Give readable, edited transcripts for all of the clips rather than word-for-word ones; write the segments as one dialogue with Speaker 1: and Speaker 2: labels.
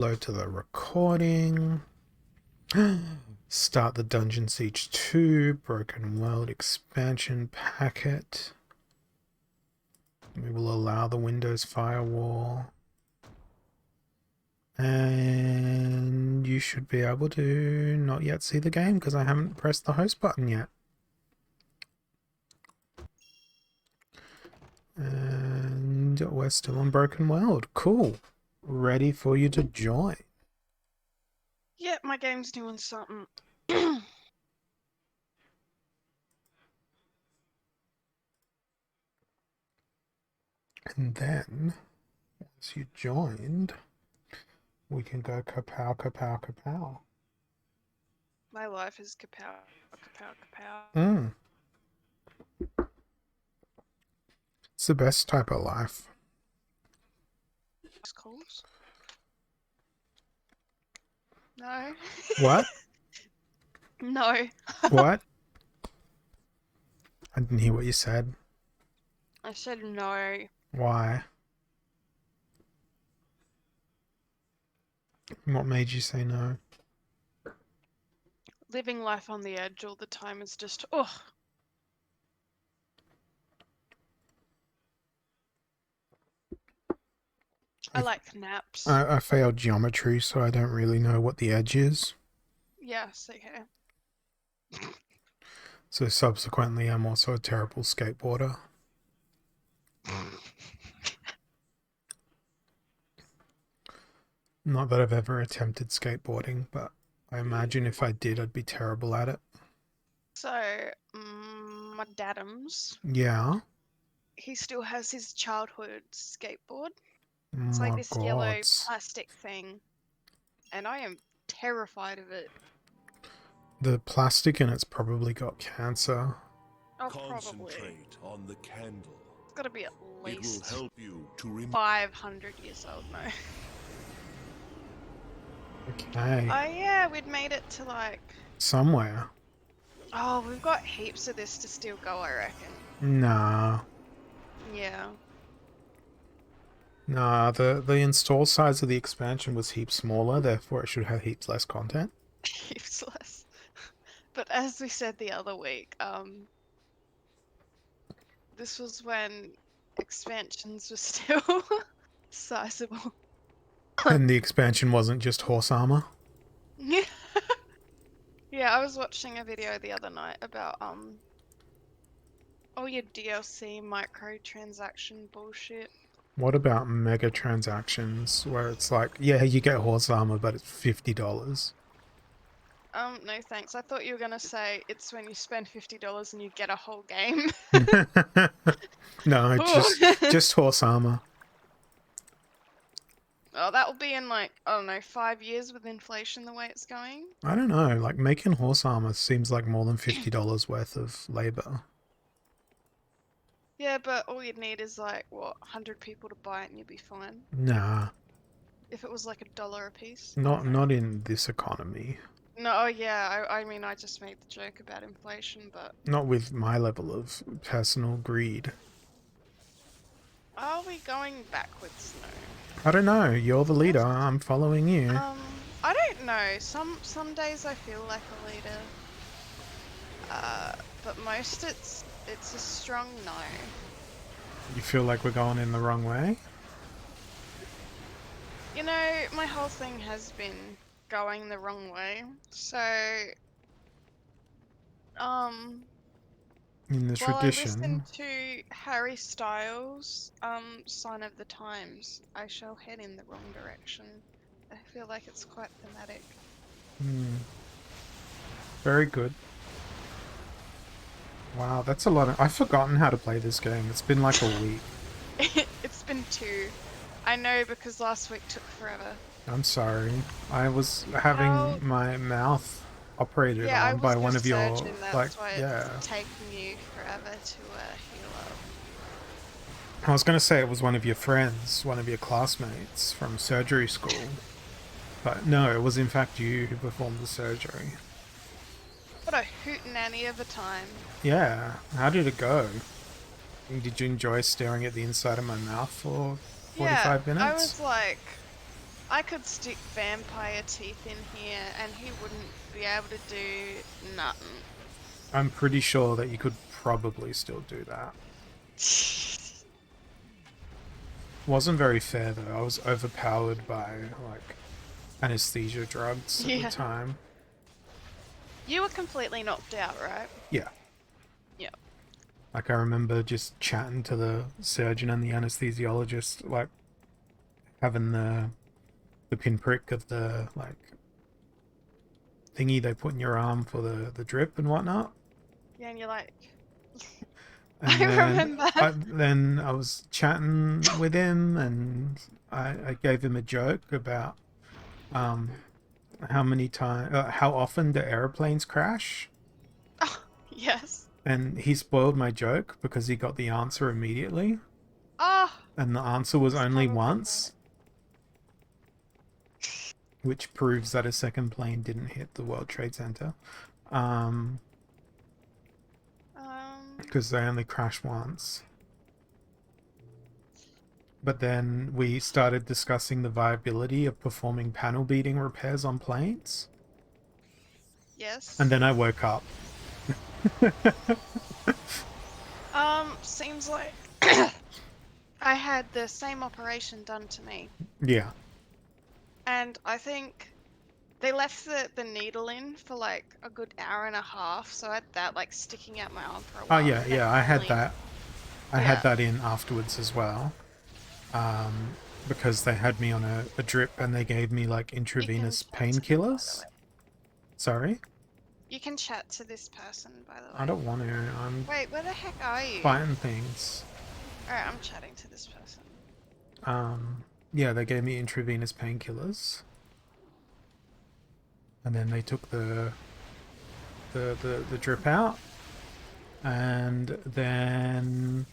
Speaker 1: Load to the recording. Start the Dungeon Siege 2 Broken World expansion packet. We will allow the Windows firewall. And you should be able to not yet see the game because I haven't pressed the host button yet. And we're still on Broken World. Cool. Ready for you to join.
Speaker 2: Yeah, my game's doing something.
Speaker 1: And then, once you joined, we can go kapow, kapow, kapow.
Speaker 2: My life is kapow, kapow, kapow.
Speaker 1: It's the best type of life.
Speaker 2: Calls? No.
Speaker 1: What?
Speaker 2: No.
Speaker 1: What? I didn't hear what you said.
Speaker 2: I said no.
Speaker 1: Why? What made you say no?
Speaker 2: Living life on the edge all the time is just, ugh. I like naps.
Speaker 1: I failed geometry, so I don't really know what the edge is.
Speaker 2: Yes, okay.
Speaker 1: So subsequently, I'm also a terrible skateboarder. Not that I've ever attempted skateboarding, but I imagine if I did, I'd be terrible at it.
Speaker 2: So, my dadums.
Speaker 1: Yeah.
Speaker 2: He still has his childhood skateboard.
Speaker 1: Oh
Speaker 2: It's like
Speaker 1: my
Speaker 2: this yellow
Speaker 1: God.
Speaker 2: plastic thing. And I am terrified of it.
Speaker 1: The plastic in it's probably got cancer.
Speaker 2: Oh,
Speaker 3: Concentrate
Speaker 2: probably.
Speaker 3: on the candle.
Speaker 2: It's gotta be at least
Speaker 3: It will help you to
Speaker 2: 500 years old, no.
Speaker 1: Okay.
Speaker 2: Oh yeah, we'd made it to like...
Speaker 1: Somewhere.
Speaker 2: Oh, we've got heaps of this to still go, I reckon.
Speaker 1: Nah.
Speaker 2: Yeah.
Speaker 1: Nah, the install size of the expansion was heaps smaller, therefore it should have heaps less content.
Speaker 2: Heaps less. But as we said the other week, this was when expansions were still sizable.
Speaker 1: And the expansion wasn't just horse armor.
Speaker 2: Yeah. Yeah, I was watching a video the other night about all your DLC microtransaction bullshit.
Speaker 1: What about mega transactions where it's like, yeah, you get horse armor, but it's $50?
Speaker 2: No thanks. I thought you were gonna say it's when you spend $50 and you get a whole game.
Speaker 1: No, just horse armor.
Speaker 2: Oh, that will be in like, I don't know, 5 years with inflation the way it's going.
Speaker 1: I don't know, like making horse armor seems like more than $50 worth of labor.
Speaker 2: Yeah, but all you'd need is like, what, 100 people to buy it and you'd be fine.
Speaker 1: Nah.
Speaker 2: If it was like $1 a piece.
Speaker 1: Not in this economy.
Speaker 2: No, oh yeah, I mean, I just made the joke about inflation, but...
Speaker 1: Not with my level of personal greed.
Speaker 2: Are we going backwards? No.
Speaker 1: I don't know, you're the leader, I'm following you.
Speaker 2: I don't know. Some days I feel like a leader. But most it's a strong no.
Speaker 1: You feel like we're going in the wrong way?
Speaker 2: You know, my whole thing has been going the wrong way. So,
Speaker 1: In the
Speaker 2: while I
Speaker 1: tradition.
Speaker 2: listen to Harry Styles' Sign of the Times, I shall head in the wrong direction. I feel like it's quite thematic.
Speaker 1: Very good. Wow, that's a lot of... I've forgotten how to play this game. It's been like a week.
Speaker 2: It's been 2. I know because last week took forever.
Speaker 1: I'm sorry. I was having my mouth operated on by one of your...
Speaker 2: That's why it's taking you forever to heal up.
Speaker 1: I was going to say it was one of your friends, one of your classmates from surgery school. But no, it was in fact you who performed the surgery.
Speaker 2: What a hootenanny of a time.
Speaker 1: Yeah, how did it go? Did you enjoy staring at the inside of my mouth for 45 minutes?
Speaker 2: I was like, I could stick vampire teeth in here and he wouldn't be able to do nothing.
Speaker 1: I'm pretty sure that you could probably still do that. Wasn't very fair though. I was overpowered by like anesthesia drugs at
Speaker 2: Yeah.
Speaker 1: the time.
Speaker 2: You were completely knocked out, right?
Speaker 1: Yeah.
Speaker 2: Yeah.
Speaker 1: Like I remember just chatting to the surgeon and the anesthesiologist, like having the pinprick of the like thingy they put in your arm for the drip and whatnot.
Speaker 2: Yeah, and you're like,
Speaker 1: And
Speaker 2: I remember.
Speaker 1: then I was chatting with him, and I gave him a joke about how often do airplanes crash,
Speaker 2: Oh, yes.
Speaker 1: and he spoiled my joke because he got the answer immediately,
Speaker 2: Oh,
Speaker 1: and the answer was
Speaker 2: it's
Speaker 1: only
Speaker 2: probably
Speaker 1: once, which proves that a second plane didn't hit the World Trade Center. Because they only crashed once. But then we started discussing the viability of performing panel beating repairs on planes.
Speaker 2: yes.
Speaker 1: And then I woke up.
Speaker 2: Seems like I had the same operation done to me.
Speaker 1: Yeah.
Speaker 2: And I think they left the needle in for like a good hour and a half, so I had that like sticking out my arm for a
Speaker 1: Oh
Speaker 2: while.
Speaker 1: yeah,
Speaker 2: and then
Speaker 1: yeah, I had
Speaker 2: finally-
Speaker 1: that. I
Speaker 2: Yeah.
Speaker 1: had that in afterwards as well. Because they had me on a drip and they gave me like intravenous
Speaker 2: chat to them, by the
Speaker 1: painkillers.
Speaker 2: way.
Speaker 1: Sorry?
Speaker 2: You can chat to this person, by the way.
Speaker 1: I don't want to. I'm
Speaker 2: Wait, where the heck are you?
Speaker 1: fighting things.
Speaker 2: Alright, I'm chatting to this person.
Speaker 1: Yeah, they gave me intravenous painkillers. And then they took the drip out. And then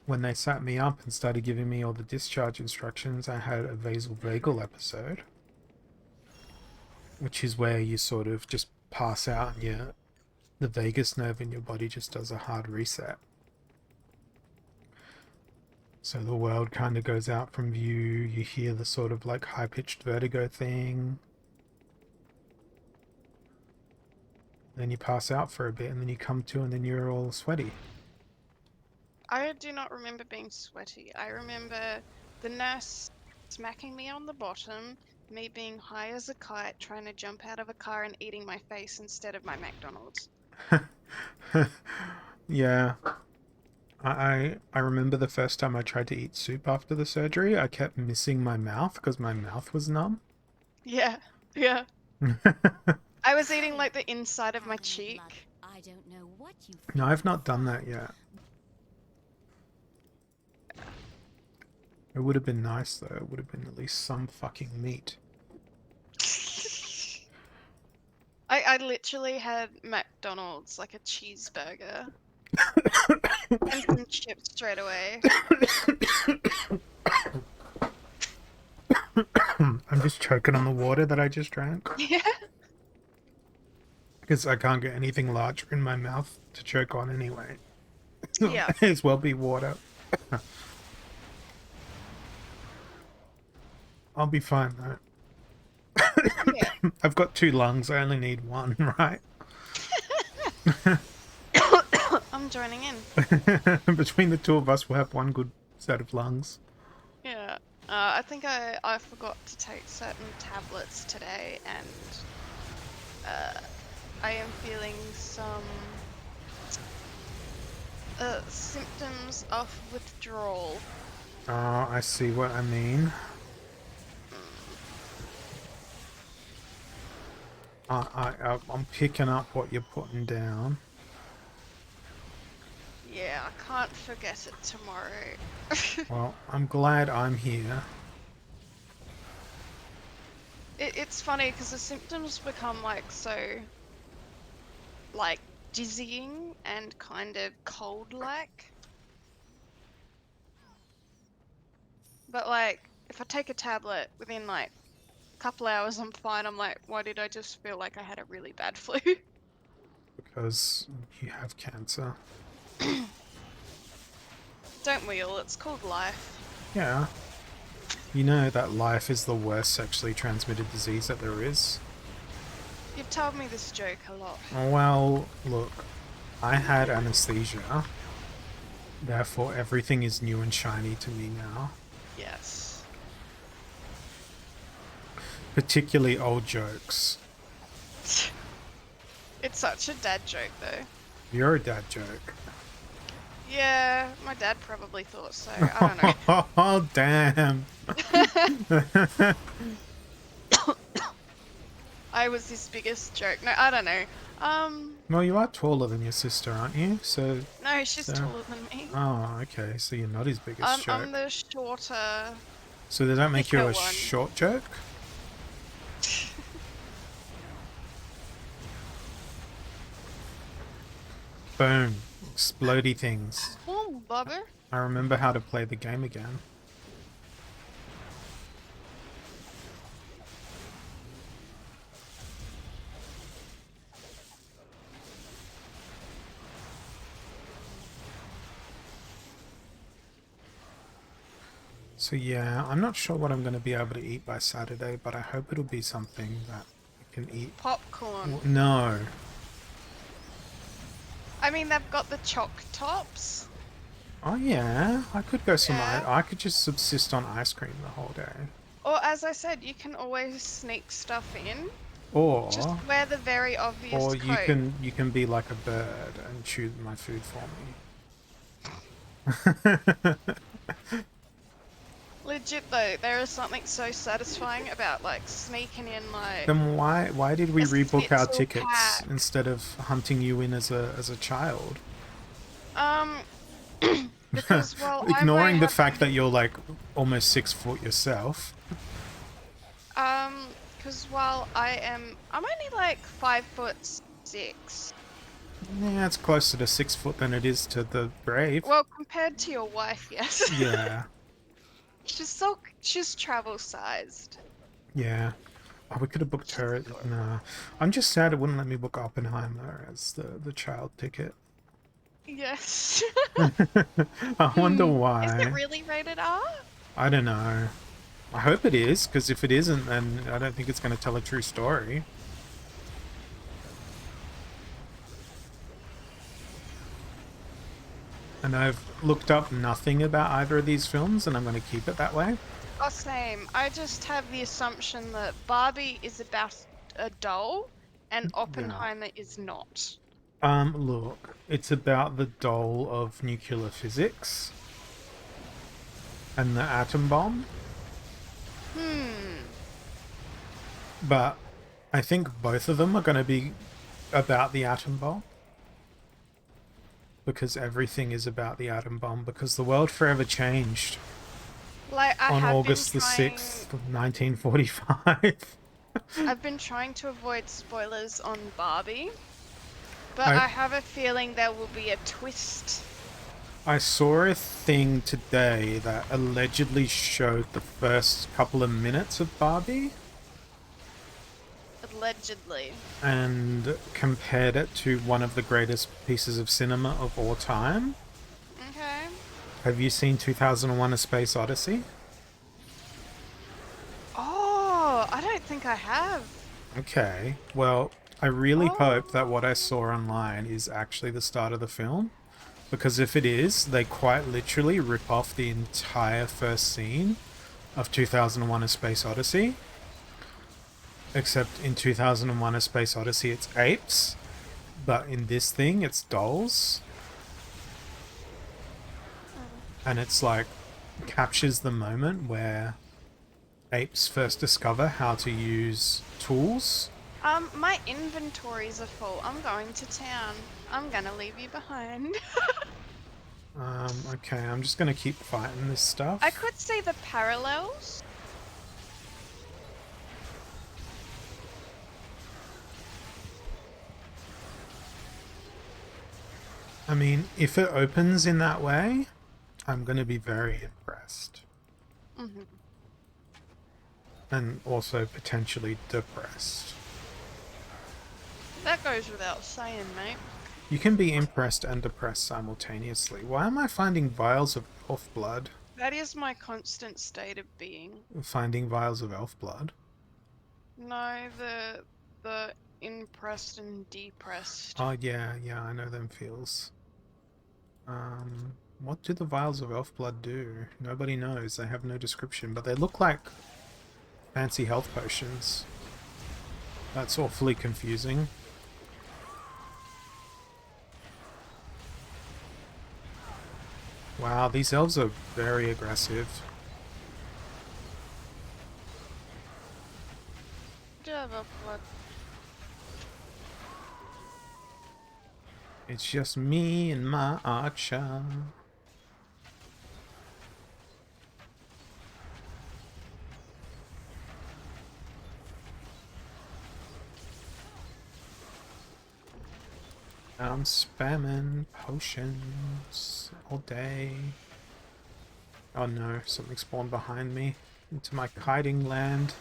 Speaker 1: when they sat me up and started giving me all the discharge instructions, I had a vasovagal episode, which is where you sort of just pass out and the vagus nerve in your body just does a hard reset. So the world kind of goes out from view, you hear the sort of like high-pitched vertigo thing, then you pass out for a bit, and then you come to and then you're all sweaty.
Speaker 2: I do not remember being sweaty. I remember the nurse smacking me on the bottom, me being high as a kite, trying to jump out of a car and eating my face instead of my McDonald's.
Speaker 1: Yeah. I remember the first time I tried to eat soup after the surgery, I kept missing my mouth because my mouth was numb.
Speaker 2: Yeah, yeah. I was eating like the inside of my cheek.
Speaker 4: I don't know what you
Speaker 1: No, I've not done that yet. It would have been nice though. It would have been at least some fucking meat.
Speaker 2: I literally had McDonald's, like a cheeseburger. And some chips straight away.
Speaker 1: I'm just choking on the water that I just drank.
Speaker 2: Yeah.
Speaker 1: Because I can't get anything larger in my mouth to choke on anyway.
Speaker 2: Yeah.
Speaker 1: May as well be water. I'll be fine though.
Speaker 2: Yeah.
Speaker 1: I've got 2 lungs, I only need 1, right?
Speaker 2: I'm joining in.
Speaker 1: Between the 2 of us, we'll have 1 good set of lungs.
Speaker 2: Yeah. I think I forgot to take certain tablets today, and I am feeling some symptoms of withdrawal.
Speaker 1: Oh, I see what I mean. I'm picking up what you're putting down.
Speaker 2: Yeah, I can't forget it tomorrow.
Speaker 1: Well, I'm glad I'm here.
Speaker 2: It's funny because the symptoms become like so, like dizzying and kind of cold-like. But like, if I take a tablet within like a couple hours, I'm fine. I'm like, why did I just feel like I had a really bad flu?
Speaker 1: Because you have cancer.
Speaker 2: Don't we all? It's called life.
Speaker 1: Yeah. You know that life is the worst sexually transmitted disease that there is?
Speaker 2: You've told me this joke a lot.
Speaker 1: Well, look, I had anesthesia, therefore everything is new and shiny to me now.
Speaker 2: Yes.
Speaker 1: Particularly old jokes.
Speaker 2: It's such a dad joke, though.
Speaker 1: You're a dad joke.
Speaker 2: Yeah, my dad probably thought so. I don't know.
Speaker 1: Oh, damn.
Speaker 2: I was his biggest joke. No, I don't know.
Speaker 1: Well, you are taller than your sister, aren't you?
Speaker 2: No, she's
Speaker 1: So-
Speaker 2: taller than me.
Speaker 1: Oh, okay, so you're not his biggest joke.
Speaker 2: I'm the shorter.
Speaker 1: So does that make you
Speaker 2: thicker
Speaker 1: a
Speaker 2: one.
Speaker 1: short joke? Boom. Explodey things.
Speaker 2: Oh, Bobber.
Speaker 1: I remember how to play the game again. So yeah, I'm not sure what I'm going to be able to eat by Saturday, but I hope it'll be something that I can eat.
Speaker 2: Popcorn.
Speaker 1: No.
Speaker 2: I mean, they've got the choc tops.
Speaker 1: Oh yeah, I could go some.
Speaker 2: Yeah.
Speaker 1: I could just subsist on ice cream the whole day.
Speaker 2: Or, as I said, you can always sneak stuff in.
Speaker 1: Or
Speaker 2: Just wear the very obvious
Speaker 1: or
Speaker 2: coat.
Speaker 1: you can be like a bird and chew my food for me.
Speaker 2: Legit though, there is something so satisfying about like sneaking in like
Speaker 1: Then why did we
Speaker 2: a
Speaker 1: rebook our
Speaker 2: schnitzel
Speaker 1: tickets
Speaker 2: pack.
Speaker 1: instead of hunting you in as a child?
Speaker 2: Because well,
Speaker 1: Ignoring
Speaker 2: I
Speaker 1: the
Speaker 2: might
Speaker 1: fact that you're like almost 6 foot yourself.
Speaker 2: because while I'm only like 5'6".
Speaker 1: Yeah, it's closer to 6 foot than it is to the brave.
Speaker 2: Well, compared to your wife, yes.
Speaker 1: Yeah,
Speaker 2: she's travel sized.
Speaker 1: yeah. Oh, we could have booked her. No, I'm just sad it wouldn't let me book Oppenheimer as the child ticket.
Speaker 2: Yes.
Speaker 1: I wonder
Speaker 2: Is it
Speaker 1: why.
Speaker 2: really rated R?
Speaker 1: I don't know. I hope it is, because if it isn't, then I don't think it's going to tell a true story. And I've looked up nothing about either of these films, and I'm going to keep it that way.
Speaker 2: Oh, same. I just have the assumption that Barbie is about a doll and Oppenheimer is not.
Speaker 1: Look, it's about the doll of nuclear physics and the atom bomb. But I think both of them are going to be about the atom bomb. Because everything is about the atom bomb, because the world forever changed
Speaker 2: Like
Speaker 1: on August the 6th of 1945.
Speaker 2: I've been trying to avoid spoilers on Barbie, but
Speaker 1: I-
Speaker 2: I have a feeling there will be a twist.
Speaker 1: I saw a thing today that allegedly showed the first couple of minutes of Barbie
Speaker 2: Allegedly.
Speaker 1: and compared it to one of the greatest pieces of cinema of all time.
Speaker 2: Okay.
Speaker 1: Have you seen 2001: A Space Odyssey?
Speaker 2: Oh, I don't think I have.
Speaker 1: Okay, well, I really
Speaker 2: Oh.
Speaker 1: hope that what I saw online is actually the start of the film. Because if it is, they quite literally rip off the entire first scene of 2001: A Space Odyssey. Except in 2001: A Space Odyssey it's apes, but in this thing it's dolls. And it's like, captures the moment where apes first discover how to use tools.
Speaker 2: My inventories are full. I'm going to town. I'm gonna leave you behind.
Speaker 1: Okay, I'm just gonna keep fighting this stuff.
Speaker 2: I could see the parallels.
Speaker 1: I mean, if it opens in that way, I'm gonna be very impressed.
Speaker 2: Mm-hmm.
Speaker 1: And also potentially depressed.
Speaker 2: That goes without saying, mate.
Speaker 1: You can be impressed and depressed simultaneously. Why am I finding vials of elf blood?
Speaker 2: That is my constant state of being.
Speaker 1: Finding vials of elf blood.
Speaker 2: No, the impressed and depressed.
Speaker 1: Oh yeah, I know them feels. What do the vials of elf blood do? Nobody knows. They have no description, but they look like fancy health potions. That's awfully confusing. Wow, these elves are very aggressive.
Speaker 2: Do you have a blood?
Speaker 1: It's just me and my archer. I'm spamming potions all day. Oh no, something spawned behind me into my kiting land.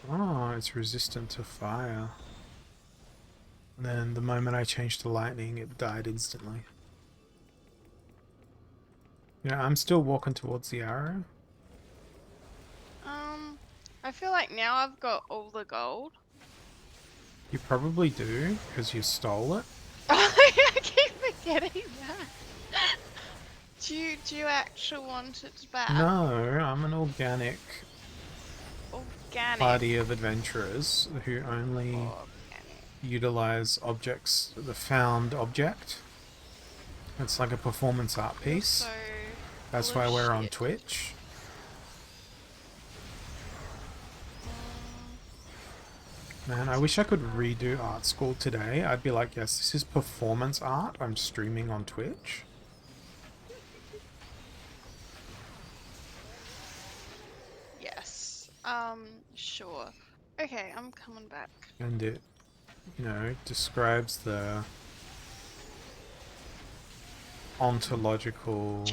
Speaker 1: Oh, it's resistant to fire. And then the moment I changed to lightning, it died instantly. Yeah, I'm still walking towards the arrow.
Speaker 2: I feel like now I've got all the gold.
Speaker 1: You probably do, because you stole it.
Speaker 2: I keep forgetting that. Do you actually want it back?
Speaker 1: No, I'm an organic
Speaker 2: Organic.
Speaker 1: party of adventurers who only
Speaker 2: Organic.
Speaker 1: utilize objects, the found object. It's like a performance art piece.
Speaker 2: So
Speaker 1: That's
Speaker 2: full
Speaker 1: why
Speaker 2: of
Speaker 1: we're on
Speaker 2: shit.
Speaker 1: Twitch. Man, I wish I could redo art school today. I'd be like, yes, this is performance art. I'm streaming on Twitch.
Speaker 2: Yes. Sure. Okay, I'm coming back.
Speaker 1: And it, describes the ontological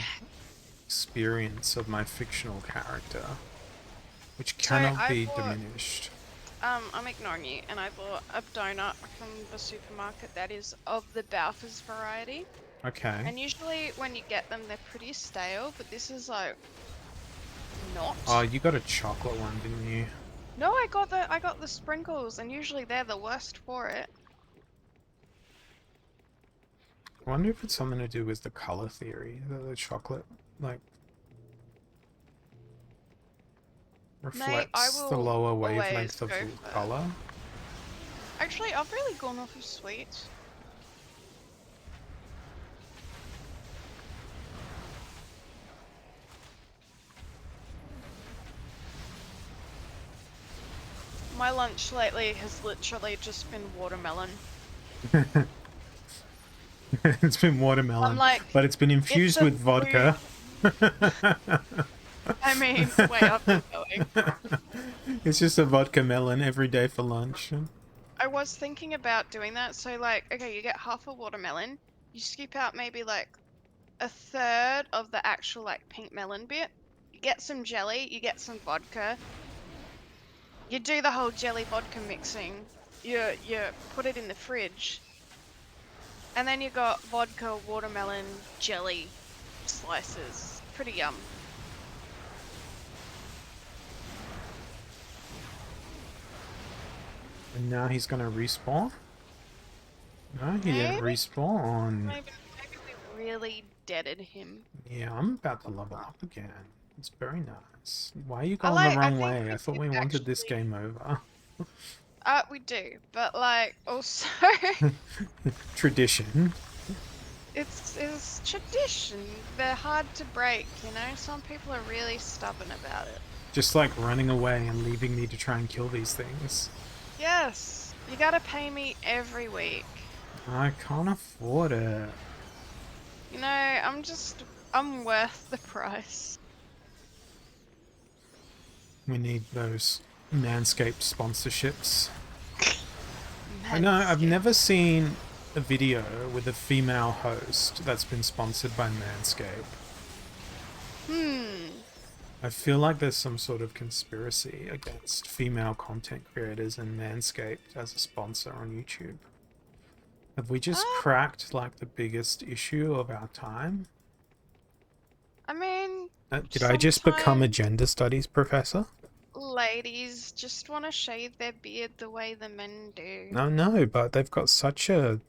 Speaker 1: experience of my fictional character, which cannot
Speaker 2: I
Speaker 1: be
Speaker 2: bought-
Speaker 1: diminished.
Speaker 2: I'm ignoring you, and I bought a donut from the supermarket that is of the Balfour's variety.
Speaker 1: Okay.
Speaker 2: And usually when you get them, they're pretty stale, but this is like not.
Speaker 1: Oh, you got a chocolate one, didn't you?
Speaker 2: No, I got the sprinkles, and usually they're the worst for it.
Speaker 1: I wonder if it's something to do with the color theory, that the chocolate, like, reflects the
Speaker 2: will
Speaker 1: lower
Speaker 2: always
Speaker 1: wavelength of
Speaker 2: go
Speaker 1: the
Speaker 2: for-
Speaker 1: color.
Speaker 2: Actually, I've really gone off of sweets. My lunch lately has literally just been watermelon.
Speaker 1: It's been watermelon,
Speaker 2: I'm like,
Speaker 1: but it's been infused
Speaker 2: a
Speaker 1: with vodka.
Speaker 2: I mean, way up going.
Speaker 1: It's just a vodka melon every day for lunch.
Speaker 2: I was thinking about doing that. So, like, okay, you get half a watermelon. You skip out maybe like a third of the actual like pink melon bit. You get some jelly. You get some vodka. You do the whole jelly vodka mixing. You put it in the fridge. And then you got vodka, watermelon, jelly slices. Pretty yum.
Speaker 1: And now he's gonna respawn? No, he didn't
Speaker 2: Maybe?
Speaker 1: respawn.
Speaker 2: Maybe we really deaded him.
Speaker 1: Yeah, I'm about to level up again. It's very nice. Why are you
Speaker 2: I
Speaker 1: going
Speaker 2: like-
Speaker 1: the
Speaker 2: I
Speaker 1: wrong
Speaker 2: think
Speaker 1: way?
Speaker 2: we
Speaker 1: I thought
Speaker 2: could
Speaker 1: we wanted this
Speaker 2: actually-
Speaker 1: game over.
Speaker 2: We do, but like also
Speaker 1: Tradition.
Speaker 2: it's tradition. They're hard to break, you know? Some people are really stubborn about it.
Speaker 1: Just like running away and leaving me to try and kill these things.
Speaker 2: Yes. You gotta pay me every week.
Speaker 1: I can't afford it.
Speaker 2: You know, I'm worth the price.
Speaker 1: We need those Manscaped sponsorships. I know, I've
Speaker 2: Manscaped.
Speaker 1: never seen a video with a female host that's been sponsored by Manscaped. I feel like there's some sort of conspiracy against female content creators and Manscaped as a sponsor on YouTube. Have we just cracked like the biggest issue of our time?
Speaker 2: I mean,
Speaker 1: Did I just become a
Speaker 2: sometimes
Speaker 1: gender studies professor?
Speaker 2: ladies just want to shave their beard the way the men do.
Speaker 1: No, but they've got such a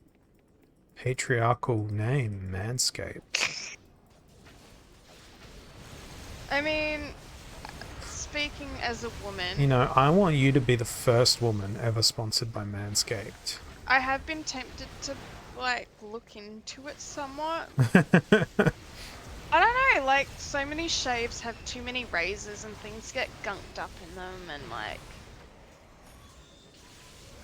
Speaker 1: patriarchal name, Manscaped.
Speaker 2: I mean, speaking as a woman,
Speaker 1: You know, I want you to be the first woman ever sponsored by Manscaped.
Speaker 2: I have been tempted to, like, look into it somewhat. I don't know, like, so many shaves have too many razors and things get gunked up in them and, like,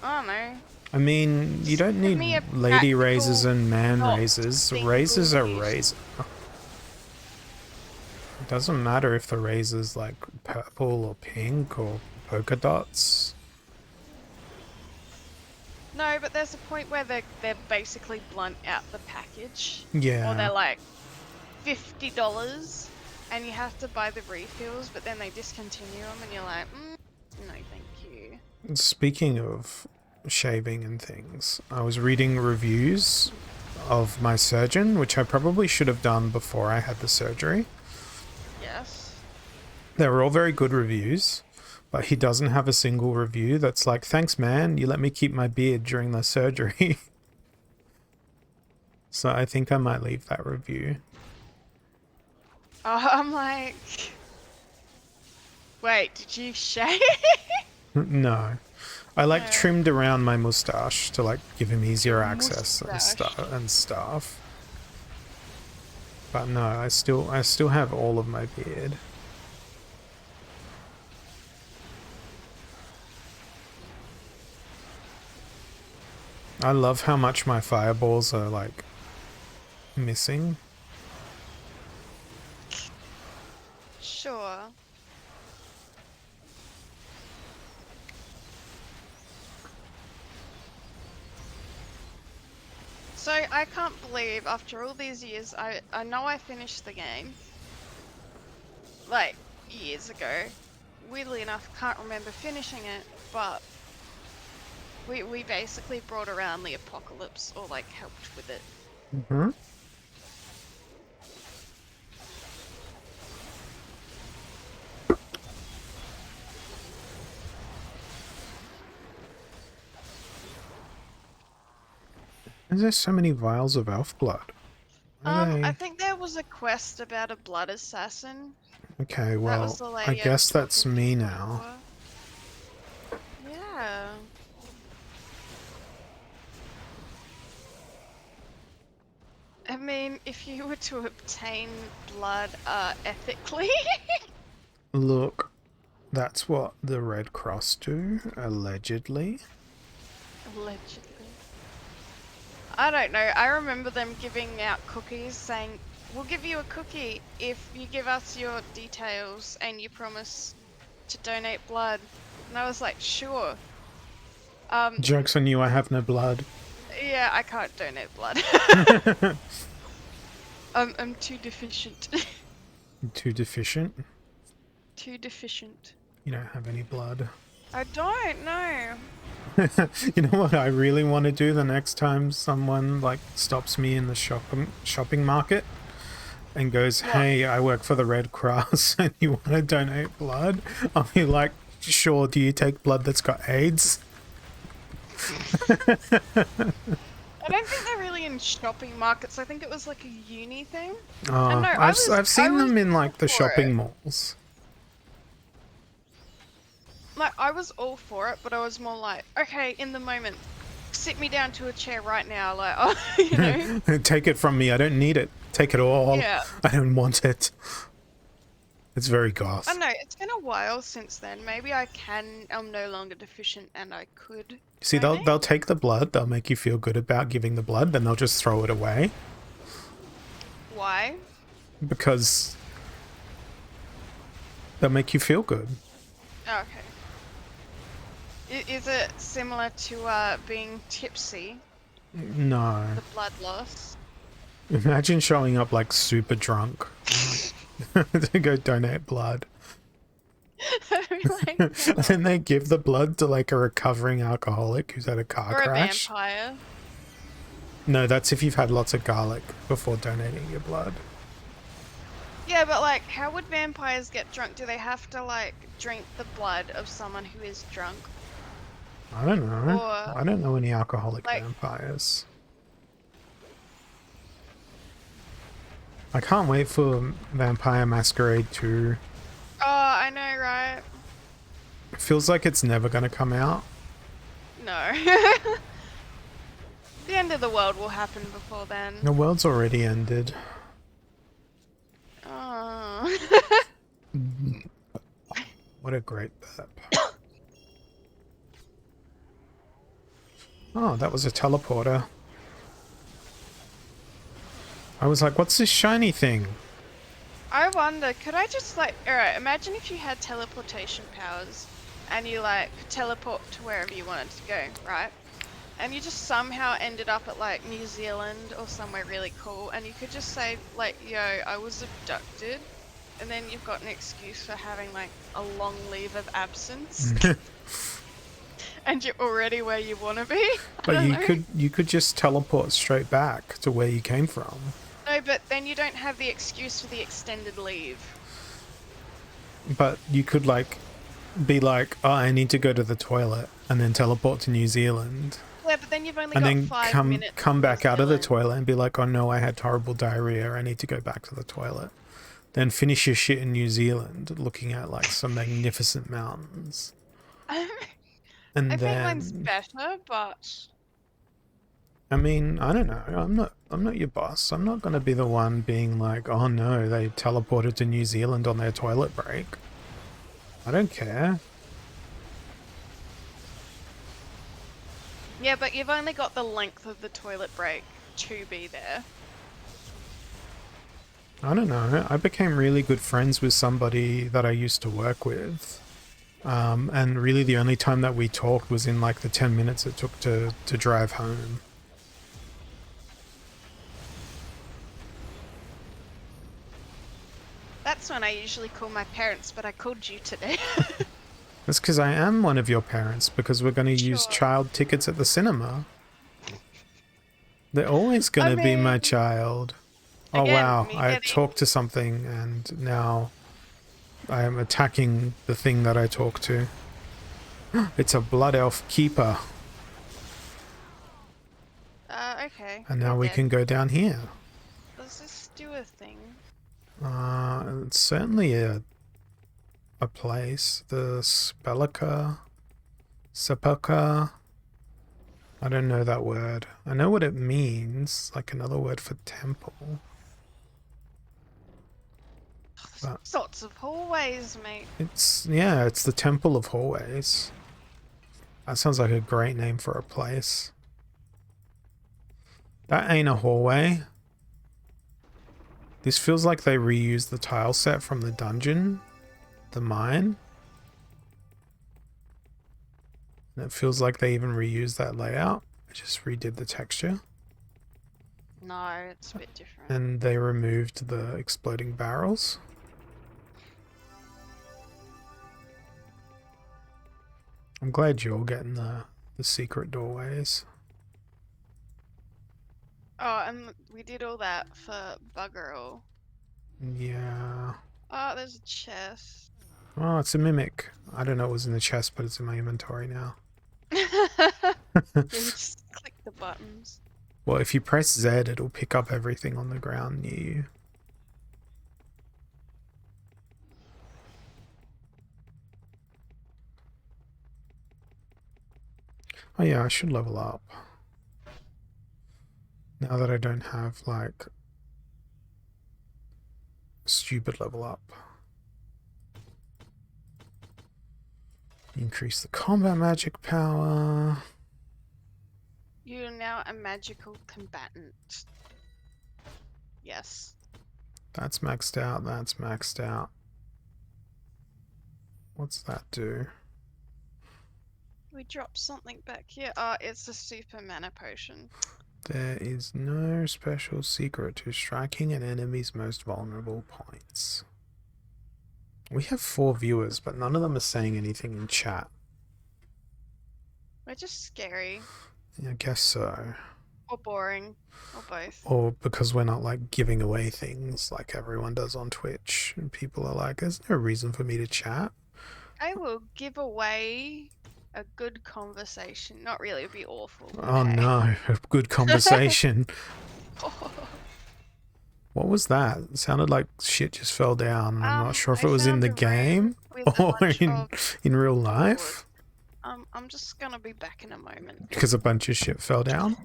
Speaker 2: I don't know.
Speaker 1: I mean, you don't
Speaker 2: Give
Speaker 1: need
Speaker 2: me a
Speaker 1: lady razors
Speaker 2: practical,
Speaker 1: and man
Speaker 2: not
Speaker 1: razors.
Speaker 2: single
Speaker 1: Razors are
Speaker 2: use.
Speaker 1: razor. It doesn't matter if the razor's like purple or pink or polka dots.
Speaker 2: No, but there's a point where they're basically blunt out the package.
Speaker 1: Yeah.
Speaker 2: Or they're like $50 and you have to buy the refills, but then they discontinue them and you're like, no thank you.
Speaker 1: Speaking of shaving and things, I was reading reviews of my surgeon, which I probably should have done before I had the surgery.
Speaker 2: Yes.
Speaker 1: They were all very good reviews, but he doesn't have a single review that's like, thanks man, you let me keep my beard during the surgery. So I think I might leave that review.
Speaker 2: Oh, I'm like, wait, did you shave?
Speaker 1: No. I like
Speaker 2: No.
Speaker 1: trimmed around my mustache to like give him easier access
Speaker 2: Mustache.
Speaker 1: and stuff. But no, I still have all of my beard. I love how much my fireballs are like missing.
Speaker 2: Sure. So I can't believe after all these years, I know I finished the game like years ago. Weirdly enough, can't remember finishing it, but we basically brought around the apocalypse or like helped with it.
Speaker 1: Mm-hmm. There's so many vials of elf blood.
Speaker 2: I think there was a quest about a blood assassin.
Speaker 1: Okay,
Speaker 2: That
Speaker 1: well,
Speaker 2: was the
Speaker 1: I
Speaker 2: lady
Speaker 1: guess
Speaker 2: was
Speaker 1: that's
Speaker 2: talking
Speaker 1: me
Speaker 2: to
Speaker 1: now.
Speaker 2: before. Yeah. I mean, if you were to obtain blood ethically.
Speaker 1: Look, that's what the Red Cross do, allegedly.
Speaker 2: Allegedly. I don't know. I remember them giving out cookies saying, we'll give you a cookie if you give us your details and you promise to donate blood. And I was like, sure.
Speaker 1: Joke's on you, I have no blood.
Speaker 2: Yeah, I can't donate blood. I'm too deficient.
Speaker 1: Too deficient?
Speaker 2: Too deficient.
Speaker 1: You don't have any blood.
Speaker 2: I don't know.
Speaker 1: You know what I really want to do the next time someone like stops me in the shopping market and goes,
Speaker 2: What?
Speaker 1: hey, I work for the Red Cross and you want to donate blood? I'll be like, sure, do you take blood that's got AIDS?
Speaker 2: I don't think they're really in shopping markets. I think it was like a uni thing.
Speaker 1: Oh,
Speaker 2: no,
Speaker 1: I've seen them in like the
Speaker 2: all for
Speaker 1: shopping
Speaker 2: it.
Speaker 1: malls.
Speaker 2: Like, I was all for it, but I was more like, okay, in the moment, sit me down to a chair right now. Like, oh, you know?
Speaker 1: Take it from me, I don't need it. Take it all.
Speaker 2: Yeah.
Speaker 1: I don't want it. It's very goth.
Speaker 2: I don't know, it's been a while since then. Maybe I'm no longer deficient and I could.
Speaker 1: See,
Speaker 2: donate.
Speaker 1: they'll take the blood, they'll make you feel good about giving the blood, then they'll just throw it away.
Speaker 2: Why?
Speaker 1: Because they'll make you feel good.
Speaker 2: Oh, okay. Is it similar to being tipsy,
Speaker 1: No.
Speaker 2: the blood loss?
Speaker 1: Imagine showing up like super drunk to go donate blood.
Speaker 2: I'd be like,
Speaker 1: And
Speaker 2: hang on.
Speaker 1: then they give the blood to like a recovering alcoholic who's had a car
Speaker 2: Or a
Speaker 1: crash.
Speaker 2: vampire.
Speaker 1: No, that's if you've had lots of garlic before donating your blood.
Speaker 2: Yeah, but like, how would vampires get drunk? Do they have to like drink the blood of someone who is drunk?
Speaker 1: I don't know.
Speaker 2: Or
Speaker 1: I don't know any alcoholic
Speaker 2: like,
Speaker 1: vampires. I can't wait for Vampire Masquerade 2.
Speaker 2: oh, I know, right?
Speaker 1: It feels like it's never going to come out.
Speaker 2: No. The end of the world will happen before then.
Speaker 1: The world's already ended.
Speaker 2: Oh.
Speaker 1: What a great burp. Oh, that was a teleporter. I was like, what's this shiny thing?
Speaker 2: I wonder, could I just like, alright, imagine if you had teleportation powers and you like could teleport to wherever you wanted to go, right? And you just somehow ended up at like New Zealand or somewhere really cool and you could just say like, yo, I was abducted, and then you've got an excuse for having like a long leave of absence and you're already where you want to be. I
Speaker 1: But
Speaker 2: don't know.
Speaker 1: you could just teleport straight back to where you came from.
Speaker 2: No, but then you don't have the excuse for the extended leave.
Speaker 1: But you could like be like, oh, I need to go to the toilet, and then teleport to New Zealand,
Speaker 2: Yeah, but then you've only
Speaker 1: and
Speaker 2: got
Speaker 1: then
Speaker 2: 5 minutes.
Speaker 1: come
Speaker 2: in
Speaker 1: back
Speaker 2: New
Speaker 1: out of the
Speaker 2: Zealand.
Speaker 1: toilet and be like, oh no, I had horrible diarrhea, I need to go back to the toilet. Then finish your shit in New Zealand, looking at like some magnificent mountains,
Speaker 2: I
Speaker 1: and
Speaker 2: think
Speaker 1: then
Speaker 2: mine's better, but
Speaker 1: I mean, I don't know. I'm not your boss. I'm not going to be the one being like, "Oh no, they teleported to New Zealand on their toilet break." I don't care.
Speaker 2: yeah, but you've only got the length of the toilet break to be there.
Speaker 1: I don't know. I became really good friends with somebody that I used to work with. And really the only time that we talked was in like the 10 minutes it took to drive home.
Speaker 2: That's when I usually call my parents, but I called you today.
Speaker 1: That's because I am one of your parents, because we're going to use
Speaker 2: Sure.
Speaker 1: child tickets at the cinema. They're always going
Speaker 2: I
Speaker 1: to be my
Speaker 2: mean,
Speaker 1: child. Oh
Speaker 2: again,
Speaker 1: wow,
Speaker 2: me
Speaker 1: I
Speaker 2: getting
Speaker 1: talked to something and now I am attacking the thing that I talk to. It's a blood elf keeper.
Speaker 2: okay.
Speaker 1: And now
Speaker 2: you're
Speaker 1: we
Speaker 2: dead.
Speaker 1: can go down here.
Speaker 2: Does this do a thing?
Speaker 1: It's certainly a place. The Sepulchre. I don't know that word. I know what it means, like another word for temple.
Speaker 2: There's sorts of hallways, mate.
Speaker 1: It's the Temple of Hallways. That sounds like a great name for a place. That ain't a hallway. This feels like they reused the tile set from the dungeon, the mine. And it feels like they even reused that layout. I just redid the texture.
Speaker 2: No, it's a bit different.
Speaker 1: And they removed the exploding barrels. I'm glad you're getting the secret doorways.
Speaker 2: Oh, and we did all that for bugger all.
Speaker 1: Yeah.
Speaker 2: Oh, there's a chest.
Speaker 1: Oh, it's a mimic. I don't know what was in the chest, but it's in my inventory now.
Speaker 2: Yeah, we just click the buttons.
Speaker 1: Well, if you press Z, it'll pick up everything on the ground near you. Oh yeah, I should level up. Now that I don't have, like, stupid level up. Increase the combat magic power.
Speaker 2: You're now a magical combatant. Yes.
Speaker 1: That's maxed out, that's maxed out. What's that do?
Speaker 2: We dropped something back here. It's a super mana potion.
Speaker 1: There is no special secret to striking an enemy's most vulnerable points. We have 4 viewers, but none of them are saying anything in chat.
Speaker 2: We're just scary.
Speaker 1: I guess so.
Speaker 2: Or boring. Or both.
Speaker 1: Or because we're not like giving away things like everyone does on Twitch. And people are like, there's no reason for me to chat.
Speaker 2: I will give away a good conversation. Not really, it'd be awful. But
Speaker 1: Oh
Speaker 2: hey.
Speaker 1: no, a good conversation. What was that? It sounded like shit just fell down. And I'm not sure if
Speaker 2: I
Speaker 1: it was in
Speaker 2: found
Speaker 1: the
Speaker 2: a room
Speaker 1: game
Speaker 2: with a
Speaker 1: or
Speaker 2: bunch
Speaker 1: in real
Speaker 2: of
Speaker 1: life.
Speaker 2: I'm just gonna be back in a moment.
Speaker 1: Because a bunch of shit fell down.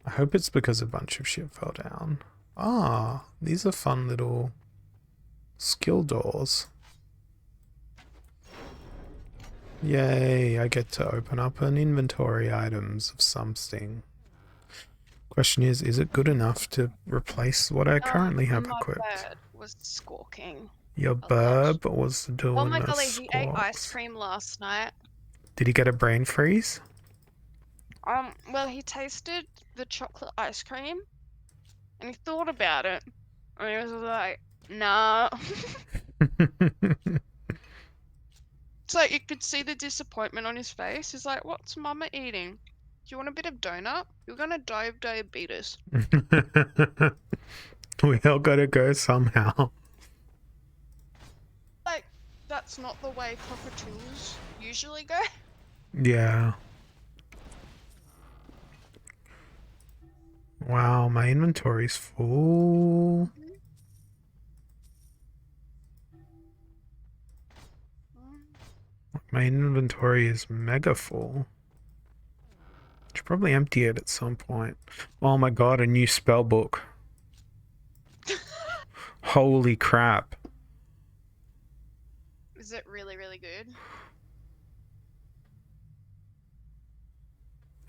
Speaker 1: I hope it's because a bunch of shit fell down. Ah, these are fun little skill doors. Yay, I get to open up an inventory items of something. Question is it good enough to replace what I currently have
Speaker 2: my
Speaker 1: equipped?
Speaker 2: bird was squawking.
Speaker 1: Your
Speaker 2: a lot.
Speaker 1: burb was doing
Speaker 2: Oh my
Speaker 1: a
Speaker 2: golly, he ate ice
Speaker 1: squawks.
Speaker 2: cream last night.
Speaker 1: Did he get a brain freeze?
Speaker 2: Well, he tasted the chocolate ice cream, and he thought about it, and he was like, nah. It's like you could see the disappointment on his face. He's like, what's mama eating? Do you want a bit of donut? You're gonna die of diabetes.
Speaker 1: We all gotta go somehow.
Speaker 2: Like, that's not the way cockatoos usually go.
Speaker 1: Yeah. Wow, my inventory's full. My inventory is mega full. Should probably empty it at some point. Oh my god, a new spell book. Holy crap.
Speaker 2: Is it really, really good?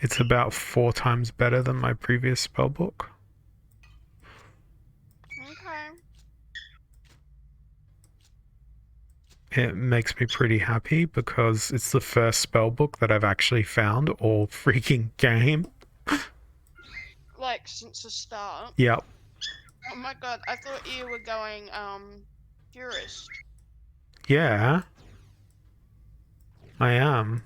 Speaker 1: It's about 4 times better than my previous spell book.
Speaker 2: Okay.
Speaker 1: It makes me pretty happy because it's the first spell book that I've actually found all freaking game.
Speaker 2: Like, since the start?
Speaker 1: Yep.
Speaker 2: Oh my god, I thought you were going, purist.
Speaker 1: Yeah. I am.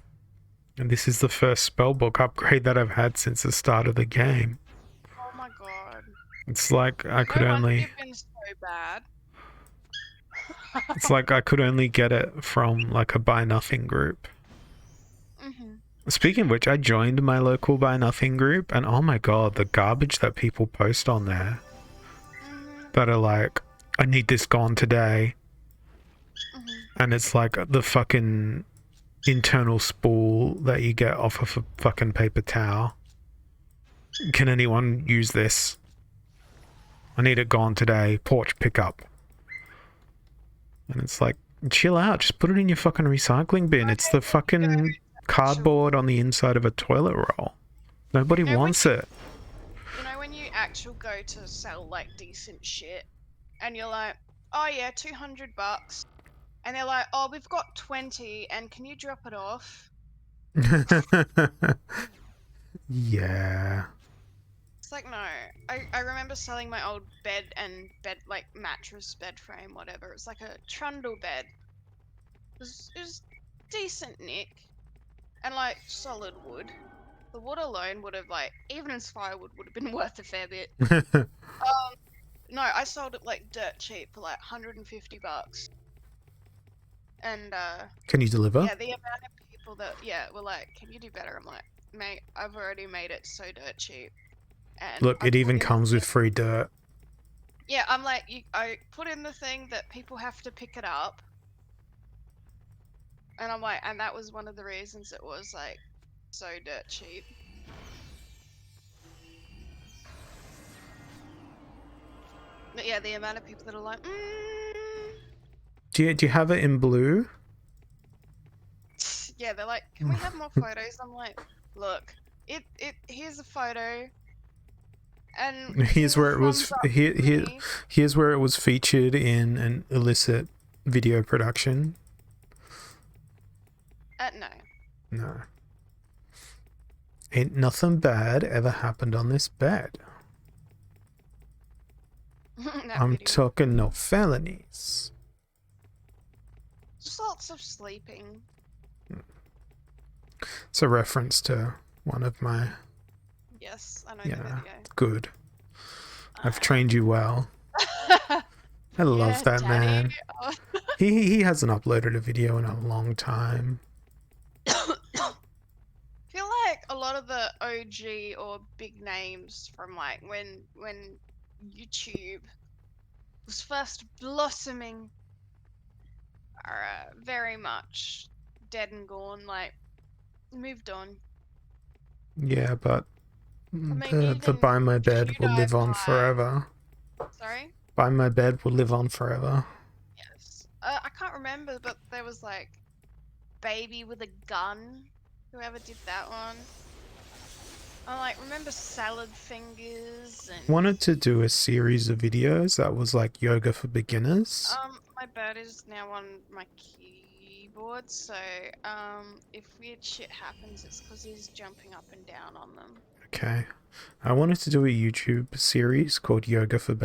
Speaker 1: And this is the first spellbook upgrade that I've had since the start of the game.
Speaker 2: Oh my god.
Speaker 1: It's like I could
Speaker 2: No wonder
Speaker 1: only...
Speaker 2: you've been so bad.
Speaker 1: It's like I could only get it from like a Buy Nothing group. Speaking of which, I joined my local Buy Nothing group and oh my god, the garbage that people post on there. That are like, I need this gone today. And it's like the fucking internal spool that you get off of a fucking paper towel. Can anyone use this? I need it gone today. Porch pickup. And it's like, chill out. Just put it in your fucking recycling bin. It's the fucking cardboard on the inside of a toilet roll. Nobody wants it.
Speaker 2: You know when you actually go to sell like decent shit and you're like, oh yeah, $200. And they're like, oh, we've got 20 and can you drop it off?
Speaker 1: Yeah.
Speaker 2: It's like, no. I remember selling my old bed like mattress bed frame, whatever. It's like a trundle bed. It was decent nick. And like solid wood. The wood alone would have like, even as firewood would have been worth a fair bit. No, I sold it like dirt cheap for like $150. And
Speaker 1: Can you deliver?
Speaker 2: yeah, the amount of people that were like, can you do better? I'm like, mate, I've already made it so dirt cheap. And
Speaker 1: Look, it even comes with free dirt.
Speaker 2: Yeah, I'm like, I put in the thing that people have to pick it up. And I'm like, and that was one of the reasons it was like so dirt cheap. But yeah, the amount of people that are like,
Speaker 1: Do you have it in blue?
Speaker 2: yeah, they're like, can we have more photos? I'm like, look, here's a photo. And
Speaker 1: here's where it was here's where it was featured in an illicit video production.
Speaker 2: No.
Speaker 1: No. Ain't nothing bad ever happened on this bed.
Speaker 2: That
Speaker 1: I'm
Speaker 2: video.
Speaker 1: talking no felonies.
Speaker 2: Just lots of sleeping.
Speaker 1: It's a reference to one of my...
Speaker 2: Yes, I know
Speaker 1: Yeah,
Speaker 2: the video.
Speaker 1: good. I've trained you well. I love
Speaker 2: Yeah,
Speaker 1: that
Speaker 2: Daddy.
Speaker 1: man.
Speaker 2: Oh.
Speaker 1: He hasn't uploaded a video in a long time.
Speaker 2: I feel like a lot of the OG or big names from like when YouTube was first blossoming are very much dead and gone. Like moved on.
Speaker 1: Yeah, but
Speaker 2: I mean,
Speaker 1: the
Speaker 2: even
Speaker 1: By My Bed will live on
Speaker 2: PewDiePie.
Speaker 1: forever.
Speaker 2: Sorry.
Speaker 1: By My Bed will live on forever.
Speaker 2: Yes. I can't remember, but there was like Baby with a Gun. Whoever did that one. I like remember Salad Fingers and
Speaker 1: Wanted to do a series of videos that was like yoga for beginners.
Speaker 2: my bird is now on my keyboard, so if weird shit happens, it's because he's jumping up and down on them.
Speaker 1: Okay. I wanted to do a YouTube series called Yoga for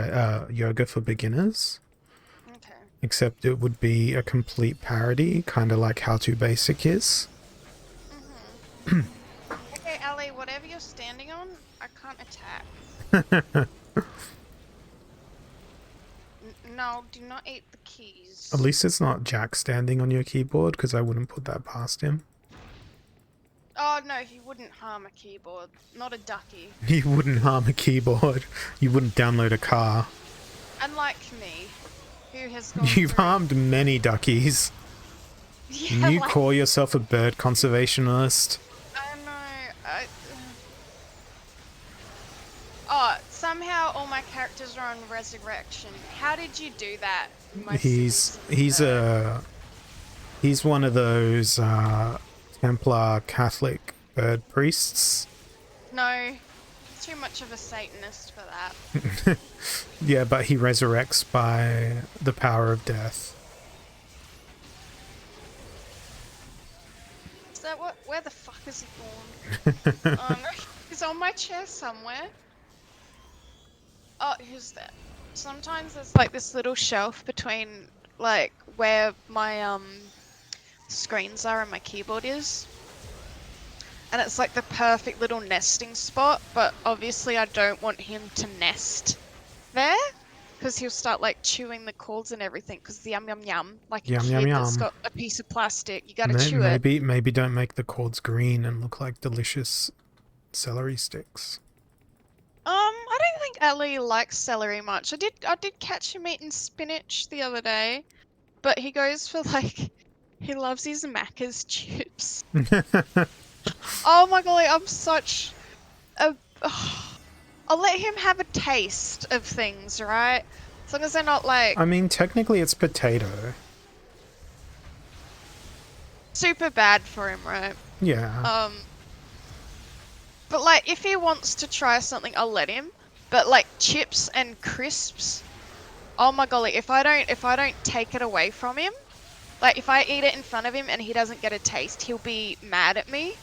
Speaker 1: Beginners,
Speaker 2: Okay.
Speaker 1: except it would be a complete parody, kind of like How to Basic is.
Speaker 2: Okay, Ali, whatever you're standing on, I can't attack. No, do not eat the keys.
Speaker 1: At least it's not Jack standing on your keyboard, because I wouldn't put that past him.
Speaker 2: Oh no, he wouldn't harm a keyboard. Not a ducky.
Speaker 1: You wouldn't harm a keyboard. You wouldn't download a car.
Speaker 2: Unlike me, who has gone
Speaker 1: You've
Speaker 2: through...
Speaker 1: harmed many duckies.
Speaker 2: Yeah,
Speaker 1: You
Speaker 2: like,
Speaker 1: call yourself a bird conservationist.
Speaker 2: I know. Oh, somehow all my characters are on resurrection. How did you do that? My
Speaker 1: He's
Speaker 2: silly
Speaker 1: he's one of those Templar Catholic bird priests.
Speaker 2: No, too much of a Satanist for that.
Speaker 1: Yeah, but he resurrects by the power of death.
Speaker 2: Is that what? Where the fuck is he gone? Oh no, he's on my chair somewhere. Oh, who's that? Sometimes there's like this little shelf between like where my screens are and my keyboard is. And it's like the perfect little nesting spot, but obviously I don't want him to nest there because he'll start like chewing the cords and everything because the yum yum yum, like a
Speaker 1: Yum, yum,
Speaker 2: kid that's
Speaker 1: yum.
Speaker 2: got a piece of plastic, you gotta chew it.
Speaker 1: Maybe don't make the cords green and look like delicious celery sticks.
Speaker 2: I don't think Ellie likes celery much. I did catch him eating spinach the other day, but he goes for like, he loves his Macca's chips. Oh my golly, I'm such a... I'll let him have a taste of things, right? As long as they're not like
Speaker 1: I mean, technically it's potato.
Speaker 2: super bad for him, right?
Speaker 1: Yeah.
Speaker 2: But like if he wants to try something, I'll let him. But like chips and crisps, oh my golly, if I don't take it away from him, like if I eat it in front of him and he doesn't get a taste, he'll be mad at me.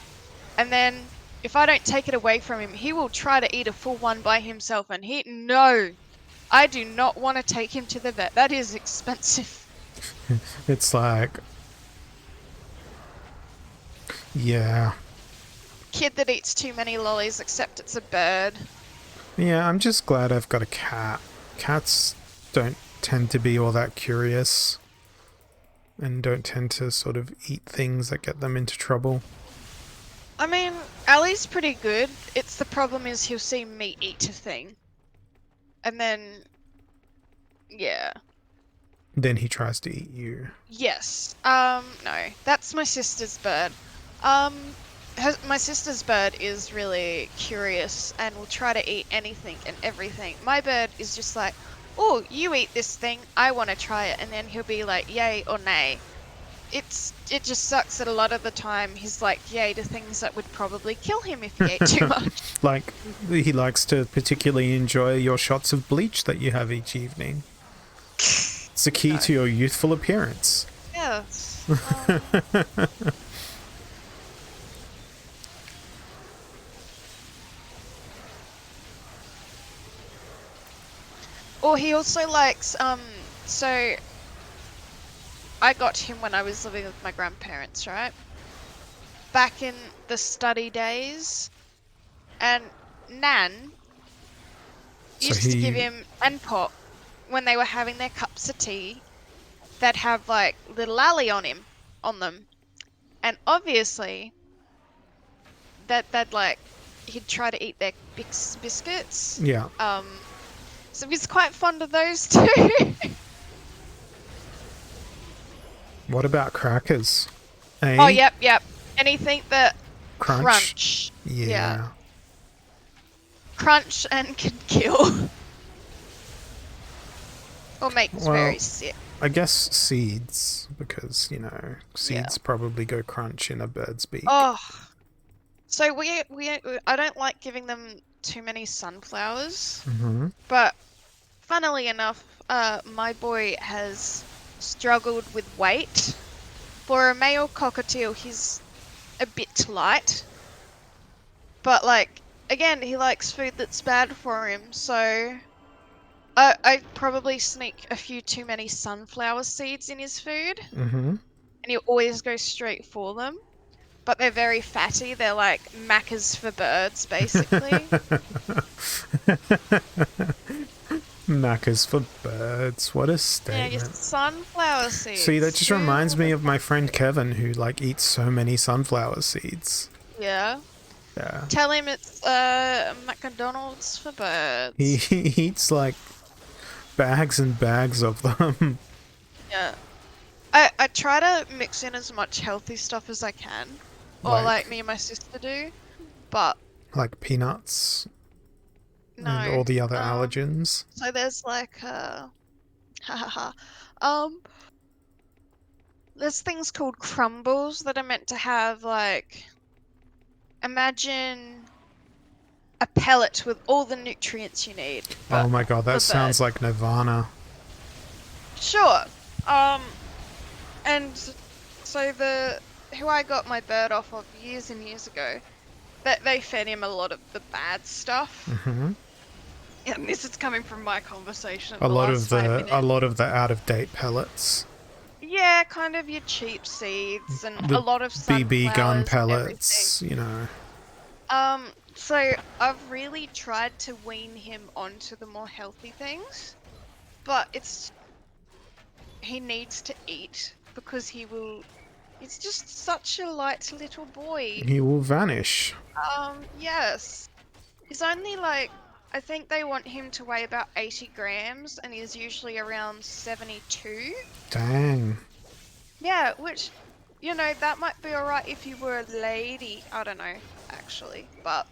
Speaker 2: And then if I don't take it away from him, he will try to eat a full one by himself, and no, I do not want to take him to the vet. That is expensive.
Speaker 1: It's like... Yeah.
Speaker 2: Kid that eats too many lollies, except it's a bird.
Speaker 1: Yeah, I'm just glad I've got a cat. Cats don't tend to be all that curious. And don't tend to sort of eat things that get them into trouble.
Speaker 2: I mean, Ali's pretty good. It's the problem is he'll see me eat a thing. And then... yeah.
Speaker 1: Then he tries to eat you.
Speaker 2: Yes. No. That's my sister's bird. My sister's bird is really curious and will try to eat anything and everything. My bird is just like, oh, you eat this thing, I want to try it. And then he'll be like, yay or nay. It just sucks that a lot of the time he's like yay to things that would probably kill him if he ate too much.
Speaker 1: Like, he likes to particularly enjoy your shots of bleach that you have each evening. It's the key to your youthful appearance.
Speaker 2: Yes. Or he also likes so I got him when I was living with my grandparents, right? Back in the study days, and Nan
Speaker 1: So
Speaker 2: used to give
Speaker 1: he,
Speaker 2: him and Pop when they were having their cups of tea. They'd have like little Ali on them, and obviously that like he'd try to eat their biscuits.
Speaker 1: yeah.
Speaker 2: So he's quite fond of those too.
Speaker 1: What about crackers? Eh?
Speaker 2: Oh, yep. Anything that
Speaker 1: Crunch?
Speaker 2: Yeah.
Speaker 1: Yeah.
Speaker 2: Crunch and can kill. Or makes
Speaker 1: Well,
Speaker 2: very sick.
Speaker 1: I guess seeds, because, you know, seeds probably go crunch in a bird's beak.
Speaker 2: Oh. So I don't like giving them too many sunflowers.
Speaker 1: Mm-hmm.
Speaker 2: But funnily enough, my boy has struggled with weight. For a male cockatiel, he's a bit light. But like, again, he likes food that's bad for him, so I probably sneak a few too many sunflower seeds in his food,
Speaker 1: Mm-hmm.
Speaker 2: and he always goes straight for them. But they're very fatty. They're like Maccas for birds, basically.
Speaker 1: Macca's for birds. What a
Speaker 2: Yeah,
Speaker 1: statement.
Speaker 2: your sunflower seeds.
Speaker 1: See, that just
Speaker 2: Who
Speaker 1: reminds me
Speaker 2: would've
Speaker 1: of my
Speaker 2: thought
Speaker 1: friend
Speaker 2: it?
Speaker 1: Kevin, who, like, eats so many sunflower seeds.
Speaker 2: Yeah.
Speaker 1: Yeah.
Speaker 2: Tell him it's McDonald's for birds.
Speaker 1: He eats, like, bags and bags of them.
Speaker 2: Yeah. I try to mix in as much healthy stuff as I can. Or like me and my sister do. But
Speaker 1: like peanuts
Speaker 2: no.
Speaker 1: and all the other allergens.
Speaker 2: So there's like there's things called crumbles that are meant to have like, imagine a pellet with all the nutrients you need.
Speaker 1: Oh my god, that
Speaker 2: for
Speaker 1: sounds
Speaker 2: birds.
Speaker 1: like Nirvana.
Speaker 2: Sure. And so who I got my bird off of years and years ago, that they fed him a lot of the bad stuff.
Speaker 1: Hmm.
Speaker 2: And this is coming from my conversation.
Speaker 1: A lot
Speaker 2: last 5 minutes.
Speaker 1: of the out of date pellets.
Speaker 2: Yeah, kind of your cheap seeds and
Speaker 1: The
Speaker 2: a lot of
Speaker 1: BB gun
Speaker 2: sunflowers and
Speaker 1: pellets, you know.
Speaker 2: everything. So I've really tried to wean him onto the more healthy things, but he needs to eat because he's just such a light little boy.
Speaker 1: He will vanish.
Speaker 2: Yes. He's only like, I think they want him to weigh about 80 grams and he's usually around 72.
Speaker 1: Dang.
Speaker 2: Yeah, which, you know, that might be alright if you were a lady. I don't know, actually, but...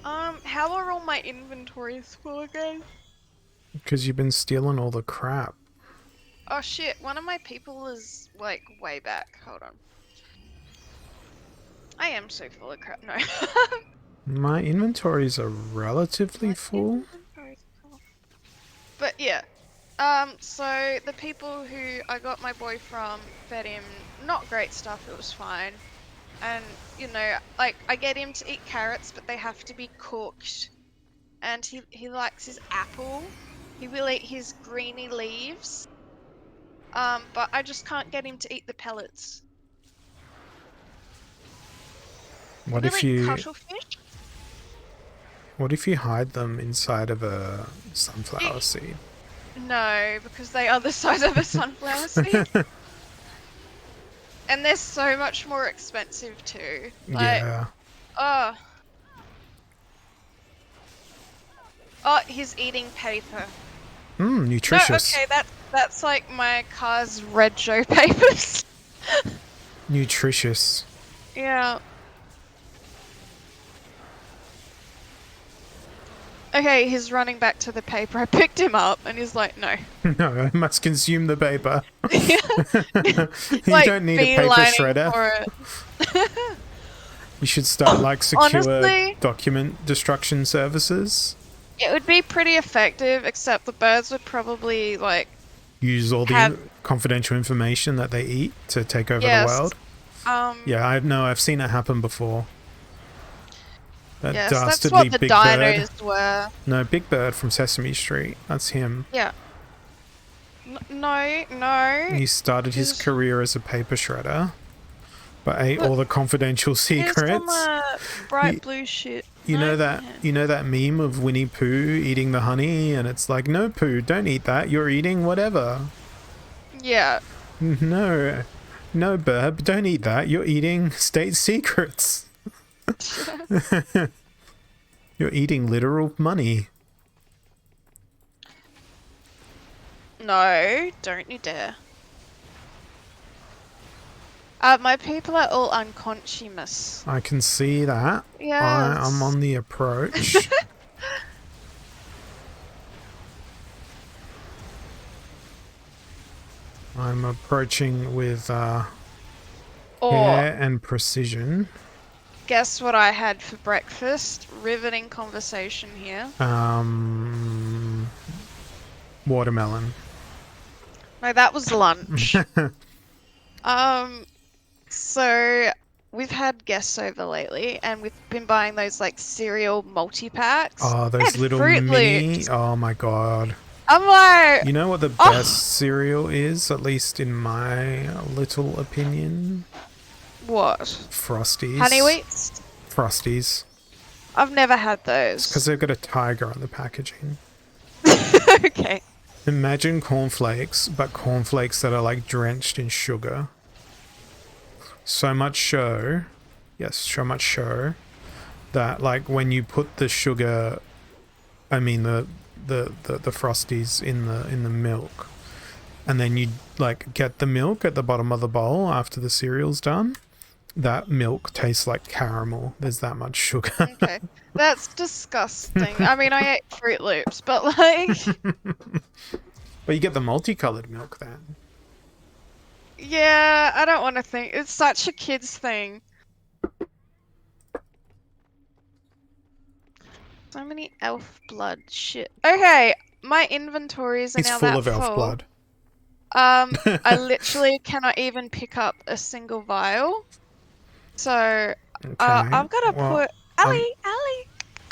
Speaker 2: How are all my inventories full again?
Speaker 1: Because you've been stealing all the crap.
Speaker 2: Oh shit, one of my people is, like, way back. Hold on. I am so full of crap. No.
Speaker 1: My inventories are relatively full.
Speaker 2: But yeah. So the people who I got my boy from fed him not great stuff, it was fine. And, you know, like, I get him to eat carrots, but they have to be cooked. And he likes his apple. He will eat his greeny leaves. But I just can't get him to eat the pellets.
Speaker 1: What
Speaker 2: Really
Speaker 1: if you
Speaker 2: cuttlefish?
Speaker 1: What if you hide them inside of a sunflower seed?
Speaker 2: No, because they are the size of a sunflower seed. And they're so much more expensive too. Like,
Speaker 1: Yeah.
Speaker 2: oh, he's eating paper. No,
Speaker 1: Nutritious.
Speaker 2: okay, that's like my car's red Joe papers.
Speaker 1: Nutritious.
Speaker 2: Yeah. Okay, he's running back to the paper. I picked him up, and he's like, "No."
Speaker 1: No, I must consume the paper. You
Speaker 2: Like,
Speaker 1: don't need a paper
Speaker 2: beelining
Speaker 1: shredder.
Speaker 2: for it.
Speaker 1: You should start like secure
Speaker 2: Honestly-
Speaker 1: document destruction services.
Speaker 2: It would be pretty effective, except the birds would probably like.
Speaker 1: Use all the
Speaker 2: Have-
Speaker 1: confidential information that they eat to take over
Speaker 2: Yes.
Speaker 1: the world. Yeah, I've seen it happen before. That
Speaker 2: Yes, that's
Speaker 1: dastardly
Speaker 2: what the
Speaker 1: Big Bird.
Speaker 2: dinos were.
Speaker 1: No, Big Bird from Sesame Street. That's him.
Speaker 2: Yeah. No.
Speaker 1: He started his
Speaker 2: He's
Speaker 1: career as a paper shredder, but ate
Speaker 2: look.
Speaker 1: all the confidential
Speaker 2: He's on
Speaker 1: secrets.
Speaker 2: the bright blue shit.
Speaker 1: You
Speaker 2: No?
Speaker 1: know that
Speaker 2: Yeah.
Speaker 1: you know that meme of Winnie Pooh eating the honey, and it's like, no, Pooh, don't eat that. You're eating whatever.
Speaker 2: Yeah.
Speaker 1: No, no, Burb, don't eat that. You're eating state secrets. You're eating literal money.
Speaker 2: No, don't you dare. My people are all unconscious.
Speaker 1: I can see that.
Speaker 2: Yes.
Speaker 1: I'm on the approach. I'm approaching with
Speaker 2: Or
Speaker 1: care and precision.
Speaker 2: guess what I had for breakfast? Riveting conversation here.
Speaker 1: Watermelon.
Speaker 2: No, that was lunch. So we've had guests over lately, and we've been buying those like cereal multi-packs.
Speaker 1: Oh,
Speaker 2: They
Speaker 1: those
Speaker 2: had
Speaker 1: little
Speaker 2: Fruit
Speaker 1: mini.
Speaker 2: Loops.
Speaker 1: Oh my god.
Speaker 2: I'm like,
Speaker 1: You know what the
Speaker 2: oh.
Speaker 1: best cereal is, at least in my little opinion?
Speaker 2: What?
Speaker 1: Frosties.
Speaker 2: Honey wheats?
Speaker 1: Frosties.
Speaker 2: I've never had those.
Speaker 1: Because they've got a tiger on the packaging.
Speaker 2: Okay.
Speaker 1: Imagine cornflakes, but cornflakes that are like drenched in sugar. So much so, that like when you put the sugar, I mean the Frosties in the milk, and then you like get the milk at the bottom of the bowl after the cereal's done, that milk tastes like caramel. There's that much sugar.
Speaker 2: Okay. That's disgusting. I mean, I ate Fruit Loops, but like,
Speaker 1: But you get the multicolored milk then.
Speaker 2: yeah, I don't want to think. It's such a kid's thing. So many elf blood shit. Okay, my inventories are
Speaker 1: He's
Speaker 2: now
Speaker 1: full
Speaker 2: that
Speaker 1: of elf
Speaker 2: full.
Speaker 1: blood.
Speaker 2: I literally cannot even pick up a single vial. So,
Speaker 1: Okay.
Speaker 2: I've got to
Speaker 1: well,
Speaker 2: put... Allie! Allie!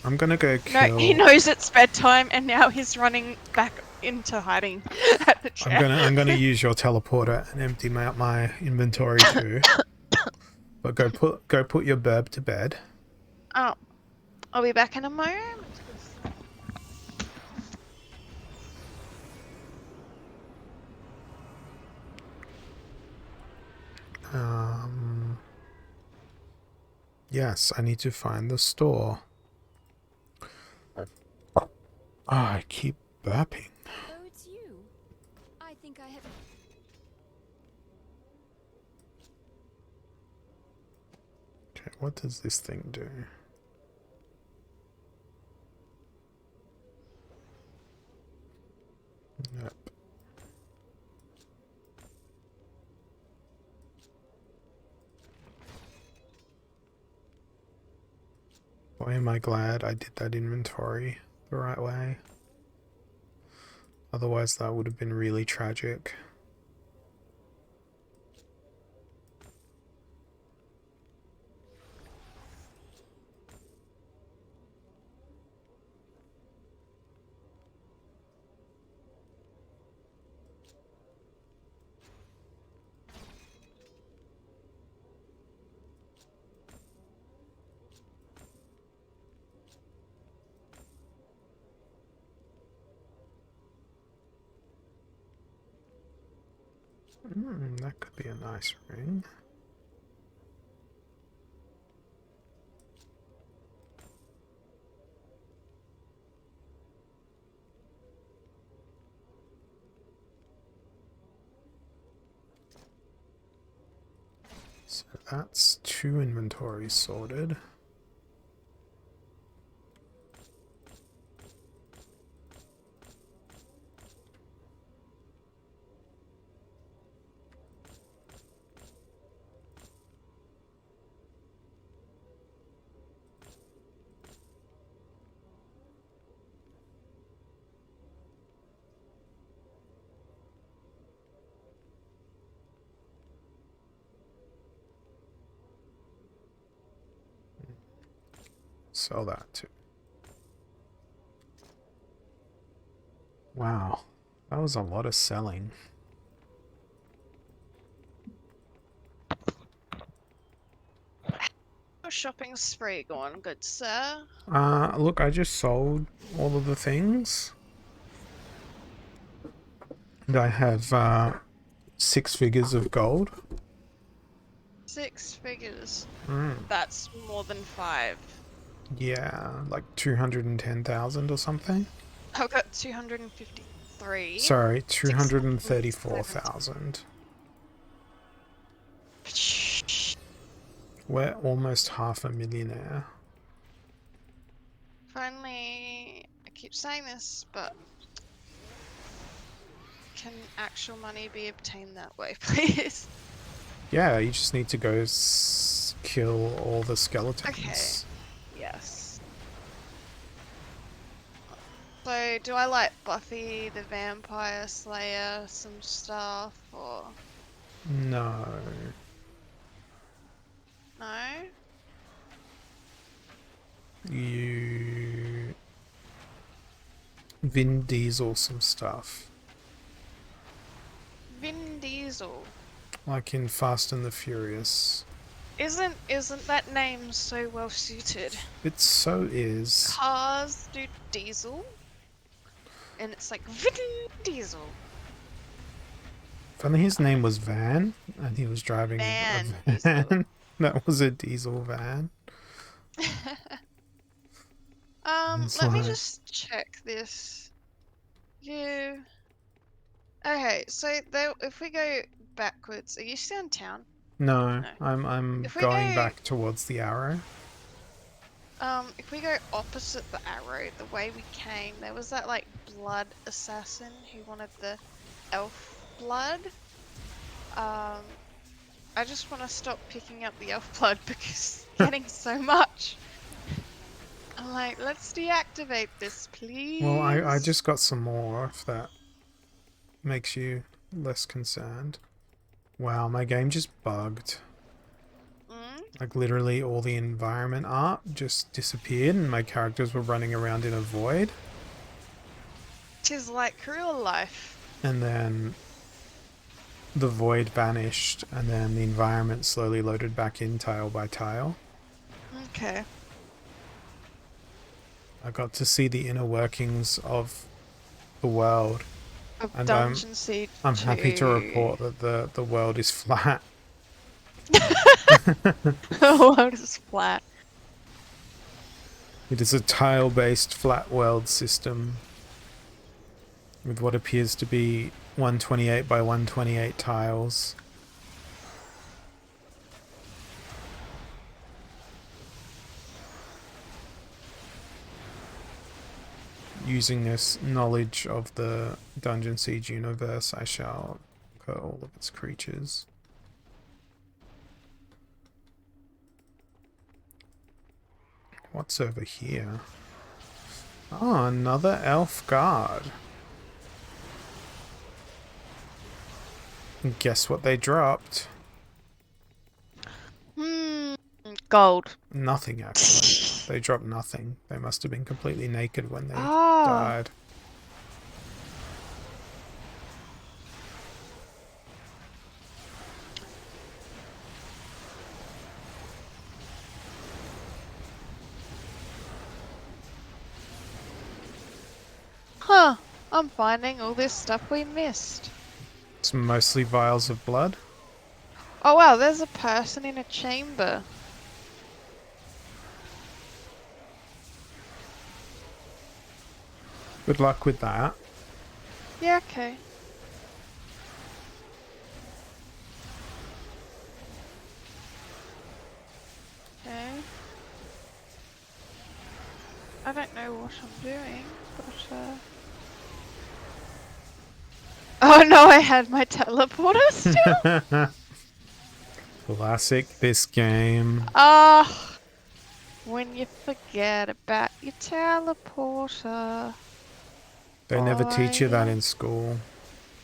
Speaker 1: I'm gonna go
Speaker 2: No,
Speaker 1: kill.
Speaker 2: he knows it's bedtime, and now he's running back into hiding at the chair.
Speaker 1: I'm gonna use your teleporter and empty out my inventory too. But go put your burb to bed.
Speaker 2: Oh, I'll be back in a moment.
Speaker 1: Yes, I need to find the store. I keep burping.
Speaker 4: Oh, it's you. I think I have.
Speaker 1: Okay, what does this thing do? Nope. Boy, am I glad I did that inventory the right way. Otherwise, that would have been really tragic. That could be a nice ring. So that's 2 inventories sorted. sell that too. Wow, that was a lot of selling.
Speaker 2: Your shopping spree going, good sir.
Speaker 1: Look, I just sold all of the things. And I have 6 figures of gold.
Speaker 2: 6 figures.
Speaker 1: Mm.
Speaker 2: That's more than 5.
Speaker 1: Yeah, like 210,000 or something.
Speaker 2: I've got 253.
Speaker 1: Sorry,
Speaker 2: 670.
Speaker 1: 234,000. We're almost half a millionaire.
Speaker 2: Finally, I keep saying this, but can actual money be obtained that way, please?
Speaker 1: Yeah, you just need to go kill all the skeletons.
Speaker 2: Okay. Yes. So, do I like Buffy the Vampire Slayer some stuff, or
Speaker 1: No.
Speaker 2: no?
Speaker 1: You Vin Diesel some stuff.
Speaker 2: Vin Diesel.
Speaker 1: Like in Fast and the Furious.
Speaker 2: Isn't that name so well suited?
Speaker 1: It so is.
Speaker 2: Cars do diesel, and it's like Vin Diesel.
Speaker 1: Funny his name was Van, and he was driving
Speaker 2: Van
Speaker 1: a van. That was a diesel van. It's
Speaker 2: Let me
Speaker 1: like-
Speaker 2: just check this. You. Okay, so there, if we go backwards, are you still in town?
Speaker 1: No,
Speaker 2: No.
Speaker 1: I'm
Speaker 2: If we
Speaker 1: going
Speaker 2: go-
Speaker 1: back towards the arrow.
Speaker 2: If we go opposite the arrow, the way we came, there was that like blood assassin who wanted the elf blood. I just want to stop picking up the elf blood because it's getting so much. I'm like, let's deactivate this, please.
Speaker 1: Well, I just got some more, if that makes you less concerned. Wow, my game just bugged. Like literally all the environment art just disappeared and my characters were running around in a void.
Speaker 2: 'Tis like real life.
Speaker 1: And then the void vanished and then the environment slowly loaded back in tile by tile.
Speaker 2: Okay.
Speaker 1: I got to see the inner workings of the world.
Speaker 2: Of
Speaker 1: And
Speaker 2: Dungeon Siege
Speaker 1: I'm happy to
Speaker 2: 2.
Speaker 1: report that the world is flat.
Speaker 2: The world is flat.
Speaker 1: It is a tile-based flat world system with what appears to be 128 by 128 tiles. Using this knowledge of the Dungeon Siege universe, I shall conquer all of its creatures. What's over here? Oh, another elf guard. And guess what they dropped?
Speaker 2: Gold.
Speaker 1: Nothing, actually. They dropped nothing. They must have been completely naked when they
Speaker 2: Ah.
Speaker 1: died.
Speaker 2: Huh. I'm finding all this stuff we missed.
Speaker 1: It's mostly vials of blood.
Speaker 2: Oh wow, there's a person in a chamber.
Speaker 1: Good luck with that.
Speaker 2: Yeah, okay. Okay. I don't know what I'm doing, but Oh no, I had my teleporter still?
Speaker 1: Classic this game.
Speaker 2: Ah, when you forget about your teleporter.
Speaker 1: They never teach you that
Speaker 2: Why?
Speaker 1: in school.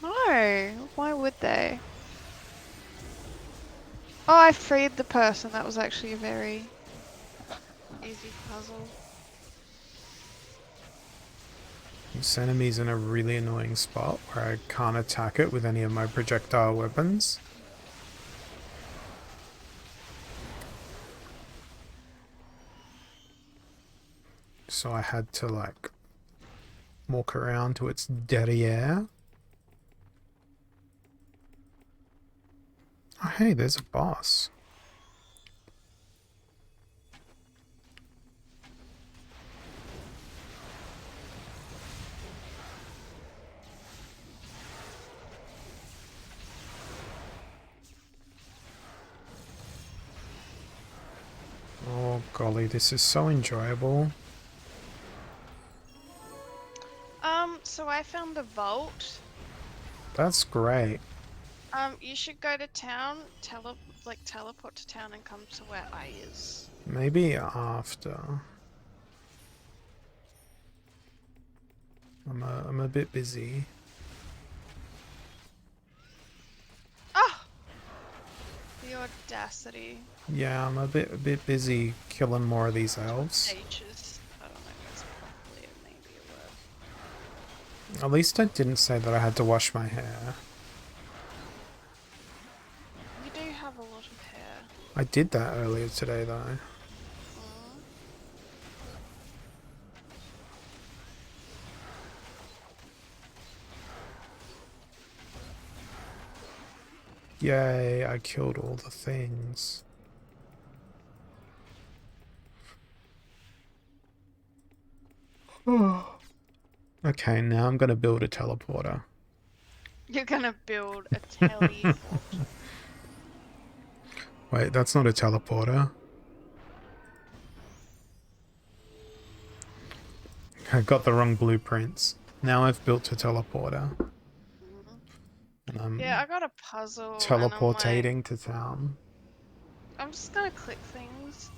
Speaker 2: No, why would they? Oh, I freed the person. That was actually a very Easy puzzle.
Speaker 1: This enemy's in a really annoying spot where I can't attack it with any of my projectile weapons. So I had to like walk around to its derriere. Oh hey, there's a boss. Oh golly, this is so enjoyable.
Speaker 2: So I found a vault.
Speaker 1: That's great.
Speaker 2: You should go to town, teleport to town and come to where I is.
Speaker 1: Maybe after. I'm a bit busy.
Speaker 2: Oh! The audacity.
Speaker 1: Yeah, I'm a bit busy killing more of these elves.
Speaker 2: Ages. I don't know if that's probably maybe a word.
Speaker 1: At least I didn't say that I had to wash my hair.
Speaker 2: You do have a lot of hair.
Speaker 1: I did that earlier today though.
Speaker 2: Mm.
Speaker 1: Yay, I killed all the things. Okay, now I'm gonna build a teleporter.
Speaker 2: You're gonna build a teleport.
Speaker 1: Wait, that's not a teleporter. I got the wrong blueprints. Now I've built a teleporter. And I'm
Speaker 2: Yeah, I got a puzzle. And
Speaker 1: teleportating to town.
Speaker 2: I'm just gonna click things.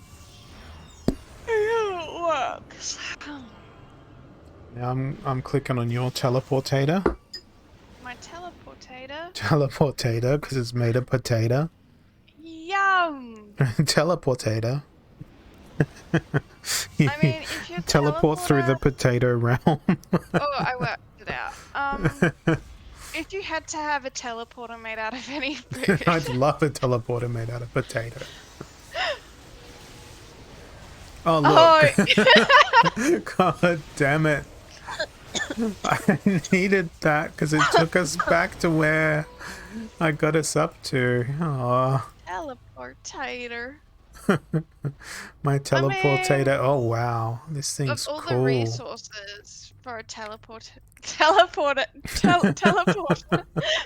Speaker 2: It works.
Speaker 1: Now I'm clicking on your teleportator.
Speaker 2: My teleportator.
Speaker 1: Teleportator, because it's made of potato.
Speaker 2: Yum!
Speaker 1: Teleportator.
Speaker 2: I mean, if you're
Speaker 1: Teleport through the potato realm.
Speaker 2: Oh, I worked it out. If you had to have a teleporter made out of any food.
Speaker 1: I'd love a teleporter made out of potato. Oh look! God damn it! I needed that because it took us back to where I got us up to. Aww.
Speaker 2: Teleportator.
Speaker 1: My teleportator.
Speaker 2: I mean,
Speaker 1: oh wow, this thing's
Speaker 2: of all
Speaker 1: cool.
Speaker 2: the resources for a teleporter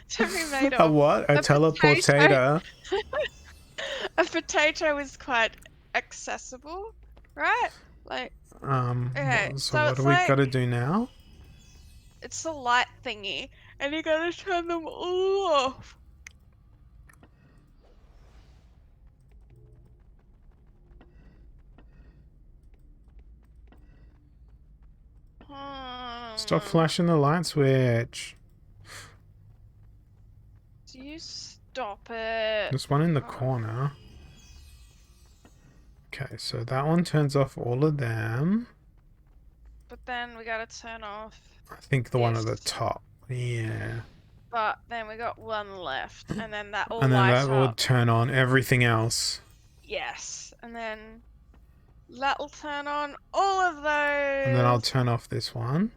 Speaker 2: to be made
Speaker 1: A
Speaker 2: of.
Speaker 1: what? A teleportator?
Speaker 2: A potato is quite accessible, right? Like, okay,
Speaker 1: So
Speaker 2: so
Speaker 1: what
Speaker 2: it's
Speaker 1: do we
Speaker 2: like
Speaker 1: gotta do now?
Speaker 2: it's the light thingy, and you gotta turn them all off.
Speaker 1: Stop flashing the light switch.
Speaker 2: Do you stop it?
Speaker 1: There's one in the corner. Okay, so that one turns off all of them.
Speaker 2: But then we gotta turn off.
Speaker 1: I think the one at the
Speaker 2: this.
Speaker 1: top. Yeah.
Speaker 2: But then we got one left, and then that will
Speaker 1: And then
Speaker 2: light
Speaker 1: that will
Speaker 2: up.
Speaker 1: turn on everything else.
Speaker 2: Yes, and then that'll turn on all of those.
Speaker 1: And then I'll turn off this one.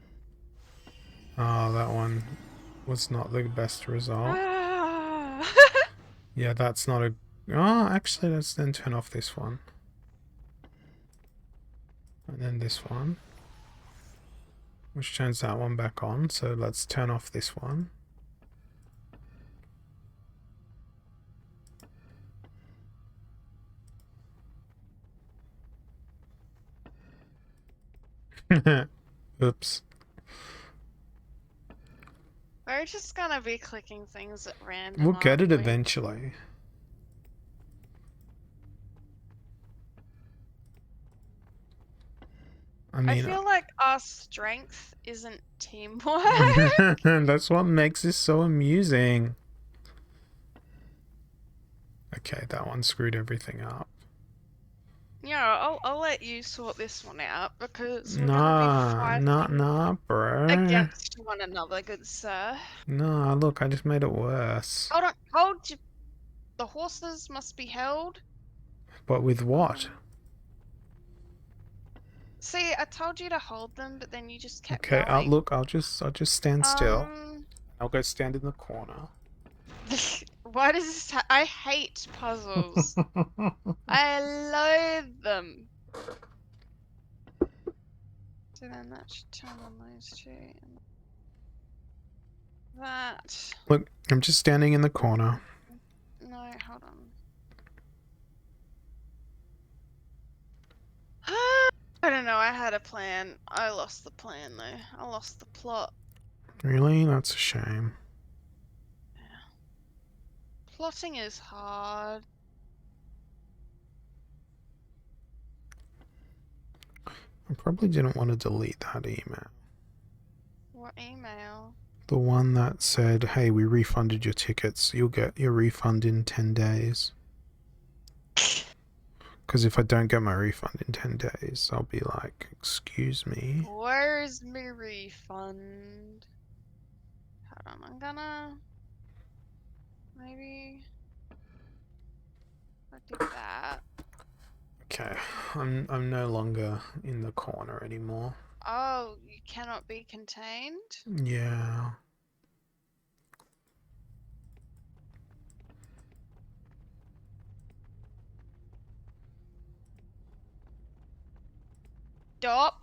Speaker 1: Oh, that one was not the best result. Yeah, that's not a... Oh, actually, let's then turn off this one. And then this one. Which turns that one back on. So let's turn off this one. Oops.
Speaker 2: We're just gonna be clicking things at random.
Speaker 1: We'll get it
Speaker 2: aren't we?
Speaker 1: eventually.
Speaker 2: I feel like our strength isn't teamwork.
Speaker 1: that's what makes this so amusing. Okay, that one screwed everything up.
Speaker 2: Yeah, I'll let you sort this one out because we're gonna be
Speaker 1: Nah,
Speaker 2: fighting
Speaker 1: bro.
Speaker 2: against one another, good sir.
Speaker 1: Nah, look, I just made it worse.
Speaker 2: Hold on, hold you. The horses must be held.
Speaker 1: But with what?
Speaker 2: See, I told you to hold them, but then you just kept
Speaker 1: Okay,
Speaker 2: going.
Speaker 1: look, I'll just stand still.
Speaker 2: Um,
Speaker 1: I'll go stand in the corner.
Speaker 2: why does this? I hate puzzles. I loathe them. So then that should turn on those two. And that.
Speaker 1: Look, I'm just standing in the corner.
Speaker 2: No, hold on. I don't know. I had a plan. I lost the plan though. I lost the plot.
Speaker 1: Really? That's a shame.
Speaker 2: Plotting is hard.
Speaker 1: I probably didn't want to delete that email.
Speaker 2: What email?
Speaker 1: The one that said, hey, we refunded your tickets. You'll get your refund in 10 days. Because if I don't get my refund in 10 days, I'll be like, excuse me.
Speaker 2: Where's my refund? Hold on, I'm gonna maybe I do that.
Speaker 1: Okay, I'm no longer in the corner anymore.
Speaker 2: Oh, you cannot be contained?
Speaker 1: Yeah.
Speaker 2: Stop,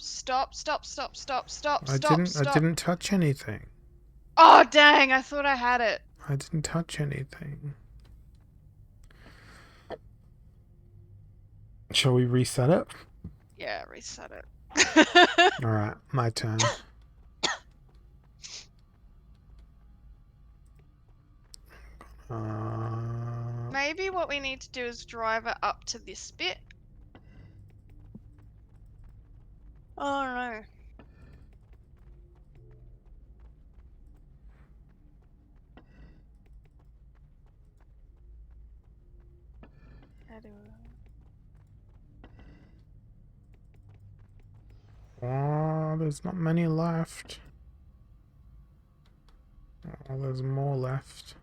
Speaker 1: I
Speaker 2: stop.
Speaker 1: didn't touch anything.
Speaker 2: Oh, dang, I thought I had it.
Speaker 1: I didn't touch anything. Shall we reset it?
Speaker 2: Yeah, reset it.
Speaker 1: Alright, my turn.
Speaker 2: Maybe what we need to do is drive it up to this bit. Oh no. I do.
Speaker 1: Oh, there's not many left. Oh, there's more left.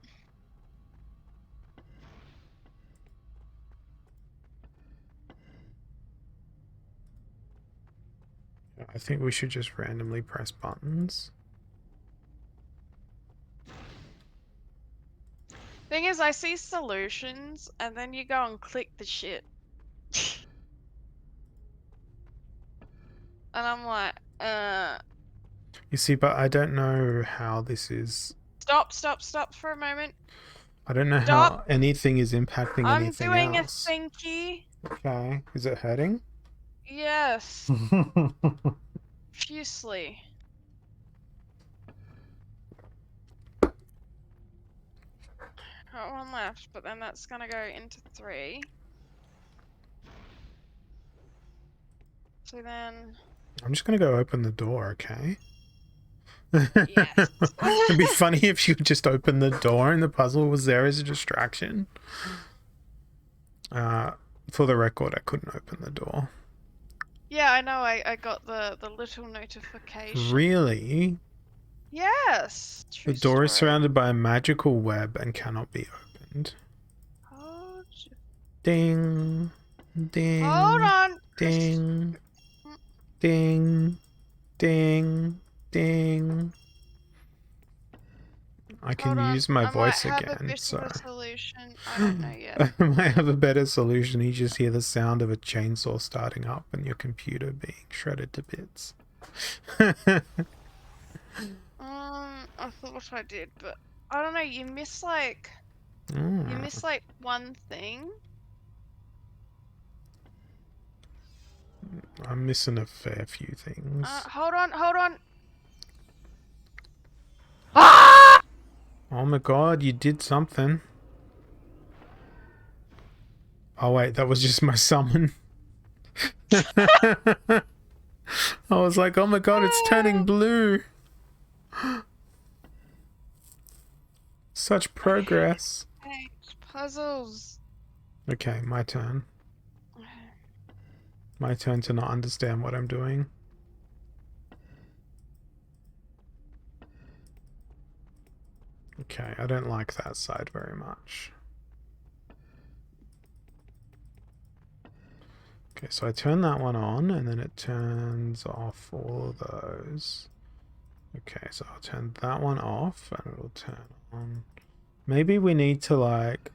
Speaker 1: I think we should just randomly press buttons.
Speaker 2: Thing is, I see solutions, and then you go and click the shit. And I'm like,
Speaker 1: You see, but I don't know how this is.
Speaker 2: Stop for a moment.
Speaker 1: I don't know
Speaker 2: Stop.
Speaker 1: how anything is impacting
Speaker 2: I'm
Speaker 1: anything
Speaker 2: doing a
Speaker 1: else.
Speaker 2: thinky.
Speaker 1: Okay, is it hurting?
Speaker 2: Yes. Profusely. Got one left, but then that's gonna go into 3. So then...
Speaker 1: I'm just gonna go open the door, okay?
Speaker 2: Yes.
Speaker 1: It'd be funny if you just opened the door and the puzzle was there as a distraction. For the record, I couldn't open the door.
Speaker 2: Yeah, I know, I got the little notification.
Speaker 1: Really?
Speaker 2: Yes! True
Speaker 1: The door is
Speaker 2: story.
Speaker 1: surrounded by a magical web and cannot be opened.
Speaker 2: Hold
Speaker 1: Ding. Ding.
Speaker 2: on!
Speaker 1: Ding. Ding. Ding. Ding. I can use my voice
Speaker 2: I might have a
Speaker 1: again,
Speaker 2: bit
Speaker 1: so...
Speaker 2: of a solution. I don't know yet.
Speaker 1: I might have a better solution. You just hear the sound of a chainsaw starting up and your computer being shredded to bits.
Speaker 2: I thought I did, but I don't know, you miss like one thing.
Speaker 1: I'm missing a fair few things.
Speaker 2: Hold on. Ah!
Speaker 1: Oh my god, you did something. Oh wait, that was just my summon. I was like, oh my god, it's turning blue. Such progress.
Speaker 2: I hate puzzles.
Speaker 1: Okay, my turn. My turn to not understand what I'm doing. Okay, I don't like that side very much. Okay, so I turn that one on, and then it turns off all of those. Okay, so I'll turn that one off, and it'll turn on. Maybe we need to, like,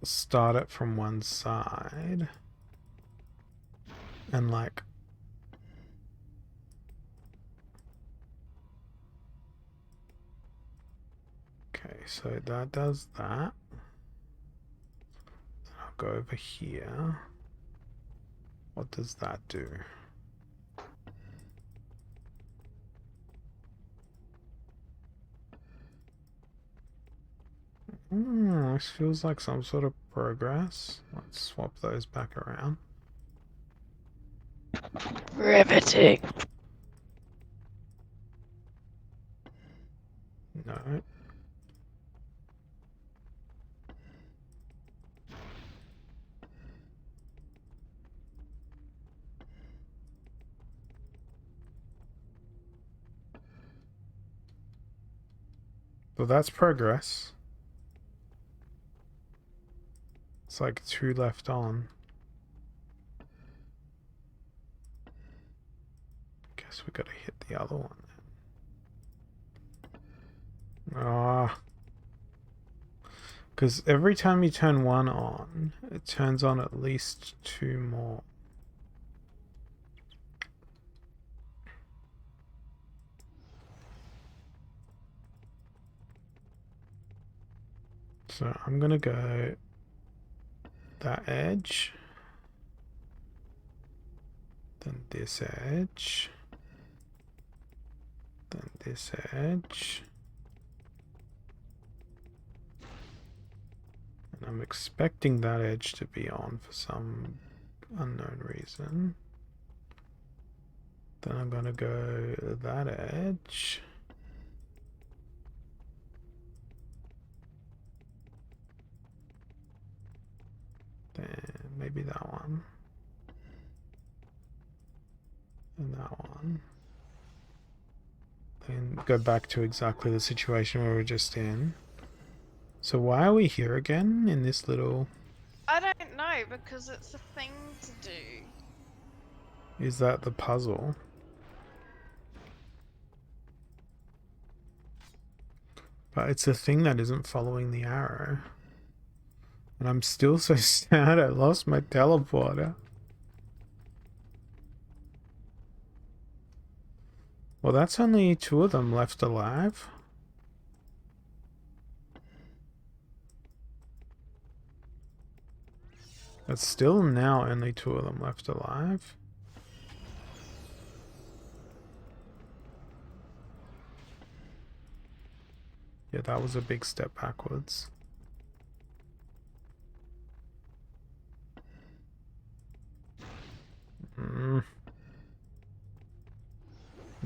Speaker 1: start it from one side. And, like... Okay, so that does that. I'll go over here. What does that do? This feels like some sort of progress. Let's swap those back around.
Speaker 2: Riveting.
Speaker 1: No. So that's progress. It's like 2 left on. Guess we gotta hit the other one then. Ah. Because every time you turn one on, it turns on at least 2 more. So I'm gonna go that edge, then this edge, then this edge. And I'm expecting that edge to be on for some unknown reason. Then I'm gonna go that edge. Then maybe that one. And that one. Then go back to exactly the situation we were just in. So why are we here again in this little...
Speaker 2: I don't know, because it's a thing to do.
Speaker 1: Is that the puzzle? But it's a thing that isn't following the arrow. And I'm still so sad I lost my teleporter. Well, that's only 2 of them left alive. That's still now only 2 of them left alive. Yeah, that was a big step backwards.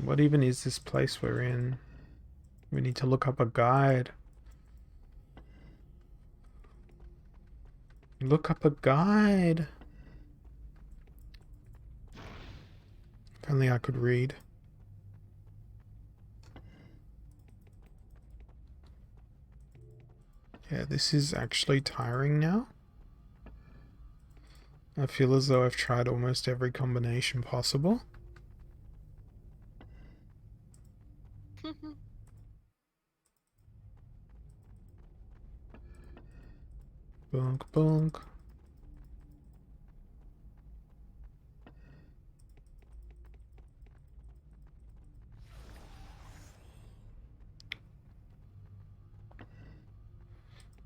Speaker 1: What even is this place we're in? We need to look up a guide. Look up a guide. If only I could read. Yeah, this is actually tiring now. I feel as though I've tried almost every combination possible. Bonk, bonk.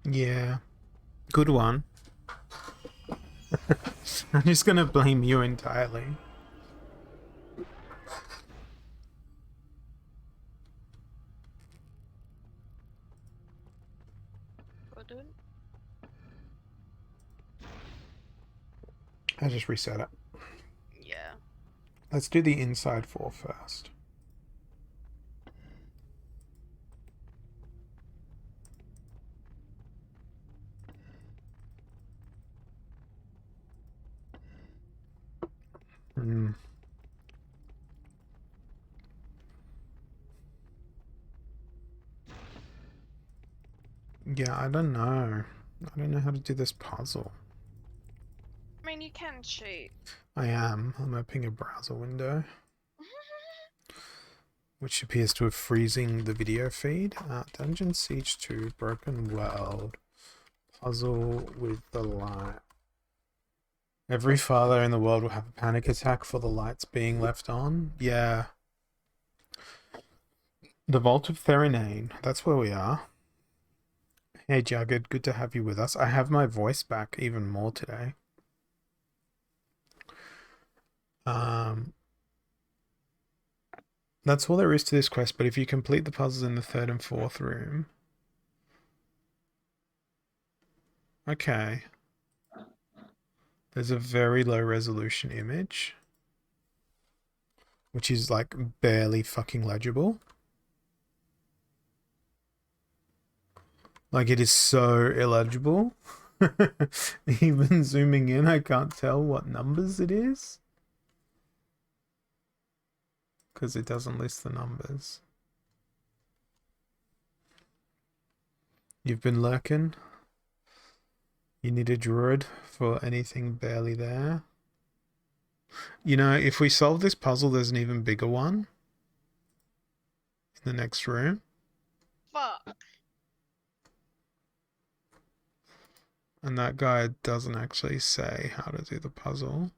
Speaker 1: Yeah, good one. I'm just gonna blame you entirely.
Speaker 2: Couldn't.
Speaker 1: I just reset it.
Speaker 2: Yeah.
Speaker 1: Let's do the inside 4 first. Mm. Yeah, I don't know. I don't know how to do this puzzle.
Speaker 2: I mean, you can cheat.
Speaker 1: I am. I'm opening a browser window, which appears to have freezing the video feed. Dungeon Siege 2, Broken World, puzzle with the light. Every father in the world will have a panic attack for the lights being left on. Yeah. The Vault of Theranane. That's where we are. Hey Jagged, good to have you with us. I have my voice back even more today. That's all there is to this quest, but if you complete the puzzles in the 3rd and 4th room... Okay. There's a very low resolution image, which is like barely fucking legible. Like, it is so illegible. Even zooming in, I can't tell what numbers it is, because it doesn't list the numbers. You've been lurking. You need a druid for anything barely there. You know, if we solve this puzzle, there's an even bigger one in the next room.
Speaker 2: Fuck.
Speaker 1: And that guy doesn't actually say how to do the puzzle.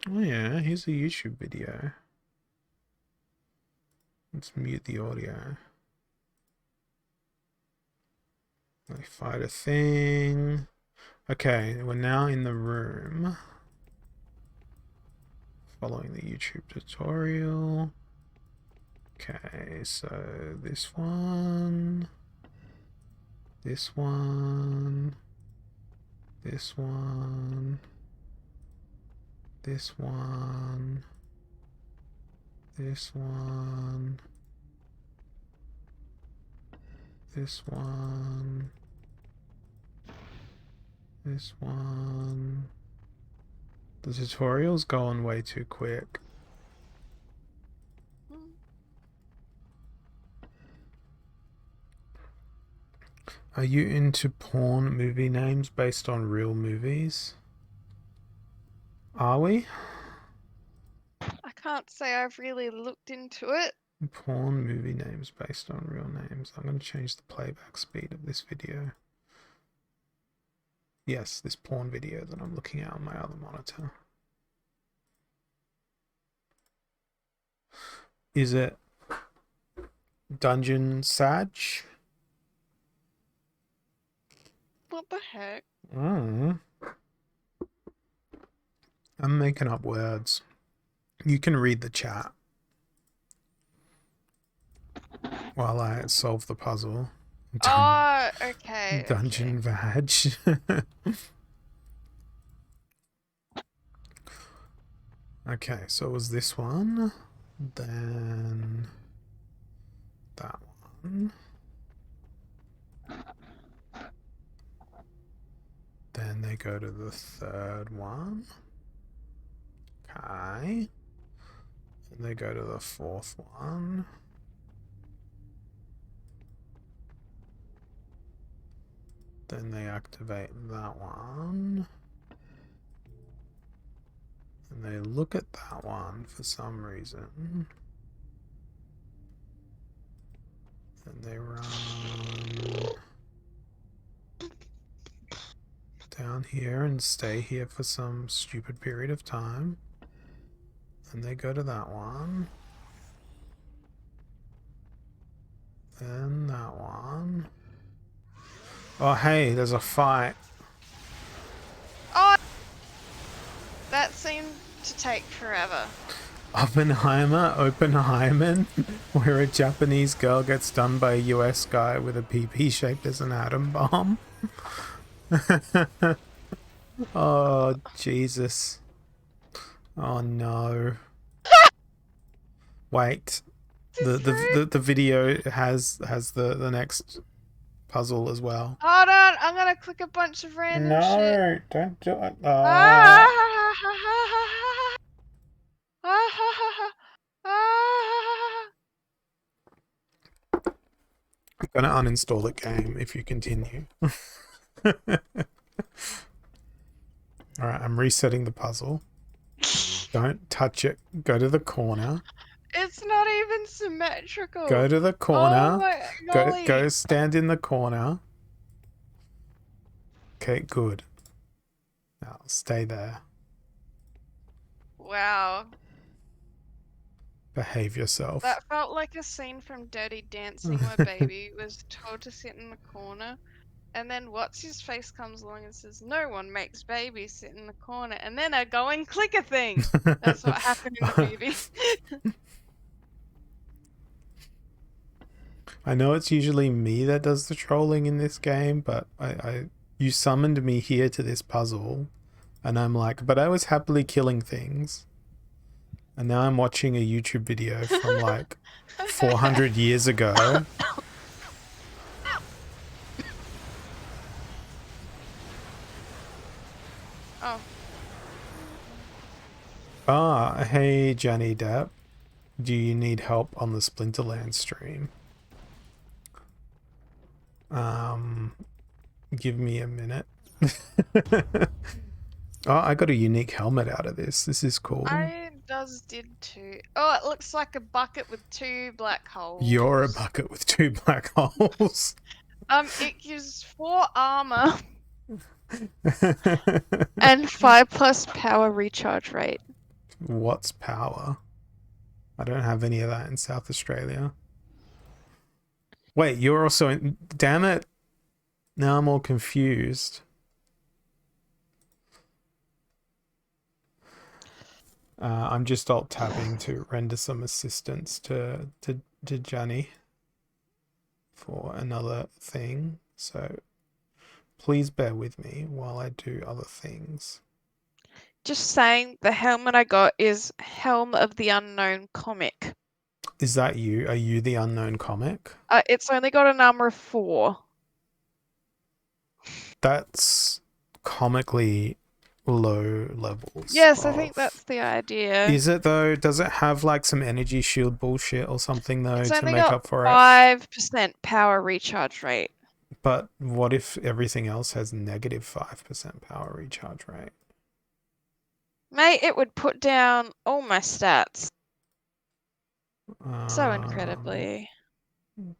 Speaker 1: Oh yeah, here's a YouTube video. Let's mute the audio. They fight a thing. Okay, we're now in the room. Following the YouTube tutorial. Okay, so this one. This one. This one. This one. This one. This one. This one. The tutorial's going way too quick. Are you into porn movie names based on real movies? Are we?
Speaker 2: I can't say I've really looked into it.
Speaker 1: Porn movie names based on real names. I'm going to change the playback speed of this video. Yes, this porn video that I'm looking at on my other monitor. Is it Dungeon Sag?
Speaker 2: What the heck?
Speaker 1: I'm making up words. You can read the chat while I solve the puzzle.
Speaker 2: Oh, okay.
Speaker 1: Dungeon Vag. Okay, so it was this one, then that one, then they go to the 3rd one. Okay, and they go to the 4th one. Then they activate that one. And they look at that one for some reason. And they run down here and stay here for some stupid period of time. And they go to that one. Then that one. Oh, hey, there's a fight.
Speaker 2: Oh, that seemed to take forever.
Speaker 1: Oppenheimer, where a Japanese girl gets done by a US guy with a PP shaped as an atom bomb. Oh, Jesus. Oh, no. Wait. The video has the next puzzle as well.
Speaker 2: Hold on, I'm gonna click a bunch of random shit.
Speaker 1: No, don't do it.
Speaker 2: Ah!
Speaker 1: I'm gonna uninstall the game if you continue. Alright, I'm resetting the puzzle. Don't touch it. Go to the corner.
Speaker 2: It's not even symmetrical.
Speaker 1: Go to the
Speaker 2: Oh
Speaker 1: corner.
Speaker 2: my
Speaker 1: Go
Speaker 2: golly.
Speaker 1: stand in the corner. Okay, good. Now stay there.
Speaker 2: Wow.
Speaker 1: Behave yourself.
Speaker 2: That felt like a scene from Dirty Dancing where Baby was told to sit in the corner. And then what's his face comes along and says, "No one makes Baby sit in the corner." And then I go and click a thing. That's what happened in the movie.
Speaker 1: I know it's usually me that does the trolling in this game, but you summoned me here to this puzzle, and I'm like, but I was happily killing things. And now I'm watching a YouTube video from like 400 years ago.
Speaker 2: Oh.
Speaker 1: Ah, hey Johnny Depp. Do you need help on the Splinterland stream? Give me a minute. Oh, I got a unique helmet out of this. This is cool.
Speaker 2: I did too. Oh, it looks like a bucket with 2 black holes.
Speaker 1: You're a bucket with 2 black holes.
Speaker 2: It gives 4 armor and 5+ power recharge rate.
Speaker 1: What's power? I don't have any of that in South Australia. Wait, you're also in... Damn it. Now I'm all confused. I'm just alt tabbing to render some assistance to Johnny for another thing. So please bear with me while I do other things.
Speaker 2: Just saying, the helmet I got is Helm of the Unknown comic.
Speaker 1: Is that you? Are you the unknown comic?
Speaker 2: It's only got an armor of 4.
Speaker 1: That's comically low levels.
Speaker 2: Yes, I think that's the idea.
Speaker 1: Is it though? Does it have like some energy shield bullshit or something though
Speaker 2: It's
Speaker 1: to
Speaker 2: only
Speaker 1: make
Speaker 2: got
Speaker 1: up for it?
Speaker 2: 5% power recharge rate.
Speaker 1: But what if everything else has negative 5% power recharge rate?
Speaker 2: Mate, it would put down all my stats. So incredibly.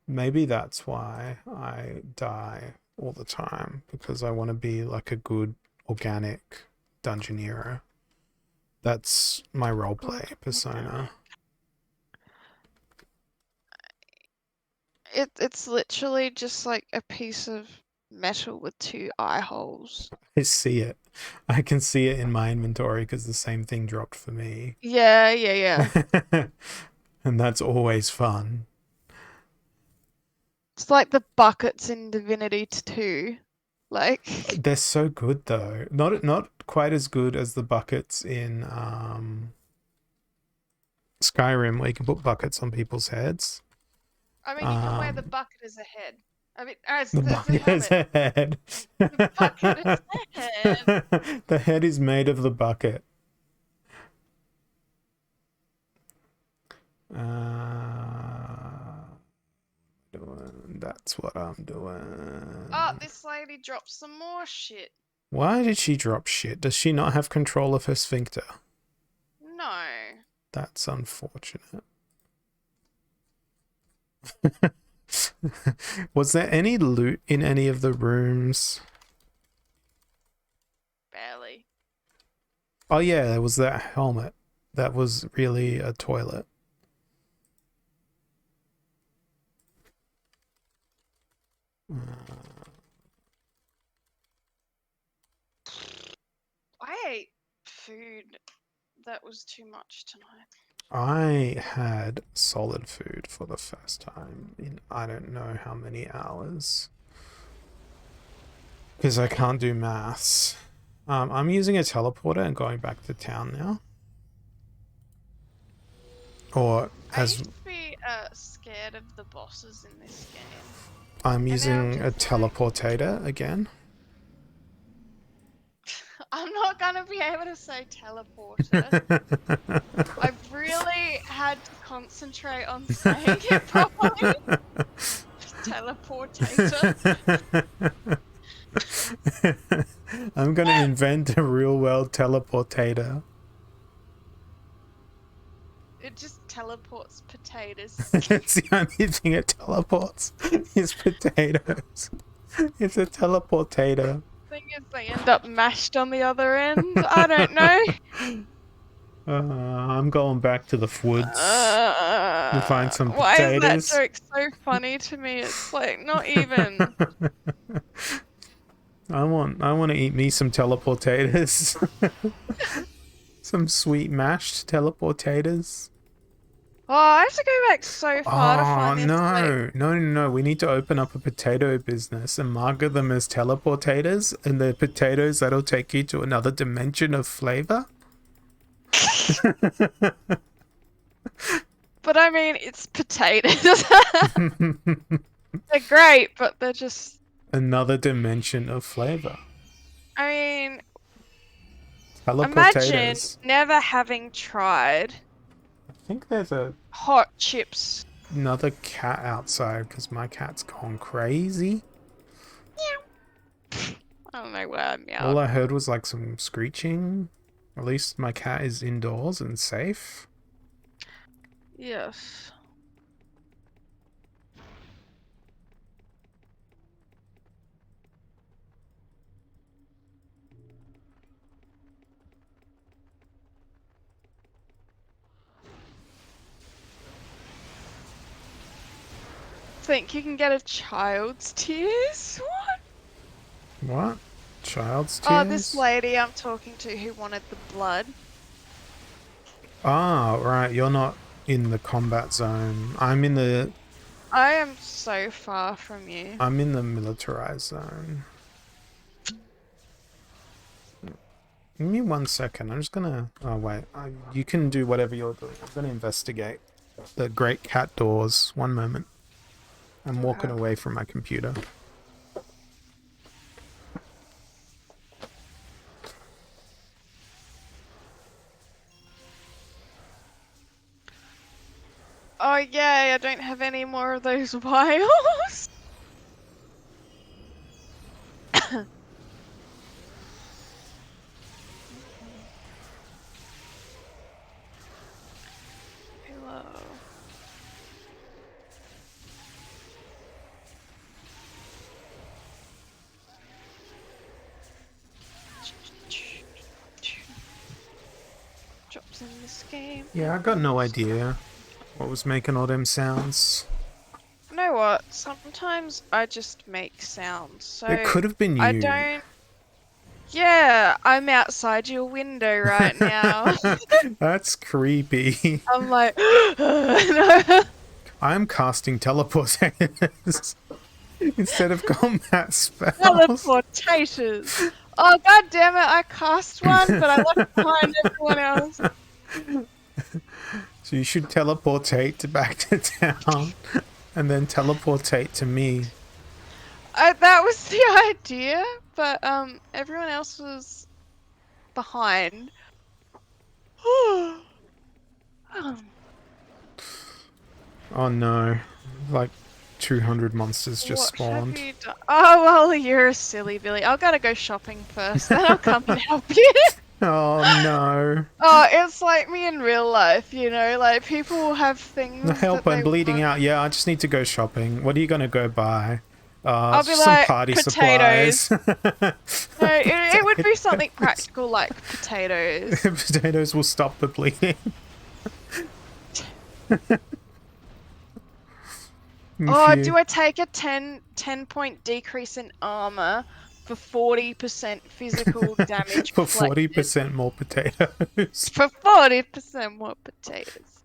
Speaker 1: Maybe that's why I die all the time, because I want to be like a good organic dungeoneer. That's my roleplay persona.
Speaker 2: It's literally just like a piece of metal with 2 eye holes.
Speaker 1: I see it. I can see it in my inventory because the same thing dropped for me.
Speaker 2: Yeah.
Speaker 1: And that's always fun.
Speaker 2: It's like the buckets in Divinity 2. Like,
Speaker 1: they're so good though. Not quite as good as the buckets in Skyrim, where you can put buckets on people's heads.
Speaker 2: I mean, you can wear the bucket as a head. I mean, as
Speaker 1: The
Speaker 2: the
Speaker 1: bucket is a head.
Speaker 2: The bucket is a head.
Speaker 1: The head is made of the bucket. That's what I'm doing.
Speaker 2: Oh, this lady dropped some more shit.
Speaker 1: Why did she drop shit? Does she not have control of her sphincter?
Speaker 2: No.
Speaker 1: That's unfortunate. Was there any loot in any of the rooms?
Speaker 2: Barely.
Speaker 1: Oh yeah, there was that helmet. That was really a toilet.
Speaker 2: I ate food that was too much tonight.
Speaker 1: I had solid food for the first time in I don't know how many hours. Because I can't do maths. I'm using a teleporter and going back to town now. Or
Speaker 2: I
Speaker 1: as...
Speaker 2: used to be scared of the bosses in this game.
Speaker 1: I'm
Speaker 2: now
Speaker 1: using a
Speaker 2: just like,
Speaker 1: teleportator again.
Speaker 2: I'm not gonna be able to say teleporter. I've really had to concentrate on saying it properly. Teleportator.
Speaker 1: I'm gonna invent a real world teleportator.
Speaker 2: It just teleports potatoes.
Speaker 1: It's the only thing it teleports is potatoes. It's a teleportator.
Speaker 2: Thing is, they end up mashed on the other end. I don't know.
Speaker 1: I'm going back to the woods to find some
Speaker 2: Why is that
Speaker 1: potatoes.
Speaker 2: joke so funny to me? It's like not even.
Speaker 1: I want to eat me some teleportators. Some sweet mashed teleportators.
Speaker 2: Oh, I have to go back so far to
Speaker 1: Oh
Speaker 2: find this. Like,
Speaker 1: no. We need to open up a potato business and market them as teleportators, and they're potatoes that'll take you to another dimension of flavor.
Speaker 2: but I mean, it's potatoes. They're great, but they're just.
Speaker 1: Another dimension of flavor.
Speaker 2: I mean, imagine
Speaker 1: Teleportators.
Speaker 2: never having tried
Speaker 1: I think there's
Speaker 2: hot chips.
Speaker 1: another cat outside because my cat's gone crazy.
Speaker 2: I don't know where I'm
Speaker 1: All
Speaker 2: out.
Speaker 1: I heard was like some screeching. At least my cat is indoors and safe.
Speaker 2: Yes. Think you can get a child's tears? What?
Speaker 1: What? Child's tears?
Speaker 2: Oh, this lady I'm talking to who wanted the blood.
Speaker 1: Ah, right. You're not in the combat zone. I'm in the
Speaker 2: I am so far from you.
Speaker 1: militarized zone. Give me 1 second. I'm just gonna. Oh wait. You can do whatever you're doing. I'm gonna investigate the great cat doors. 1 moment. I'm walking away from my computer.
Speaker 2: Oh yay, I don't have any more of those vials. Hello. Drops in this game.
Speaker 1: Yeah, I got no idea what was making all them sounds.
Speaker 2: You know what? Sometimes I just make sounds. So
Speaker 1: It could have been you.
Speaker 2: I don't. Yeah, I'm outside your window right now.
Speaker 1: That's creepy.
Speaker 2: I'm like, no.
Speaker 1: I'm casting teleportators instead of combat spells.
Speaker 2: Teleportators. Oh god damn it! I cast one, but I left behind everyone else.
Speaker 1: So you should teleportate back to town and then teleportate to me.
Speaker 2: That was the idea, but everyone else was behind.
Speaker 1: Oh no. Like 200 monsters just
Speaker 2: What have
Speaker 1: spawned.
Speaker 2: you done? Oh well, you're a silly Billy. I'll gotta go shopping first, then I'll come and help you.
Speaker 1: Oh no.
Speaker 2: Oh, it's like me in real life, you know, like people will have things.
Speaker 1: No help,
Speaker 2: that
Speaker 1: I'm
Speaker 2: they
Speaker 1: bleeding
Speaker 2: want.
Speaker 1: out. Yeah, I just need to go shopping. What are you gonna go buy?
Speaker 2: I'll be
Speaker 1: some
Speaker 2: like,
Speaker 1: party
Speaker 2: potatoes.
Speaker 1: supplies.
Speaker 2: No, it would be something practical like potatoes.
Speaker 1: Potatoes will stop the bleeding.
Speaker 2: Oh, do I take a 10 point decrease in armor for 40% physical damage?
Speaker 1: For
Speaker 2: collected?
Speaker 1: 40% more potatoes.
Speaker 2: For 40% more potatoes.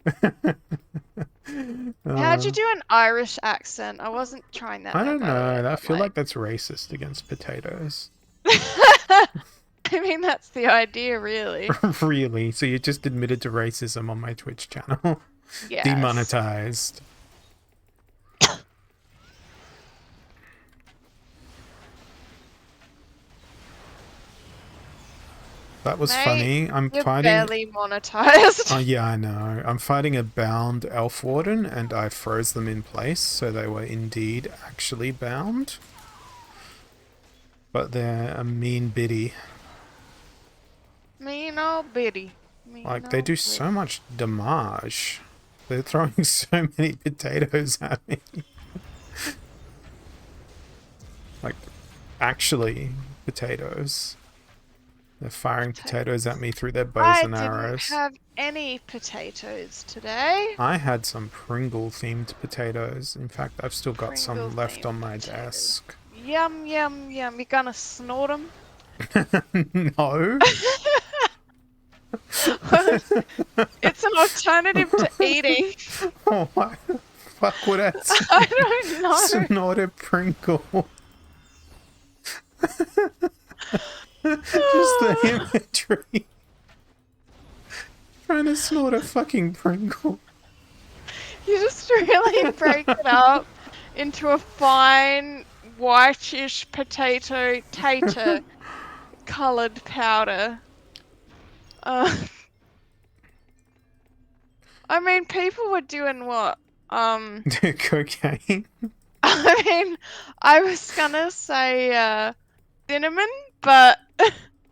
Speaker 2: How'd you do an Irish accent? I wasn't trying that.
Speaker 1: I don't know. I
Speaker 2: but,
Speaker 1: feel like that's racist against potatoes.
Speaker 2: I mean, that's the idea, really.
Speaker 1: Really? So you just admitted to racism on my Twitch channel?
Speaker 2: Yes.
Speaker 1: Demonetized. That was
Speaker 2: Mate,
Speaker 1: funny. I'm
Speaker 2: you're
Speaker 1: fighting.
Speaker 2: barely monetized.
Speaker 1: Oh yeah, I know. I'm fighting a bound elf warden, and I froze them in place, so they were indeed actually bound. But they're a mean biddy.
Speaker 2: Mean old Biddy.
Speaker 1: Like, they do so much damage. They're throwing so many potatoes at me. Like, actually, potatoes. They're firing potatoes at me through their bows
Speaker 2: I
Speaker 1: and
Speaker 2: didn't
Speaker 1: arrows.
Speaker 2: have any potatoes today.
Speaker 1: I had some Pringle-themed potatoes. In fact, I've still got some left
Speaker 2: Pringle-themed
Speaker 1: on my
Speaker 2: potatoes.
Speaker 1: desk.
Speaker 2: Yum, yum, yum. You gonna snort them?
Speaker 1: No.
Speaker 2: It's an alternative to eating.
Speaker 1: Oh, why the fuck would I
Speaker 2: I don't know.
Speaker 1: snort a Pringle? Just the imagery. Trying to snort a fucking Pringle.
Speaker 2: You just really break it up into a fine whitish potato tater coloured powder. I mean, people were doing what?
Speaker 1: Cocaine.
Speaker 2: I mean, I was gonna say cinnamon, but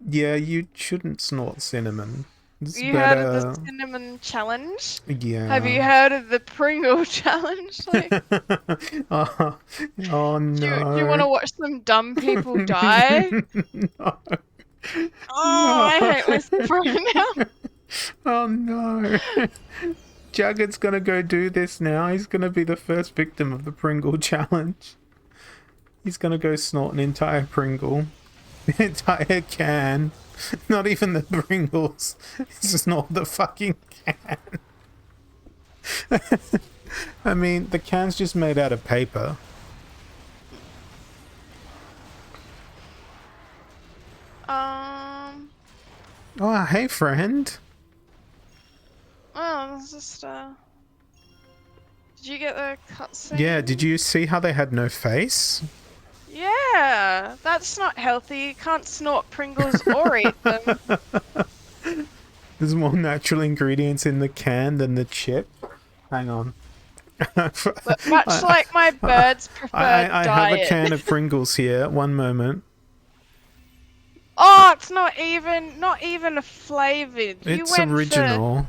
Speaker 1: Yeah, you shouldn't snort cinnamon. It's
Speaker 2: you heard of the
Speaker 1: better.
Speaker 2: cinnamon challenge?
Speaker 1: Yeah.
Speaker 2: Have you heard of the Pringle challenge? Like,
Speaker 1: oh, oh no.
Speaker 2: do you want to watch some dumb people die?
Speaker 1: No.
Speaker 2: Oh, I hate myself right now.
Speaker 1: Oh no. Juggett's gonna go do this now. He's gonna be the first victim of the Pringle challenge. He's gonna go snort an entire Pringle. An entire can. Not even the Pringles. Snort the fucking can. I mean, the can's just made out of paper. Oh, hey, friend.
Speaker 2: Oh, it's just Did you get the cutscene?
Speaker 1: Yeah, did you see how they had no face?
Speaker 2: Yeah, that's not healthy. You can't snort Pringles or eat them.
Speaker 1: There's more natural ingredients in the can than the chip. Hang on.
Speaker 2: But much like my bird's preferred
Speaker 1: I have
Speaker 2: diet.
Speaker 1: a can of Pringles here. One moment.
Speaker 2: Oh, it's not even flavored.
Speaker 1: It's original.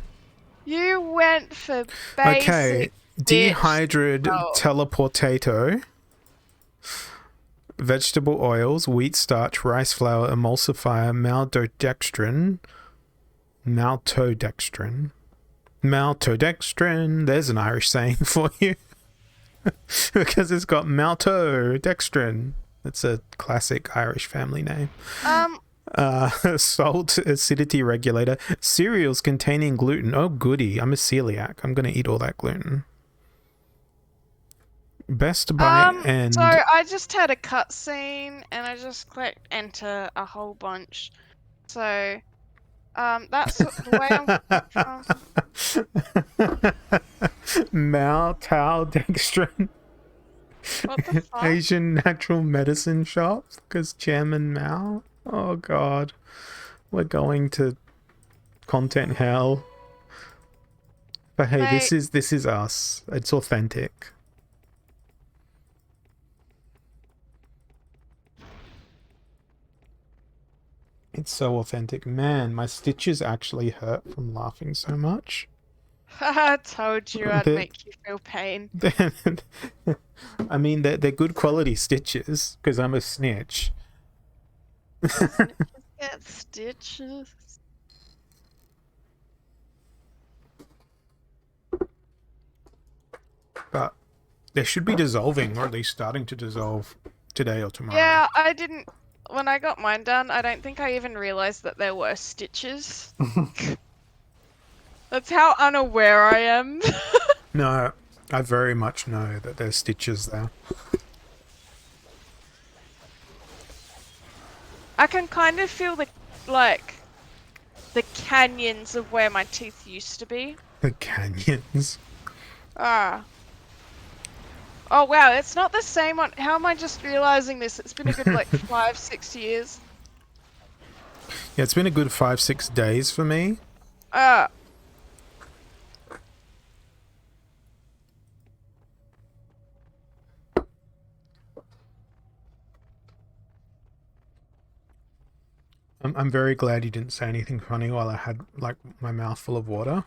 Speaker 2: You went for basic.
Speaker 1: Okay, dehydrated
Speaker 2: Oh.
Speaker 1: teleportato, vegetable oils, wheat starch, rice flour, emulsifier, maltodextrin. There's an Irish saying for you. Because it's got maltodextrin. It's a classic Irish family name. Salt, acidity regulator, cereals containing gluten. Oh goody, I'm a celiac. I'm gonna eat all that gluten. Best Buy and...
Speaker 2: So I just had a cutscene and I just clicked enter a whole bunch. So, that's the way I'm
Speaker 1: Maltodextrin.
Speaker 2: What the fuck?
Speaker 1: Asian natural medicine shop because Chairman Mao. Oh god, we're going to content hell. But hey,
Speaker 2: Mate.
Speaker 1: this is us. It's authentic. It's so authentic. Man, my stitches actually hurt from laughing so much.
Speaker 2: I told you I'd
Speaker 1: The-
Speaker 2: make you feel pain.
Speaker 1: I mean, they're good quality stitches because I'm a snitch.
Speaker 2: Get stitches.
Speaker 1: But they should be dissolving, or at least starting to dissolve today or tomorrow.
Speaker 2: Yeah, I didn't. When I got mine done, I don't think I even realized that there were stitches. That's how unaware I am.
Speaker 1: No, I very much know that there's stitches there.
Speaker 2: I can kind of feel the canyons of where my teeth used to be.
Speaker 1: The canyons.
Speaker 2: Ah. Oh wow, it's not the same one. How am I just realizing this? It's been a good like 5-6 years.
Speaker 1: Yeah, it's been a good 5-6 days for me.
Speaker 2: Uh,
Speaker 1: I'm very glad you didn't say anything funny while I had like my mouth full of water.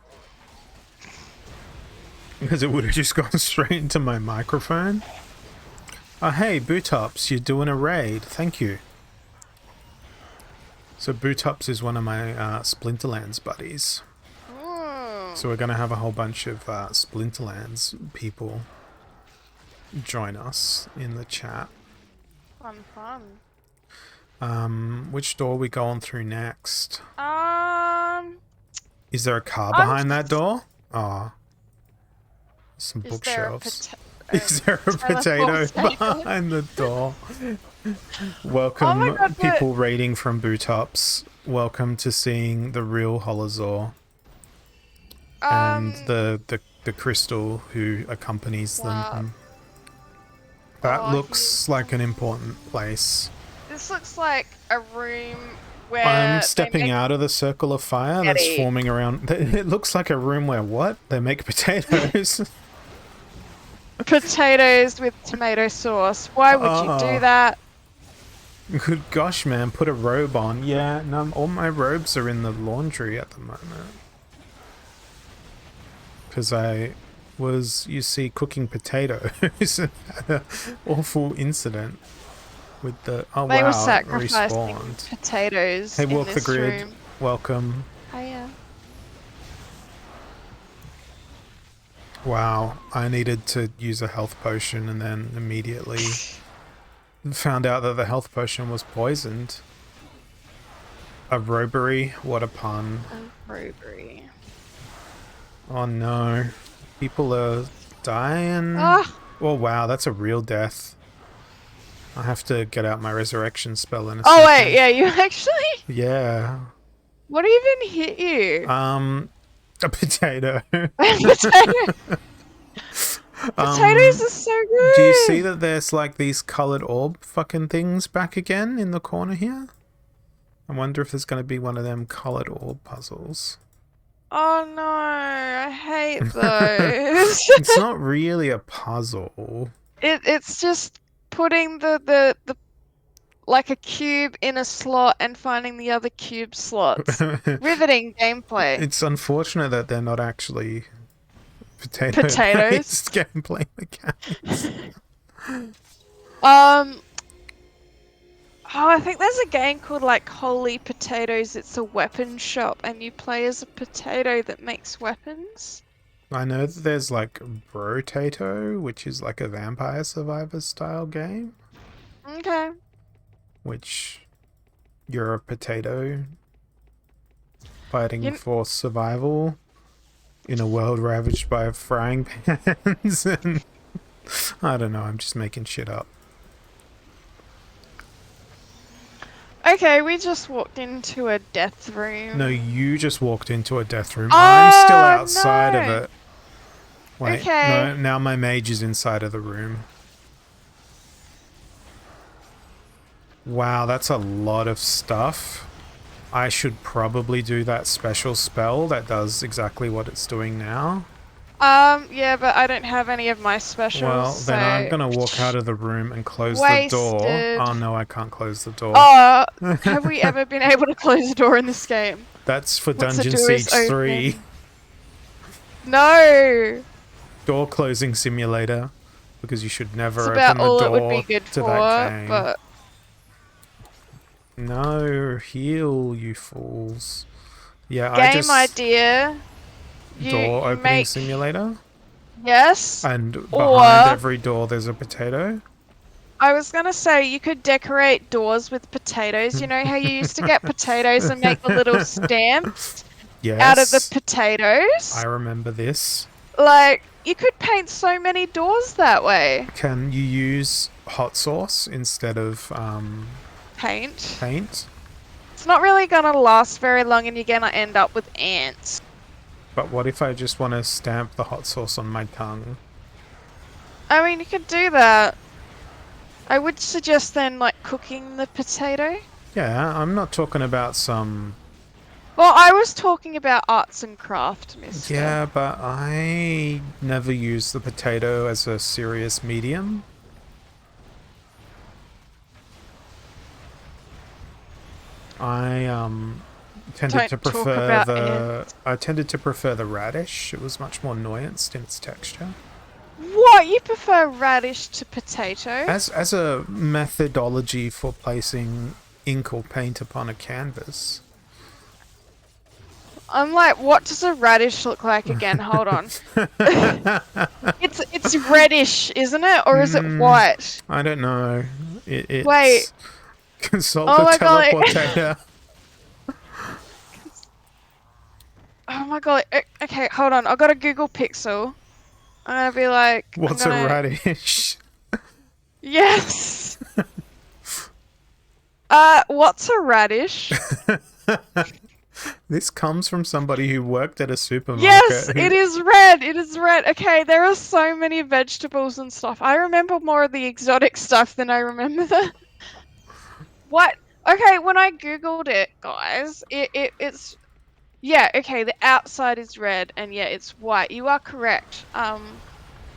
Speaker 1: Because it would have just gone straight into my microphone. Oh hey, Bootops, you're doing a raid. Thank you. So Bootops is one of my Splinterlands buddies. So we're going to have a whole bunch of Splinterlands people join us in the chat.
Speaker 2: fun, fun.
Speaker 1: Which door we going through next? Is there a car
Speaker 2: I'm
Speaker 1: behind that door? Oh. Some
Speaker 2: Is there a
Speaker 1: bookshelves. Is there a potato behind the door? Welcome,
Speaker 2: Oh my God,
Speaker 1: people raiding from Bootops. Welcome to seeing the real Holozor. And the Krystal who accompanies them. That looks like an important place.
Speaker 2: This looks like a room where
Speaker 1: I'm stepping out of the circle of fire that's forming around. It looks like a room where what? They make potatoes.
Speaker 2: potatoes with tomato sauce. Why would you do that?
Speaker 1: Good gosh, man, put a robe on. Yeah, no, all my robes are in the laundry at the moment. Because I was, you see, cooking potatoes and had an awful incident with the... Oh,
Speaker 2: they
Speaker 1: wow,
Speaker 2: were sacrificing
Speaker 1: respawned.
Speaker 2: potatoes
Speaker 1: Hey,
Speaker 2: in
Speaker 1: Walk the
Speaker 2: this
Speaker 1: Grid,
Speaker 2: room.
Speaker 1: welcome.
Speaker 2: Hiya.
Speaker 1: Wow, I needed to use a health potion and then immediately found out that the health potion was poisoned. A robbery? What a pun.
Speaker 2: A robbery.
Speaker 1: Oh no. People are dying.
Speaker 2: Ah!
Speaker 1: Oh wow, that's a real death. I have to get out my resurrection spell in a second.
Speaker 2: Oh wait, yeah, you actually?
Speaker 1: Yeah.
Speaker 2: What even hit you?
Speaker 1: A potato.
Speaker 2: Potato. Potatoes are so good.
Speaker 1: Do you see that there's like these coloured orb fucking things back again in the corner here? I wonder if there's going to be one of them coloured orb puzzles.
Speaker 2: Oh no, I hate those.
Speaker 1: It's not really a puzzle.
Speaker 2: It's just putting the like a cube in a slot and finding the other cube slots. Riveting gameplay.
Speaker 1: It's unfortunate that they're not actually
Speaker 2: Potatoes.
Speaker 1: based gameplay mechanics.
Speaker 2: Oh, I think there's a game called like Holy Potatoes. It's a weapon shop and you play as a potato that makes weapons.
Speaker 1: I know that there's like Brotato, which is like a Vampire Survivor style game.
Speaker 2: Okay.
Speaker 1: Which you're a potato fighting for survival in a world ravaged by frying pans. And I don't know, I'm just making shit up.
Speaker 2: Okay, we just walked into a death room.
Speaker 1: No, you just walked into a death room. I'm still outside of it. Wait,
Speaker 2: okay.
Speaker 1: No, now my mage is inside of the room. Wow, that's a lot of stuff. I should probably do that special spell that does exactly what it's doing now.
Speaker 2: Yeah, but I don't have any of my specials.
Speaker 1: Well, then
Speaker 2: so...
Speaker 1: I'm gonna walk out of the room and close
Speaker 2: Wasted.
Speaker 1: the door. Oh no, I can't close the door.
Speaker 2: Have we ever been able to close the door in this game?
Speaker 1: That's for
Speaker 2: Once the
Speaker 1: Dungeon
Speaker 2: door is
Speaker 1: Siege 3.
Speaker 2: open. No!
Speaker 1: Door closing simulator. Because you should never
Speaker 2: It's
Speaker 1: open
Speaker 2: about
Speaker 1: the
Speaker 2: all
Speaker 1: door
Speaker 2: it would be good
Speaker 1: to
Speaker 2: for,
Speaker 1: that game.
Speaker 2: but...
Speaker 1: No, heal, you fools. Yeah,
Speaker 2: Game
Speaker 1: I just...
Speaker 2: idea.
Speaker 1: Door opening
Speaker 2: make...
Speaker 1: simulator?
Speaker 2: Yes.
Speaker 1: And behind
Speaker 2: or...
Speaker 1: every door there's a potato?
Speaker 2: I was gonna say, you could decorate doors with potatoes. You know how you used to get potatoes and make the little stamps
Speaker 1: Yes.
Speaker 2: out of the potatoes?
Speaker 1: I remember this.
Speaker 2: Like, you could paint so many doors that way.
Speaker 1: Can you use hot sauce instead of
Speaker 2: Paint.
Speaker 1: paint?
Speaker 2: It's not really gonna last very long and you're gonna end up with ants.
Speaker 1: But what if I just want to stamp the hot sauce on my tongue?
Speaker 2: I mean, you could do that. I would suggest then, like, cooking the potato.
Speaker 1: Yeah, I'm not talking about some.
Speaker 2: Well, I was talking about arts and craft, mister.
Speaker 1: Yeah, but I never use the potato as a serious medium. I tended
Speaker 2: Don't
Speaker 1: to
Speaker 2: talk
Speaker 1: prefer
Speaker 2: about
Speaker 1: the I tended to prefer the radish. It was much more nuanced in its texture.
Speaker 2: What? You prefer radish to potato?
Speaker 1: As a methodology for placing ink or paint upon a canvas.
Speaker 2: I'm like, what does a radish look like again? Hold on. It's reddish, isn't it? Or is it white?
Speaker 1: I don't know. It's
Speaker 2: Wait.
Speaker 1: consult
Speaker 2: Oh
Speaker 1: the
Speaker 2: my god.
Speaker 1: teleportator.
Speaker 2: Oh my god. Okay, hold on. I got a Google Pixel. I'm gonna be like,
Speaker 1: What's a radish?
Speaker 2: Yes. What's a radish?
Speaker 1: This comes from somebody who worked at a supermarket.
Speaker 2: Yes, it is red. It is red. Okay, there are so many vegetables and stuff. I remember more of the exotic stuff than I remember the. What? Okay, when I googled it, guys, it's yeah. Okay, the outside is red, and yeah, it's white. You are correct.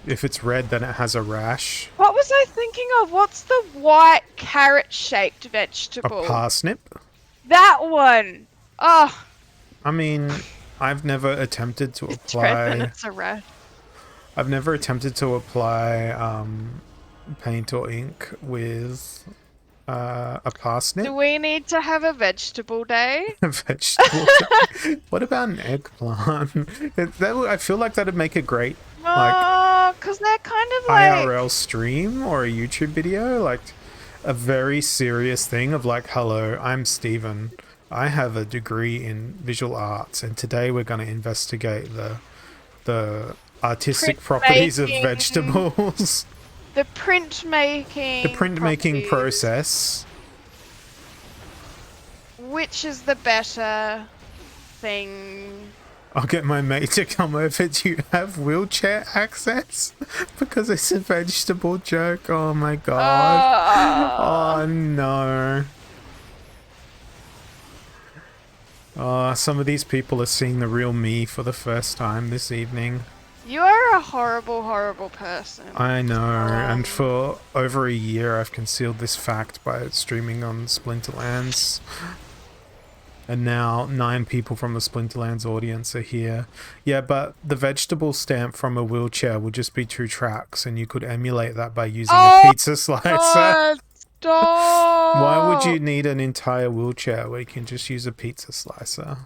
Speaker 1: If it's red, then it has a rash.
Speaker 2: What was I thinking of? What's the white carrot-shaped
Speaker 1: A
Speaker 2: vegetable?
Speaker 1: parsnip?
Speaker 2: That one. Oh,
Speaker 1: I mean, I've never attempted to
Speaker 2: it's red and
Speaker 1: apply.
Speaker 2: it's a red.
Speaker 1: I've never attempted to apply paint or ink with a parsnip.
Speaker 2: Do we need to have a vegetable day?
Speaker 1: A vegetable. What about an eggplant? I feel like that'd make a great
Speaker 2: No, because they're kind of like.
Speaker 1: IRL stream or a YouTube video, like a very serious thing of like, hello, I'm Steven. I have a degree in visual arts, and today we're going to investigate the artistic properties of vegetables.
Speaker 2: The printmaking
Speaker 1: process.
Speaker 2: Which is the better thing?
Speaker 1: I'll get my mate to come over. Do you have wheelchair access? Because it's a vegetable joke. Oh my god. Oh no. Oh, some of these people are seeing the real me for the first time this evening.
Speaker 2: You are a horrible, horrible person.
Speaker 1: I know, and for over a year I've concealed this fact by streaming on Splinterlands. And now 9 people from the Splinterlands audience are here. Yeah, but the vegetable stamp from a wheelchair would just be 2 tracks, and you could emulate that by using a pizza slicer.
Speaker 2: God, stop!
Speaker 1: Why would you need an entire wheelchair where you can just use a pizza slicer?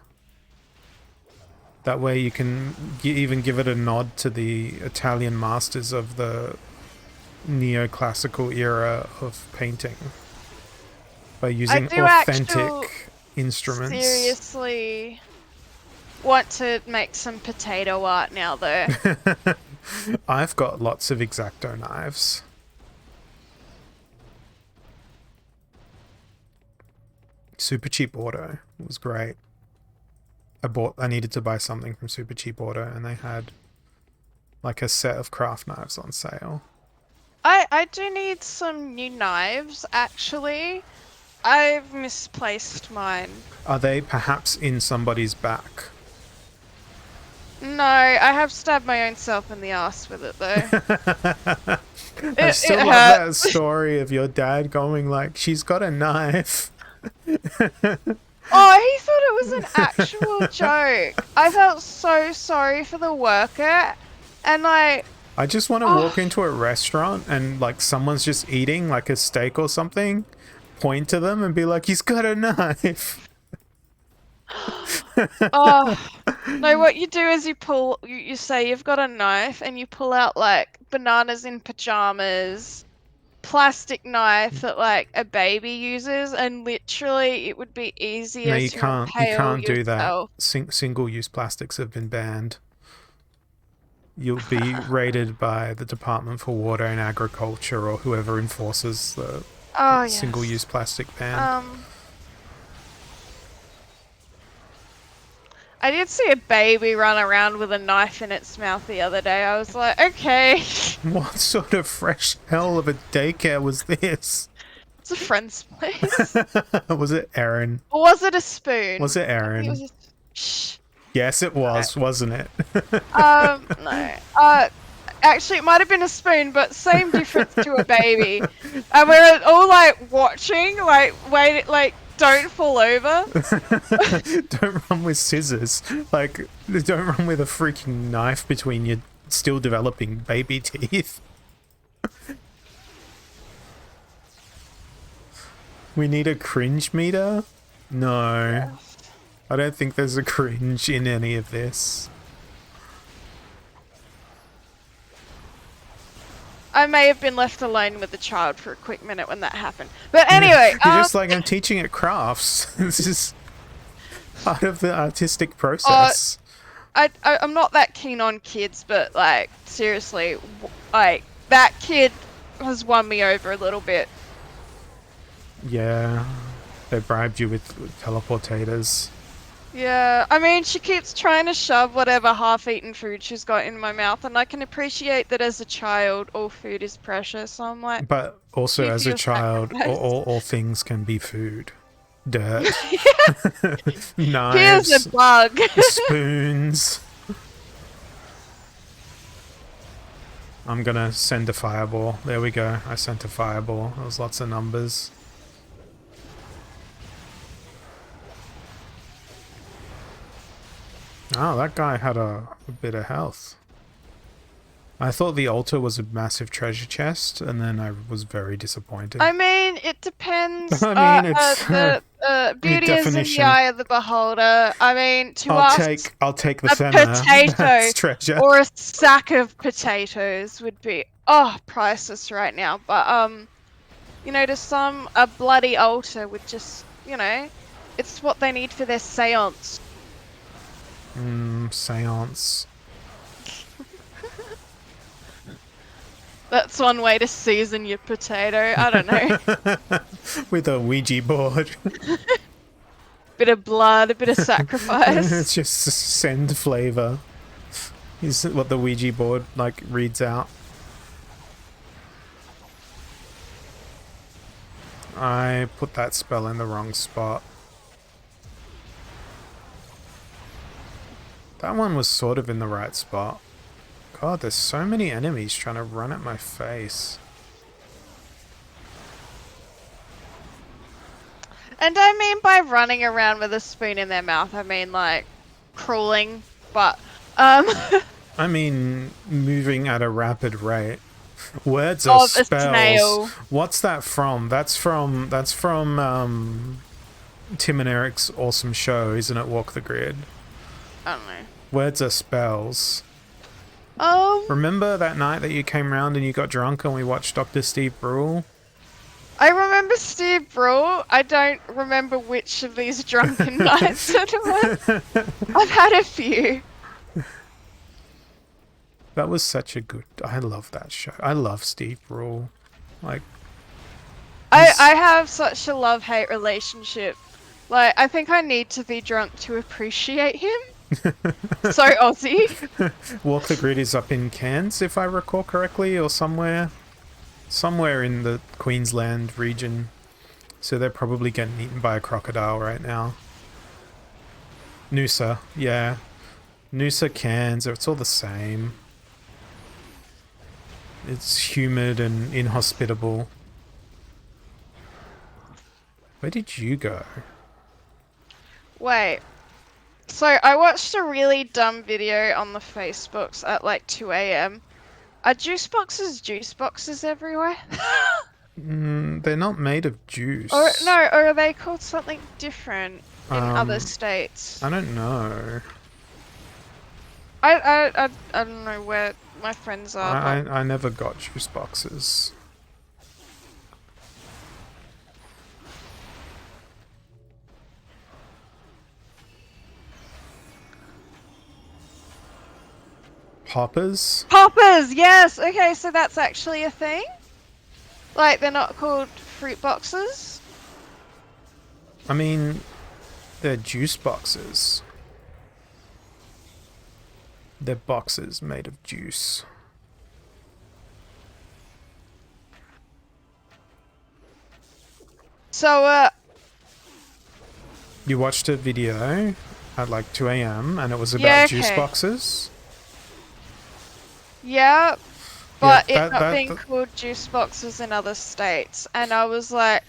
Speaker 1: That way you can even give it a nod to the Italian masters of the neoclassical era of painting by using authentic instruments.
Speaker 2: Seriously want to make some potato art now though.
Speaker 1: I've got lots of X-Acto knives. Super Cheap Auto was great. I needed to buy something from Super Cheap Auto, and they had like a set of craft knives on sale.
Speaker 2: I do need some new knives, actually. I've misplaced mine.
Speaker 1: Are they perhaps in somebody's back?
Speaker 2: No, I have stabbed my own self in the ass with it, though.
Speaker 1: I still love that story of your dad going like, she's got a knife.
Speaker 2: Oh, he thought it was an actual joke. I felt so sorry for the worker, and like...
Speaker 1: I just want to walk into a restaurant and like someone's just eating like a steak or something, point to them and be like, he's got a knife.
Speaker 2: Oh, no, what you do is you say you've got a knife and you pull out like bananas in pajamas, plastic knife that like a baby uses, and literally it would be easier
Speaker 1: No, you
Speaker 2: to
Speaker 1: can't. You
Speaker 2: impale
Speaker 1: can't do that.
Speaker 2: yourself.
Speaker 1: Single-use plastics have been banned. You'll be raided by the Department for Water and Agriculture or whoever enforces the single-use plastic ban.
Speaker 2: I did see a baby run around with a knife in its mouth the other day. I was like, okay.
Speaker 1: What sort of fresh hell of a daycare was this?
Speaker 2: It's a friend's place.
Speaker 1: Was it Aaron?
Speaker 2: Or was it a spoon?
Speaker 1: Was it
Speaker 2: I think it
Speaker 1: Aaron?
Speaker 2: was a... Shh.
Speaker 1: Yes, it was, wasn't it?
Speaker 2: No. Actually, it might have been a spoon, but same difference to a baby. And we're all like watching, like wait, like don't fall over.
Speaker 1: Don't run with scissors. Like, don't run with a freaking knife between your still developing baby teeth. We need a cringe meter? No. I don't think there's a cringe in any of this.
Speaker 2: I may have been left alone with the child for a quick minute when that happened. But anyway,
Speaker 1: You're just like, I'm teaching it crafts. This is part of the artistic process.
Speaker 2: I'm not that keen on kids, but like seriously, like that kid has won me over a little bit.
Speaker 1: Yeah. They bribed you with teleportators.
Speaker 2: Yeah, I mean, she keeps trying to shove whatever half-eaten food she's got in my mouth, and I can appreciate that as a child, all food is precious. So I'm like,
Speaker 1: But also,
Speaker 2: give
Speaker 1: as a
Speaker 2: your
Speaker 1: child,
Speaker 2: sacrifice.
Speaker 1: all things can be food. Dirt.
Speaker 2: Here's
Speaker 1: Knives.
Speaker 2: a bug.
Speaker 1: Spoons. I'm gonna send a fireball. There we go. I sent a fireball. There was lots of numbers. Oh, that guy had a bit of health. I thought the altar was a massive treasure chest, and then I was very disappointed.
Speaker 2: I mean, it depends.
Speaker 1: I mean, it's
Speaker 2: the beauty is in the
Speaker 1: definition.
Speaker 2: eye of the beholder. I mean, to us,
Speaker 1: I'll take the
Speaker 2: a
Speaker 1: femur.
Speaker 2: potato
Speaker 1: That's treasure.
Speaker 2: or a sack of potatoes would be priceless right now. But you know, to some, a bloody altar would just, you know, it's what they need for their seance.
Speaker 1: Seance.
Speaker 2: That's one way to season your potato. I don't know.
Speaker 1: With a Ouija board.
Speaker 2: Bit of blood, a bit of sacrifice.
Speaker 1: It's just send flavor. Is what the Ouija board like reads out. I put that spell in the wrong spot. That one was sort of in the right spot. God, there's so many enemies trying to run at my face.
Speaker 2: And I mean by running around with a spoon in their mouth, I mean like crawling, but
Speaker 1: I mean moving at a rapid rate. Words are
Speaker 2: of a
Speaker 1: spells.
Speaker 2: snail.
Speaker 1: What's that from? That's from Tim and Eric's awesome show, isn't it? Walk the Grid.
Speaker 2: I don't know.
Speaker 1: Words are spells. Remember that night that you came round and you got drunk and we watched Dr. Steve Brule?
Speaker 2: I remember Steve Brule. I don't remember which of these drunken nights it was. I've had a few.
Speaker 1: That was such a good... I love that show. I love Steve Brule. Like...
Speaker 2: I have such a love-hate relationship. Like, I think I need to be drunk to appreciate him. So Aussie.
Speaker 1: Walk the Grid is up in Cairns, if I recall correctly, or somewhere in the Queensland region. So they're probably getting eaten by a crocodile right now. Noosa, yeah. Noosa, Cairns, it's all the same. It's humid and inhospitable. Where did you go?
Speaker 2: Wait. So I watched a really dumb video on the Facebooks at like 2 a.m. Are juice boxes everywhere?
Speaker 1: They're not made of juice.
Speaker 2: Or are they called something different in other states?
Speaker 1: I don't know.
Speaker 2: I don't know where my friends are.
Speaker 1: I never got juice boxes. Poppers?
Speaker 2: Poppers, yes. Okay, so that's actually a thing. Like they're not called fruit boxes.
Speaker 1: I mean, they're juice boxes. They're boxes made of juice.
Speaker 2: So,
Speaker 1: You watched a video at like 2 a.m. and it was about
Speaker 2: Yeah,
Speaker 1: juice
Speaker 2: okay.
Speaker 1: boxes.
Speaker 2: yeah, but
Speaker 1: Yeah,
Speaker 2: it not being called juice boxes in other states, and I was like,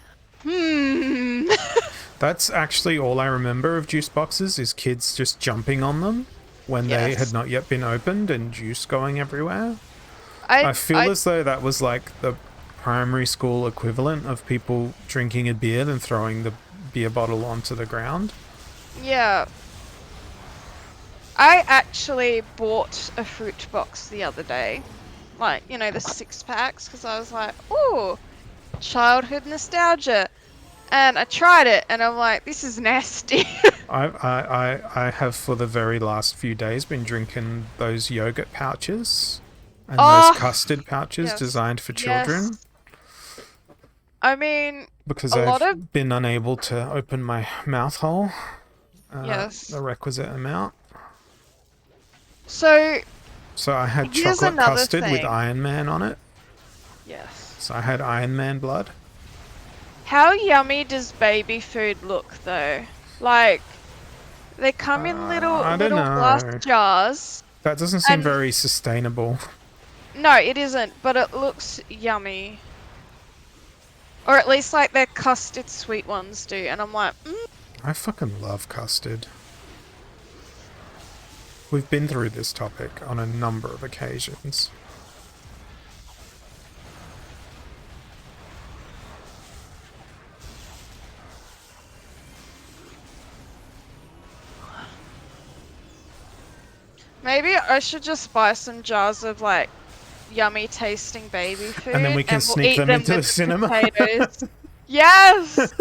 Speaker 1: that's actually all I remember of juice boxes is kids just jumping on them when they had
Speaker 2: Yes.
Speaker 1: not yet been opened and juice going everywhere. I feel as though that was like the primary school equivalent of people drinking a beer and throwing the beer bottle onto the ground.
Speaker 2: Yeah. I actually bought a fruit box the other day. Like, you know, the 6-packs, because I was like, ooh, childhood nostalgia. And I tried it, and I'm like, this is nasty.
Speaker 1: I have for the very last few days been drinking those yogurt pouches and those
Speaker 2: Oh,
Speaker 1: custard pouches
Speaker 2: yes.
Speaker 1: designed for
Speaker 2: Yes.
Speaker 1: children
Speaker 2: I mean,
Speaker 1: because
Speaker 2: a lot
Speaker 1: I've
Speaker 2: of
Speaker 1: been unable to open my mouth hole
Speaker 2: yes.
Speaker 1: the requisite amount.
Speaker 2: So
Speaker 1: So I had
Speaker 2: here's
Speaker 1: chocolate
Speaker 2: another
Speaker 1: custard with
Speaker 2: thing.
Speaker 1: Iron Man on it.
Speaker 2: Yes.
Speaker 1: So I had Iron Man blood.
Speaker 2: How yummy does baby food look, though? Like, they come in
Speaker 1: I don't
Speaker 2: glass
Speaker 1: know.
Speaker 2: jars.
Speaker 1: That doesn't seem
Speaker 2: And-
Speaker 1: very sustainable.
Speaker 2: No, it isn't, but it looks yummy. Or at least like their custard sweet ones do, and I'm like,
Speaker 1: I fucking love custard. We've been through this topic on a number of occasions.
Speaker 2: maybe I should just buy some jars of like yummy tasting baby food,
Speaker 1: And then we can
Speaker 2: we'll
Speaker 1: sneak
Speaker 2: eat
Speaker 1: them into
Speaker 2: with
Speaker 1: the cinema.
Speaker 2: potatoes. Yes,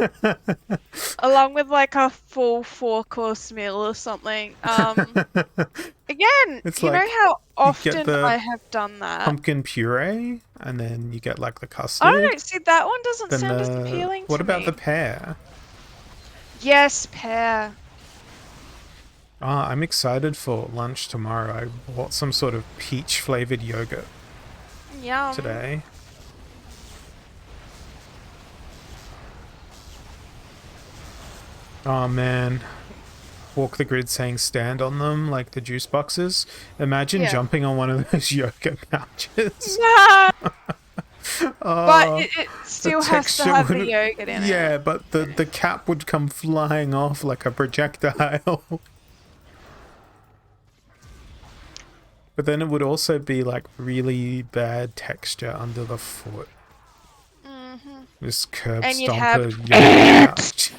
Speaker 2: along with like a full 4-course meal or something. Again,
Speaker 1: It's
Speaker 2: you know
Speaker 1: like
Speaker 2: how
Speaker 1: you get
Speaker 2: often
Speaker 1: the
Speaker 2: I have done that.
Speaker 1: pumpkin puree, and then you get like the
Speaker 2: I
Speaker 1: custard.
Speaker 2: don't know. See, that one doesn't
Speaker 1: Then
Speaker 2: sound as
Speaker 1: the
Speaker 2: appealing
Speaker 1: what
Speaker 2: to
Speaker 1: about
Speaker 2: me.
Speaker 1: the pear?
Speaker 2: Yes, pear.
Speaker 1: Ah, I'm excited for lunch tomorrow. I bought some sort of peach flavored yogurt
Speaker 2: Yum.
Speaker 1: today. Oh man. Walk the grid saying stand on them like the juice boxes. Imagine
Speaker 2: Yeah.
Speaker 1: jumping on one of those yogurt pouches.
Speaker 2: Nah,
Speaker 1: Oh,
Speaker 2: but it still has to
Speaker 1: texture
Speaker 2: have the
Speaker 1: would-
Speaker 2: yogurt in it.
Speaker 1: Yeah, but the cap would come flying off like a projectile. But then it would also be like really bad texture under the foot. This curb
Speaker 2: And you'd
Speaker 1: stomper
Speaker 2: have
Speaker 1: yogurt pouch.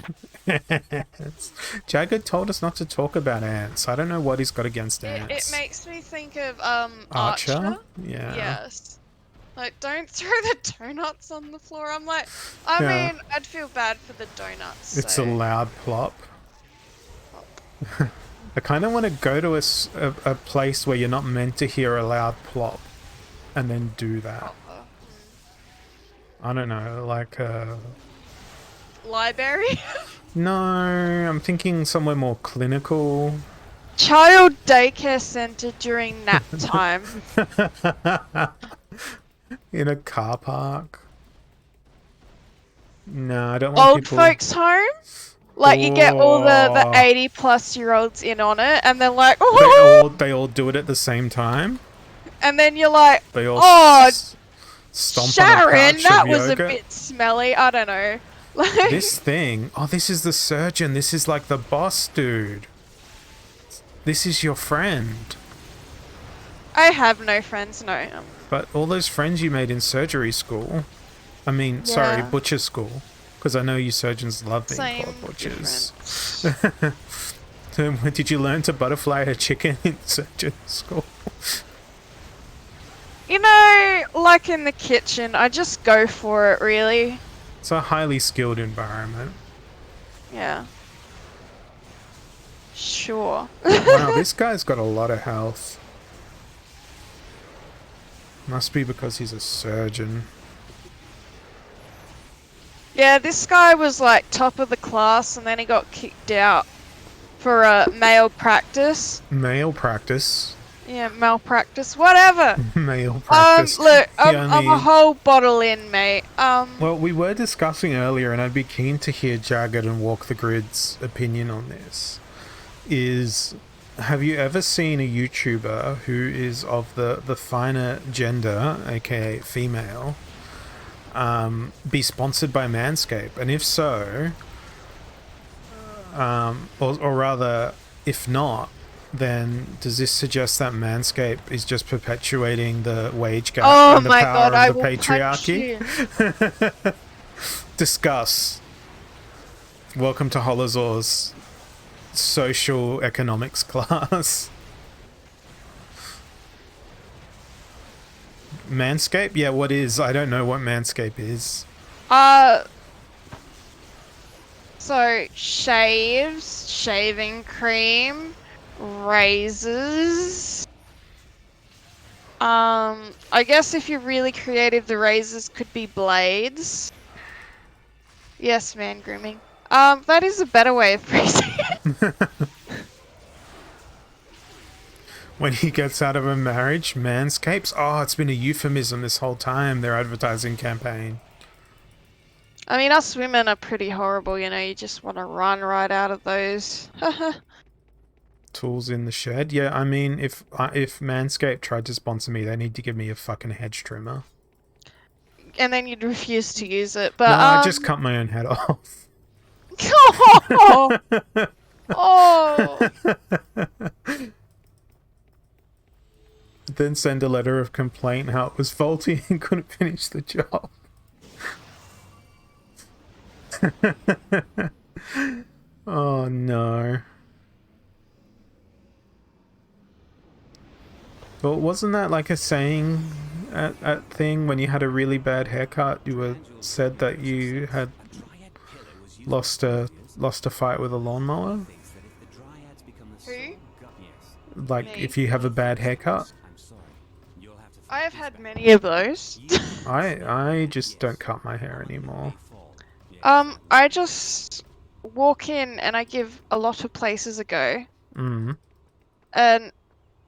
Speaker 1: Ants. Jagger told us not to talk about ants. I don't know what he's got against
Speaker 2: It
Speaker 1: ants.
Speaker 2: makes me think of
Speaker 1: Archer? Yeah.
Speaker 2: Yes. Like, don't throw the donuts on the floor. I'm like, I
Speaker 1: Yeah.
Speaker 2: mean, I'd feel bad for the donuts.
Speaker 1: It's
Speaker 2: so.
Speaker 1: a loud plop. I kind of want to go to a place where you're not meant to hear a loud plop and then do that.
Speaker 2: Proper.
Speaker 1: I don't know, like
Speaker 2: Library?
Speaker 1: no, I'm thinking somewhere more clinical.
Speaker 2: Child daycare center during nap time.
Speaker 1: In a car park. No, I don't want
Speaker 2: Old
Speaker 1: people...
Speaker 2: folks home? Like, you get all the
Speaker 1: Oh.
Speaker 2: 80-plus-year-olds in on it, and they're like, oh!
Speaker 1: They all do it at the same time.
Speaker 2: And then you're like,
Speaker 1: They all
Speaker 2: oh,
Speaker 1: stomp on a
Speaker 2: Sharon,
Speaker 1: pouch
Speaker 2: that
Speaker 1: of
Speaker 2: was a
Speaker 1: yogurt.
Speaker 2: bit smelly. I don't know. Like,
Speaker 1: This thing. Oh, this is the surgeon. This is like the boss dude. This is your friend.
Speaker 2: I have no friends, no.
Speaker 1: But all those friends you made in surgery school. I mean, sorry,
Speaker 2: Yeah.
Speaker 1: butcher school. Because I know you surgeons love being
Speaker 2: Same
Speaker 1: called butchers.
Speaker 2: difference.
Speaker 1: Did you learn to butterfly a chicken in surgeon school?
Speaker 2: You know, like in the kitchen, I just go for it, really.
Speaker 1: It's a highly skilled environment.
Speaker 2: Yeah. Sure.
Speaker 1: Wow, this guy's got a lot of health. Must be because he's a surgeon.
Speaker 2: Yeah, this guy was like top of the class, and then he got kicked out for a male practice.
Speaker 1: Male practice.
Speaker 2: Yeah, malpractice, whatever.
Speaker 1: Male practice.
Speaker 2: Look,
Speaker 1: The
Speaker 2: I'm a
Speaker 1: only...
Speaker 2: whole bottle in, mate.
Speaker 1: Well, we were discussing earlier, and I'd be keen to hear Jagged and Walk the Grid's opinion on this. Have you ever seen a YouTuber who is of the finer gender, aka female, be sponsored by Manscaped? And if so, or rather, if not, then does this suggest that Manscaped is just perpetuating the wage gap
Speaker 2: Oh
Speaker 1: and the
Speaker 2: my
Speaker 1: power
Speaker 2: god, I
Speaker 1: of the
Speaker 2: will punch
Speaker 1: patriarchy?
Speaker 2: you.
Speaker 1: Discuss. Welcome to Holozor's social economics class. Manscaped? Yeah, what is? I don't know what Manscaped is.
Speaker 2: So shaves, shaving cream, razors. I guess if you're really creative, the razors could be blades. Yes, man grooming. That is a better way of phrasing it.
Speaker 1: When he gets out of a marriage, Manscapes? Oh, it's been a euphemism this whole time, their advertising campaign.
Speaker 2: I mean, us women are pretty horrible, you know, you just want to run right out of those.
Speaker 1: Tools in the shed? Yeah, I mean, if Manscaped tried to sponsor me, they need to give me a fucking hedge trimmer.
Speaker 2: And then you'd refuse to use it, but
Speaker 1: No, I just cut my own head off.
Speaker 2: Oh! Oh!
Speaker 1: Then send a letter of complaint how it was faulty and couldn't finish the job. Oh no. Well, wasn't that like a saying at thing when you had a really bad haircut? You were said that you had lost a fight with a lawnmower.
Speaker 2: Who?
Speaker 1: Like
Speaker 2: Me.
Speaker 1: if you have a bad haircut.
Speaker 2: I have had many of those.
Speaker 1: I just don't cut my hair anymore.
Speaker 2: I just walk in and I give a lot of places a go.
Speaker 1: Mm.
Speaker 2: And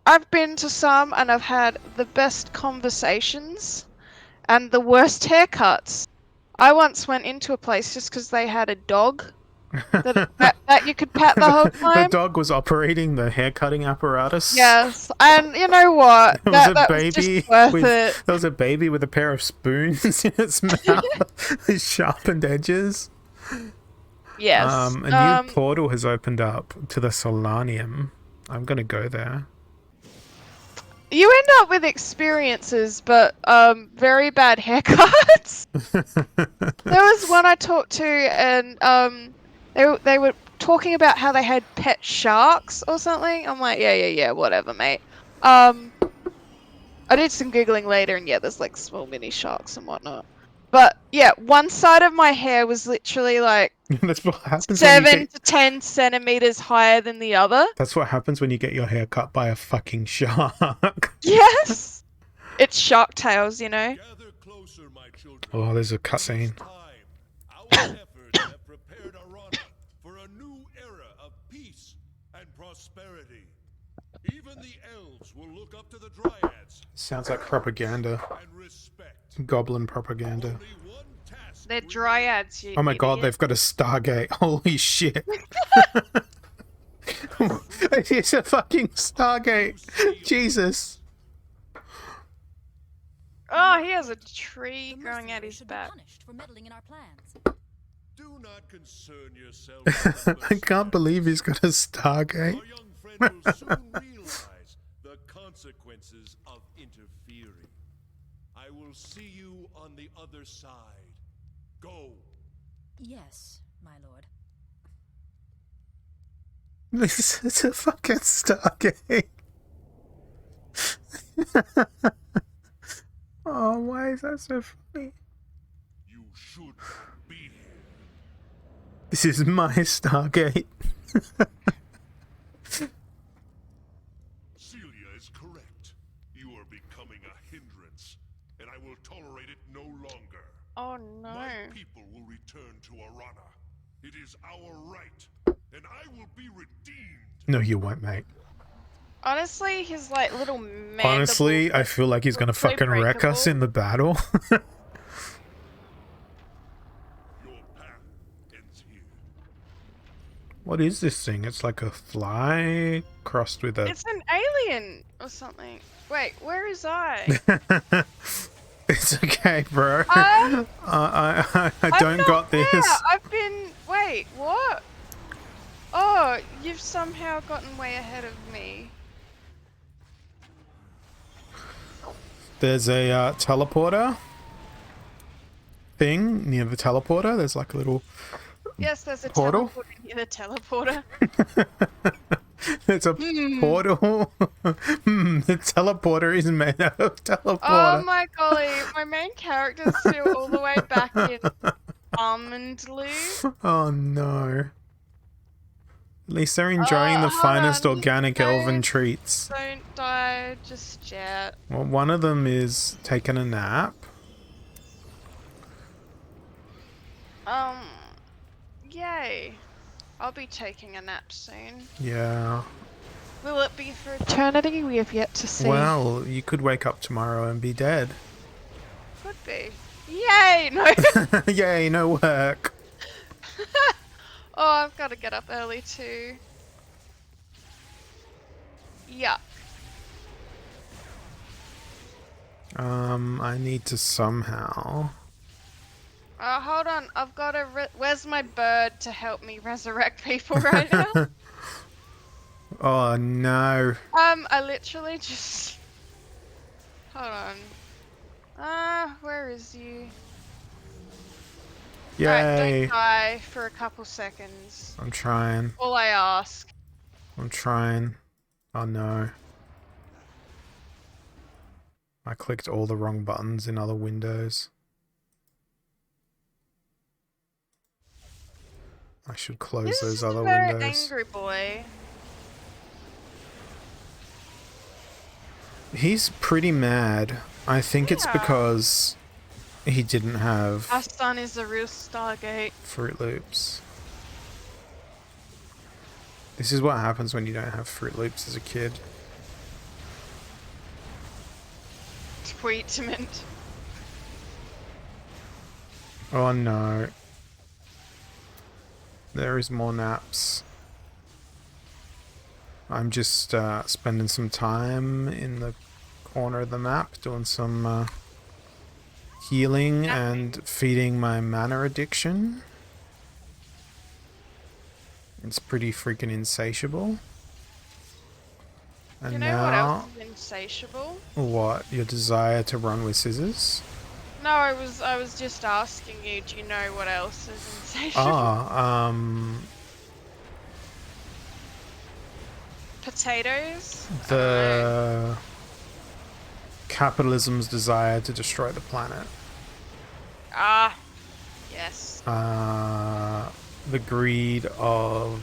Speaker 2: I've been to some and I've had the best conversations and the worst haircuts. I once went into a place just because they had a dog that you could pet the whole time.
Speaker 1: The dog was operating the hair cutting apparatus.
Speaker 2: Yes, and you know what?
Speaker 1: There was a
Speaker 2: that
Speaker 1: baby
Speaker 2: was just worth it.
Speaker 1: There was a baby with a pair of spoons in its mouth with sharpened edges.
Speaker 2: Yes.
Speaker 1: A new portal has opened up to the Solanium. I'm gonna go there.
Speaker 2: You end up with experiences, but very bad haircuts. There was one I talked to, and they were talking about how they had pet sharks or something. I'm like, yeah, whatever, mate. I did some googling later, and yeah, there's like small mini sharks and whatnot. But yeah, one side of my hair was literally like
Speaker 1: That's what happens
Speaker 2: 7 to 10 centimeters higher than the other.
Speaker 1: That's what happens when you get your hair cut by a fucking shark.
Speaker 2: Yes, it's shark tails, you know.
Speaker 3: Gather closer, my children.
Speaker 1: Oh, there's a cutscene.
Speaker 3: Time. Our efforts have prepared Arana for a new era of peace and prosperity. Even the elves will look up to the dryads
Speaker 1: Sounds like propaganda.
Speaker 3: and respect.
Speaker 1: Goblin propaganda.
Speaker 3: Only one task
Speaker 2: They're dryads, you
Speaker 1: Oh my god,
Speaker 2: idiot.
Speaker 1: they've got a Stargate. Holy shit. It's a fucking Stargate. Jesus.
Speaker 2: Oh, he has a tree
Speaker 4: The
Speaker 2: growing out
Speaker 4: mercenary
Speaker 2: his
Speaker 4: should be
Speaker 2: back.
Speaker 4: punished for meddling in our plans.
Speaker 3: Do not concern yourself with
Speaker 1: I can't believe he's got a Stargate.
Speaker 3: Our young friend will soon realize the consequences of interfering. I will see you on the other side. Go.
Speaker 4: Yes, my lord.
Speaker 1: This is a fucking Stargate. Oh, why is that so funny?
Speaker 3: You should be here.
Speaker 1: This is my Stargate.
Speaker 3: Celia is correct. You are becoming a hindrance, and I will tolerate it no longer.
Speaker 2: Oh no.
Speaker 3: My people will return to Arana. It is our right, and I will be redeemed.
Speaker 1: No, you won't, mate.
Speaker 2: Honestly, his like little mandible.
Speaker 1: Honestly, I feel like he's gonna
Speaker 2: so
Speaker 1: fucking wreck us
Speaker 2: breakable.
Speaker 1: in the battle.
Speaker 3: Your path ends here.
Speaker 1: What is this thing? It's like a fly crossed with a...
Speaker 2: It's an alien or something. Wait, where is I?
Speaker 1: It's okay, bro.
Speaker 2: I'm
Speaker 1: I
Speaker 2: I'm
Speaker 1: don't
Speaker 2: not
Speaker 1: got
Speaker 2: there.
Speaker 1: this.
Speaker 2: I've been. Wait, what? Oh, you've somehow gotten way ahead of me.
Speaker 1: There's a teleporter thing near the teleporter. There's like a little...
Speaker 2: Yes, there's a
Speaker 1: Portal?
Speaker 2: teleporter near the teleporter.
Speaker 1: There's a portal. The teleporter is made out of teleporter.
Speaker 2: Oh my golly, my main character's still all the way back in Almond Loop.
Speaker 1: Oh no. At least they're enjoying the
Speaker 2: hold
Speaker 1: finest
Speaker 2: on,
Speaker 1: organic elven
Speaker 2: don't-
Speaker 1: treats.
Speaker 2: Don't die just yet.
Speaker 1: Well, one of them is taking a nap.
Speaker 2: Yay. I'll be taking a nap soon.
Speaker 1: Yeah.
Speaker 2: Will it be for eternity? We have yet to see.
Speaker 1: Well, you could wake up tomorrow and be dead.
Speaker 2: Could be. Yay! No.
Speaker 1: Yay, no work.
Speaker 2: Oh, I've got to get up early too. Yeah.
Speaker 1: I need to somehow...
Speaker 2: Hold on. I've got to. Where's my bird to help me resurrect people right now?
Speaker 1: Oh no.
Speaker 2: I literally just. Hold on. Where is you? Alright,
Speaker 1: Yay.
Speaker 2: don't die for a couple seconds.
Speaker 1: I'm trying.
Speaker 2: All I ask.
Speaker 1: I'm trying. Oh no. I clicked all the wrong buttons in other windows. I should close
Speaker 2: This
Speaker 1: those
Speaker 2: is
Speaker 1: other
Speaker 2: a very
Speaker 1: windows.
Speaker 2: angry boy.
Speaker 1: He's pretty mad. I think it's
Speaker 2: Yeah.
Speaker 1: because he didn't have
Speaker 2: Our son is a real Stargate.
Speaker 1: Fruit Loops. This is what happens when you don't have Fruit Loops as a kid.
Speaker 2: Tweetment.
Speaker 1: Oh no. There is more naps. I'm just spending some time in the corner of the map doing some healing and feeding my mana addiction. It's pretty freaking insatiable. And
Speaker 2: You know
Speaker 1: now,
Speaker 2: what else is insatiable?
Speaker 1: what? Your desire to run with scissors?
Speaker 2: No, I was just asking you, do you know what else is insatiable? Potatoes? I don't know.
Speaker 1: The capitalism's desire to destroy the planet.
Speaker 2: Ah, yes.
Speaker 1: The greed of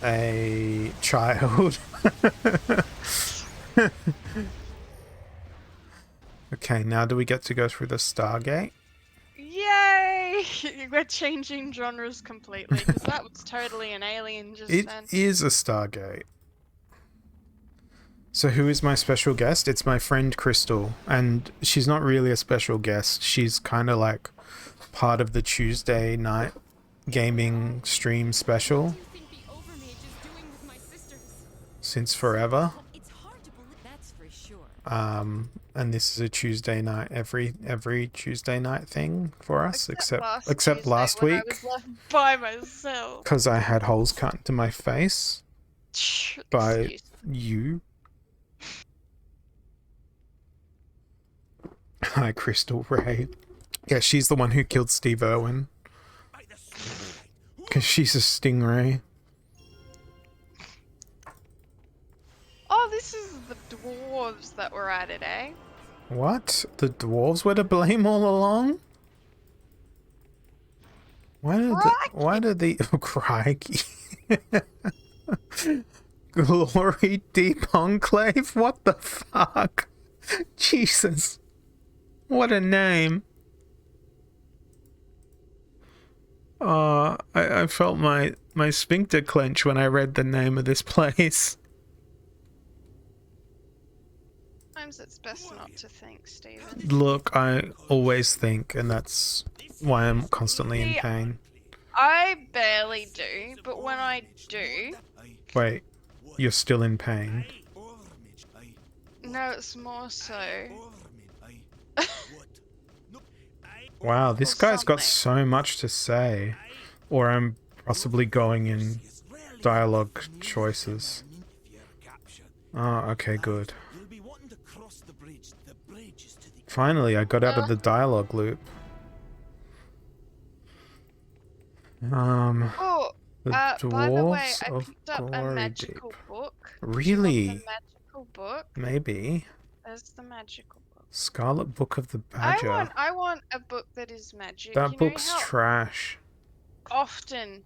Speaker 1: a child. Okay, now do we get to go through the Stargate?
Speaker 2: Yay! We're changing genres completely, because that was totally an alien just
Speaker 1: It
Speaker 2: then.
Speaker 1: is a Stargate. So who is my special guest? It's my friend Krystal, and she's not really a special guest. She's kind of like part of the Tuesday night gaming stream special since forever.
Speaker 4: It's hard to believe, that's for sure.
Speaker 1: And this is a Tuesday night, every Tuesday night thing for us, except
Speaker 2: Tuesday
Speaker 1: last
Speaker 2: when I
Speaker 1: week,
Speaker 2: was left by myself.
Speaker 1: because I had holes cut into my face by
Speaker 2: Excuse.
Speaker 1: you. Hi, Crystal Ray. Yeah, she's the one who killed Steve Irwin. Because she's a stingray.
Speaker 2: Oh, this is the dwarves that were at it, eh?
Speaker 1: What? The dwarves were to blame all along? Why did the oh, crikey. Glory Deep Enclave? What the fuck? Jesus. What a name. I felt my sphincter clench when I read the name of this place.
Speaker 2: Sometimes it's best not to think, Stephen.
Speaker 1: Look, I always think, and that's why I'm constantly in
Speaker 2: See,
Speaker 1: pain.
Speaker 2: I barely do, but when I do,
Speaker 1: Wait, you're still in pain?
Speaker 2: no, it's more so.
Speaker 1: Wow, this
Speaker 2: Or
Speaker 1: guy's got
Speaker 2: something.
Speaker 1: so much to say. Or I'm possibly going in dialogue choices. Oh, okay, good. Finally, I got out of the dialogue loop.
Speaker 2: Oh,
Speaker 1: The
Speaker 2: by the way,
Speaker 1: Dwarves
Speaker 2: I
Speaker 1: of
Speaker 2: picked up a
Speaker 1: Glory Deep.
Speaker 2: magical book. Do you want the
Speaker 1: Really?
Speaker 2: magical book?
Speaker 1: Maybe.
Speaker 2: There's the magical book.
Speaker 1: Scarlet Book of the Badger.
Speaker 2: I want a book that is magic.
Speaker 1: That
Speaker 2: You know
Speaker 1: book's
Speaker 2: how
Speaker 1: trash.
Speaker 2: often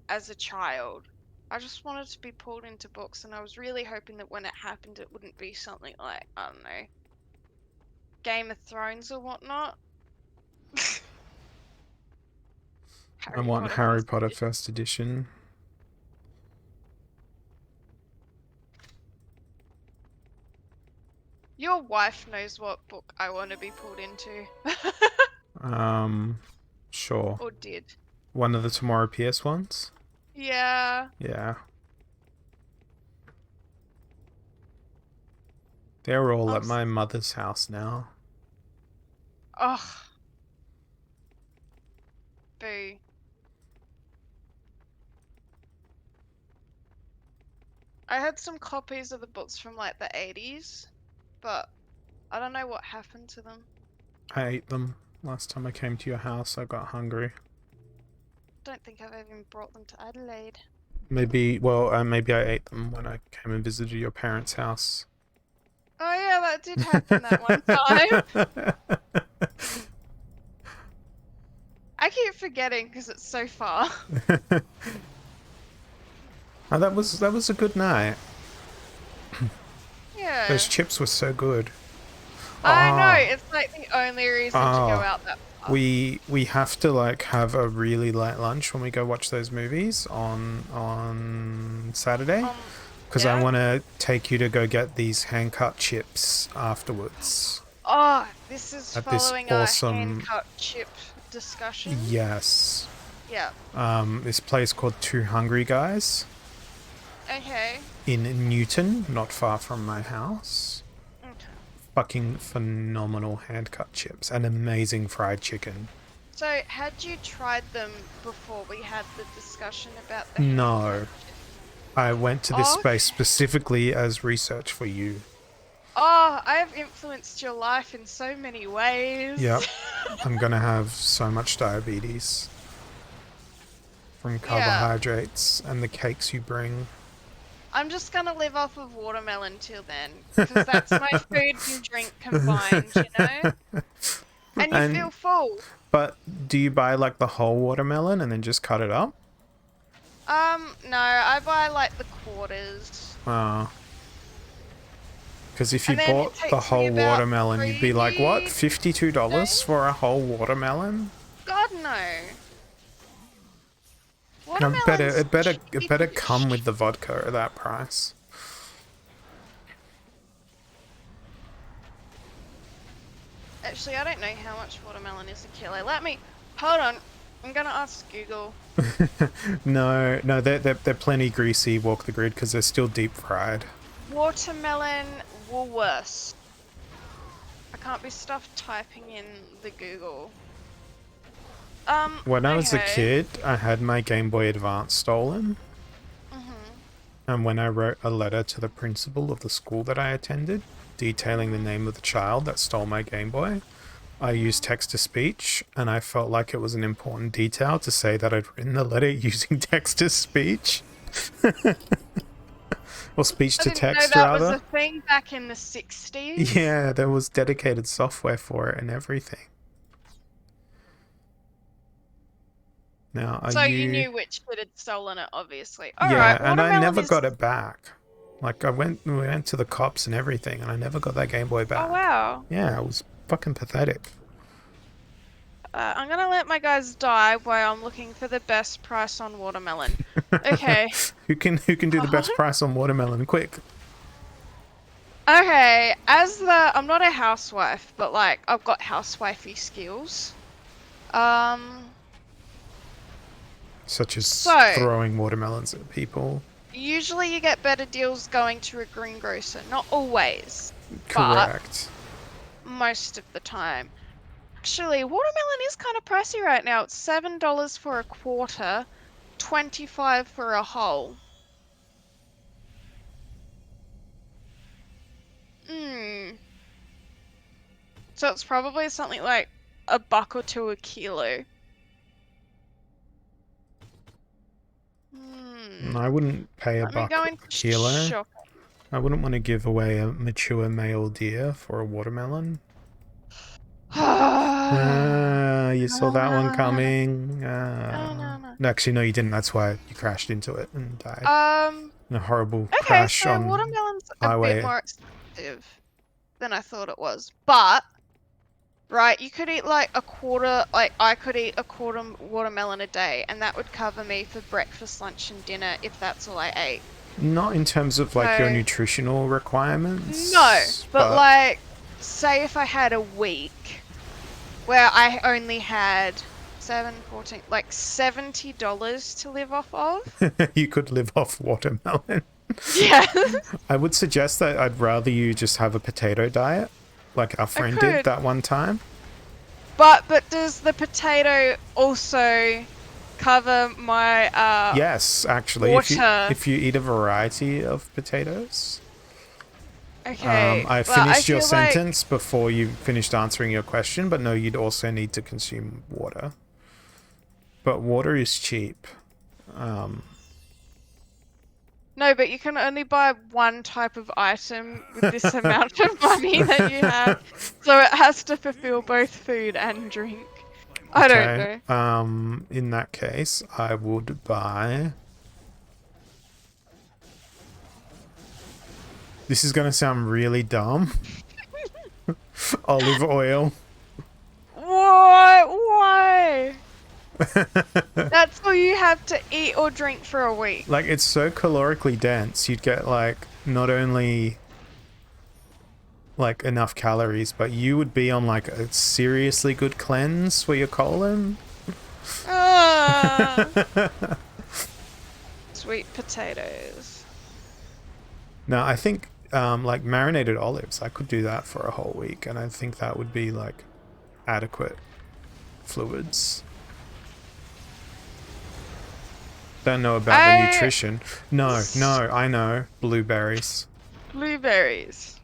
Speaker 2: as a child, I just wanted to be pulled into books, and I was really hoping that when it happened, it wouldn't be something like, I don't know, Game of Thrones or whatnot.
Speaker 1: I want Harry
Speaker 2: First
Speaker 1: Potter
Speaker 2: Edition.
Speaker 1: First Edition.
Speaker 2: Your wife knows what book I want to be pulled into.
Speaker 1: Sure.
Speaker 2: Or did.
Speaker 1: One of the Tomorrow PS ones?
Speaker 2: Yeah.
Speaker 1: Yeah. They're all at my mother's house now.
Speaker 2: Ugh. Boo. I had some copies of the books from like the 80s, but I don't know what happened to them.
Speaker 1: I ate them. Last time I came to your house, I got hungry.
Speaker 2: Don't think I've even brought them to Adelaide.
Speaker 1: Maybe I ate them when I came and visited your parents' house.
Speaker 2: Oh yeah, that did happen that one time. I keep forgetting because it's so far.
Speaker 1: Oh, that was a good night.
Speaker 2: Yeah.
Speaker 1: Those chips were so good.
Speaker 2: I know, it's like the only reason to go out that far.
Speaker 1: We have to like have a really late lunch when we go watch those movies on Saturday, because I want to take you to go get these hand-cut chips afterwards.
Speaker 2: Oh, this is
Speaker 1: At this
Speaker 2: following
Speaker 1: awesome-
Speaker 2: our hand-cut chip discussion?
Speaker 1: Yes.
Speaker 2: Yeah.
Speaker 1: This place called Two Hungry Guys
Speaker 2: Okay.
Speaker 1: in Newton, not far from my house.
Speaker 2: Okay.
Speaker 1: Fucking phenomenal hand-cut chips and amazing fried chicken.
Speaker 2: So, had you tried them before we had the discussion about the
Speaker 1: No.
Speaker 2: hand-cut chips?
Speaker 1: I went to this
Speaker 2: Oh.
Speaker 1: space specifically as research for you.
Speaker 2: Oh, I have influenced your life in so many ways.
Speaker 1: Yep. I'm gonna have so much diabetes from carbohydrates and the cakes you bring.
Speaker 2: I'm just gonna live off of watermelon till then, because that's my food and drink combined, you know? And you feel full.
Speaker 1: But do you buy like the whole watermelon and then just cut it up?
Speaker 2: No, I buy like the quarters.
Speaker 1: Because if you
Speaker 2: And then it
Speaker 1: bought the
Speaker 2: takes me
Speaker 1: whole
Speaker 2: about
Speaker 1: watermelon, you'd be like, what?
Speaker 2: 3
Speaker 1: $52
Speaker 2: days?
Speaker 1: for a whole watermelon?
Speaker 2: God no.
Speaker 1: No, it better
Speaker 2: Watermelon's
Speaker 1: come with the vodka at that price.
Speaker 2: Actually, I don't know how much watermelon is a kilo. Hold on. I'm gonna ask Google.
Speaker 1: No, they're plenty greasy, walk the grid, because they're still deep fried.
Speaker 2: Watermelon Woolworths. I can't be stuffed typing in the Google.
Speaker 1: When I was a
Speaker 2: okay.
Speaker 1: kid, I had my Game Boy Advance stolen. And when I wrote a letter to the principal of the school that I attended, detailing the name of the child that stole my Game Boy, I used text-to-speech, and I felt like it was an important detail to say that I'd written the letter using text-to-speech. Or speech-to-text,
Speaker 2: that
Speaker 1: rather.
Speaker 2: was a thing back in the 60s.
Speaker 1: Yeah, there was dedicated software for it and everything. Now,
Speaker 2: So you knew which kid had stolen it, obviously. All
Speaker 1: yeah,
Speaker 2: right,
Speaker 1: and I never
Speaker 2: watermelon
Speaker 1: got it back. Like, we went to the cops and everything, and I never got that Game Boy back.
Speaker 2: Oh wow.
Speaker 1: Yeah, it was fucking pathetic.
Speaker 2: I'm gonna let my guys die while I'm looking for the best price on watermelon. Okay.
Speaker 1: who can do the best price on watermelon? Quick.
Speaker 2: Okay, I'm not a housewife, but like I've got housewifey skills.
Speaker 1: Such as
Speaker 2: So-
Speaker 1: throwing watermelons at people.
Speaker 2: Usually you get better deals going to a greengrocer. Not always,
Speaker 1: Correct.
Speaker 2: but most of the time. Actually, watermelon is kind of pricey right now. It's $7 for a quarter, 25 for a whole. So it's probably something like $1 or $2 a kilo.
Speaker 1: I wouldn't pay a
Speaker 2: Let me
Speaker 1: buck
Speaker 2: go
Speaker 1: a
Speaker 2: into
Speaker 1: kilo.
Speaker 2: shop.
Speaker 1: I wouldn't want to give away a mature male deer for a watermelon. You saw that one coming.
Speaker 2: No.
Speaker 1: Actually, no, you didn't. That's why you crashed into it and died. In a horrible
Speaker 2: Okay,
Speaker 1: crash
Speaker 2: so
Speaker 1: on
Speaker 2: watermelon's a
Speaker 1: highway.
Speaker 2: bit more expensive than I thought it was, but right, you could eat like a quarter. Like I could eat a quarter watermelon a day, and that would cover me for breakfast, lunch, and dinner if that's all I ate.
Speaker 1: Not in terms of like your
Speaker 2: No.
Speaker 1: nutritional requirements.
Speaker 2: No, but like, say if I had a week where I only had 14, like $70 to live off of.
Speaker 1: you could live off watermelon.
Speaker 2: Yeah.
Speaker 1: I would suggest that I'd rather you just have a potato diet, like our friend did
Speaker 2: could.
Speaker 1: that one time.
Speaker 2: But does the potato also cover my
Speaker 1: Yes, actually,
Speaker 2: water?
Speaker 1: if you eat a variety of potatoes.
Speaker 2: Okay.
Speaker 1: I
Speaker 2: well,
Speaker 1: finished your
Speaker 2: feel like-
Speaker 1: sentence before you finished answering your question, but no, you'd also need to consume water. But water is cheap.
Speaker 2: No, but you can only buy one type of item with this amount of money that you have. So it has to fulfill both food and drink. I don't know.
Speaker 1: In that case, I would buy... This is going to sound really dumb. Olive oil.
Speaker 2: What? Why? That's all you have to eat or drink for a week.
Speaker 1: Like, it's so calorically dense. You'd get, like, not only... like, enough calories, but you would be on, like, a seriously good cleanse for your colon.
Speaker 2: Sweet potatoes.
Speaker 1: Now, I think, like, marinated olives, I could do that for a whole week, and I think that would be, like, adequate fluids. Don't know about the nutrition. No, I know. Blueberries.
Speaker 2: Blueberries.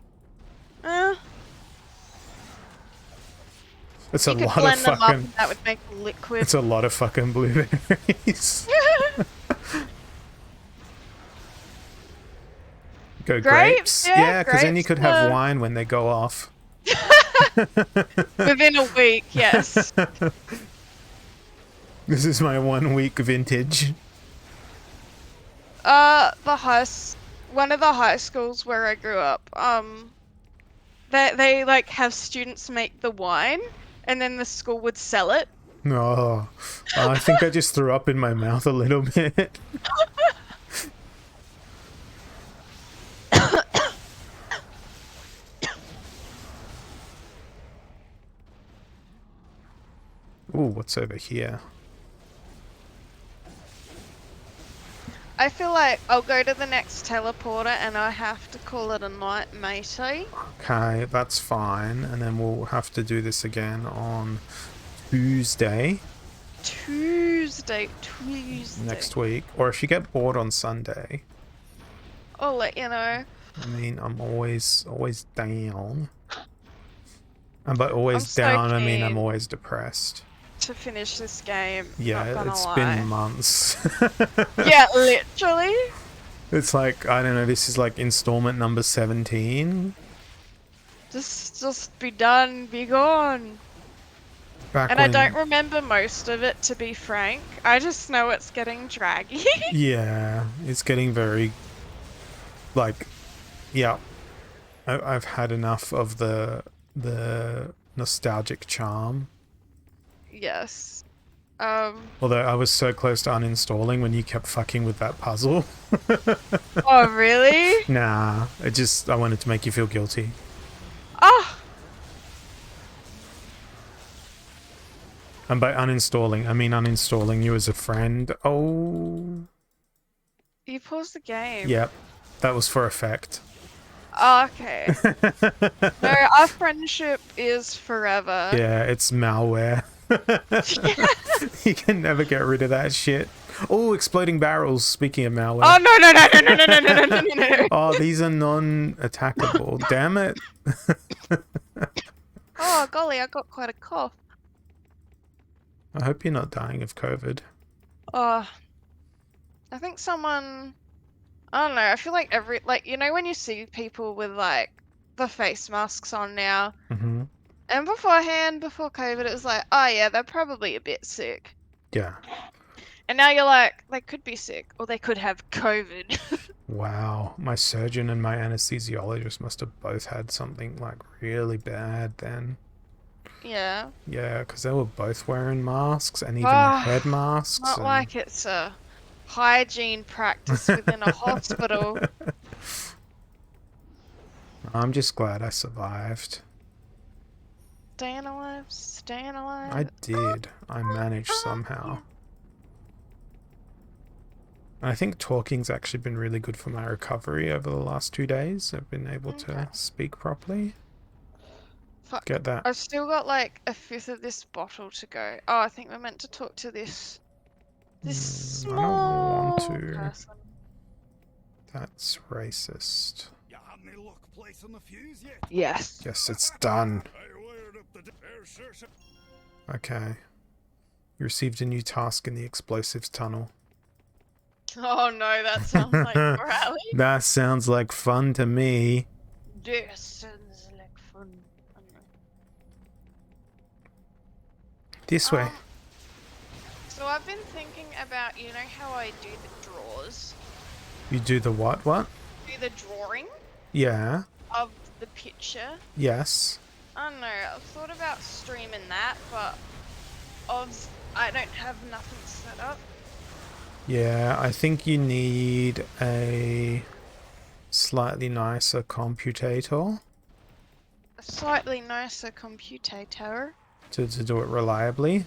Speaker 1: It's a
Speaker 2: You could
Speaker 1: lot of
Speaker 2: blend them up
Speaker 1: fucking...
Speaker 2: and that would make liquid.
Speaker 1: It's a lot of fucking blueberries. Go grapes? Yeah, because then you could have wine when they go off.
Speaker 2: Within a week, yes.
Speaker 1: This is my 1 week vintage.
Speaker 2: One of the high schools where I grew up, they like have students make the wine, and then the school would sell it.
Speaker 1: Oh, I think I just threw up in my mouth a little bit. Ooh, what's over here?
Speaker 2: I feel like I'll go to the next teleporter and I have to call it a night, matey.
Speaker 1: Okay, that's fine. And then we'll have to do this again on Tuesday.
Speaker 2: Tuesday.
Speaker 1: Next week. Or if you get bored on Sunday.
Speaker 2: I'll let you know.
Speaker 1: I mean, I'm always down. And by always
Speaker 2: I'm so
Speaker 1: down, I mean
Speaker 2: keen
Speaker 1: I'm always depressed.
Speaker 2: to finish this game.
Speaker 1: Yeah,
Speaker 2: not gonna
Speaker 1: it's
Speaker 2: lie.
Speaker 1: been months.
Speaker 2: Yeah, literally.
Speaker 1: It's like, I don't know, this is like installment number 17.
Speaker 2: Just be done, be gone.
Speaker 1: Back
Speaker 2: And
Speaker 1: when,
Speaker 2: I don't remember most of it, to be frank. I just know it's getting draggy.
Speaker 1: yeah, it's getting very, like, yeah. I've had enough of the nostalgic charm.
Speaker 2: Yes.
Speaker 1: Although I was so close to uninstalling when you kept fucking with that puzzle.
Speaker 2: Oh, really?
Speaker 1: Nah, I wanted to make you feel guilty.
Speaker 2: Ah!
Speaker 1: And by uninstalling, I mean uninstalling you as a friend. Oh,
Speaker 2: You paused the game.
Speaker 1: yep. That was for effect.
Speaker 2: Oh, okay. No, our friendship is forever.
Speaker 1: Yeah, it's malware. You can never get rid of that shit. Oh, exploding barrels. Speaking of malware.
Speaker 2: Oh, no, no, no, no, no, no, no, no, no, no, no.
Speaker 1: Oh, these are non-attackable. Damn it.
Speaker 2: Oh, golly, I got quite a cough.
Speaker 1: I hope you're not dying of COVID.
Speaker 2: Oh, I think someone... I don't know, I feel like you know when you see people with, like, the face masks on now?
Speaker 1: Mm-hmm.
Speaker 2: And beforehand, before COVID, it was like, oh yeah, they're probably a bit sick.
Speaker 1: Yeah.
Speaker 2: And now you're like, they could be sick, or they could have COVID.
Speaker 1: Wow. My surgeon and my anesthesiologist must have both had something, like, really bad then.
Speaker 2: Yeah.
Speaker 1: Yeah, because they were both wearing masks and even
Speaker 2: Ah,
Speaker 1: head masks.
Speaker 2: Not
Speaker 1: and...
Speaker 2: like it's a hygiene practice within a hospital.
Speaker 1: I'm just glad I survived.
Speaker 2: Staying alive, staying alive.
Speaker 1: I did. I managed somehow. I think talking's actually been really good for my recovery over the last 2 days. I've been able to speak properly.
Speaker 2: Fuck.
Speaker 1: Get that.
Speaker 2: I've still got like a fifth of this bottle to go. Oh, I think we're meant to talk to this
Speaker 1: I don't
Speaker 2: small
Speaker 1: want to.
Speaker 2: person.
Speaker 1: That's racist.
Speaker 5: You had any luck placing the fuse yet?
Speaker 2: Yes.
Speaker 1: Yes, it's done.
Speaker 5: I wired up the
Speaker 1: Okay. You received a new task in the explosives tunnel.
Speaker 2: Oh no, that sounds like morality.
Speaker 1: That sounds like fun to me.
Speaker 2: This sounds like fun. I don't know.
Speaker 1: This way.
Speaker 2: So I've been thinking about, you know how I do the draws?
Speaker 1: You do the what? What?
Speaker 2: Do the drawing
Speaker 1: Yeah.
Speaker 2: of the picture?
Speaker 1: Yes.
Speaker 2: I don't know, I've thought about streaming that, but I don't have nothing set up.
Speaker 1: Yeah, I think you need a slightly nicer computator
Speaker 2: A slightly nicer computator.
Speaker 1: to do it reliably.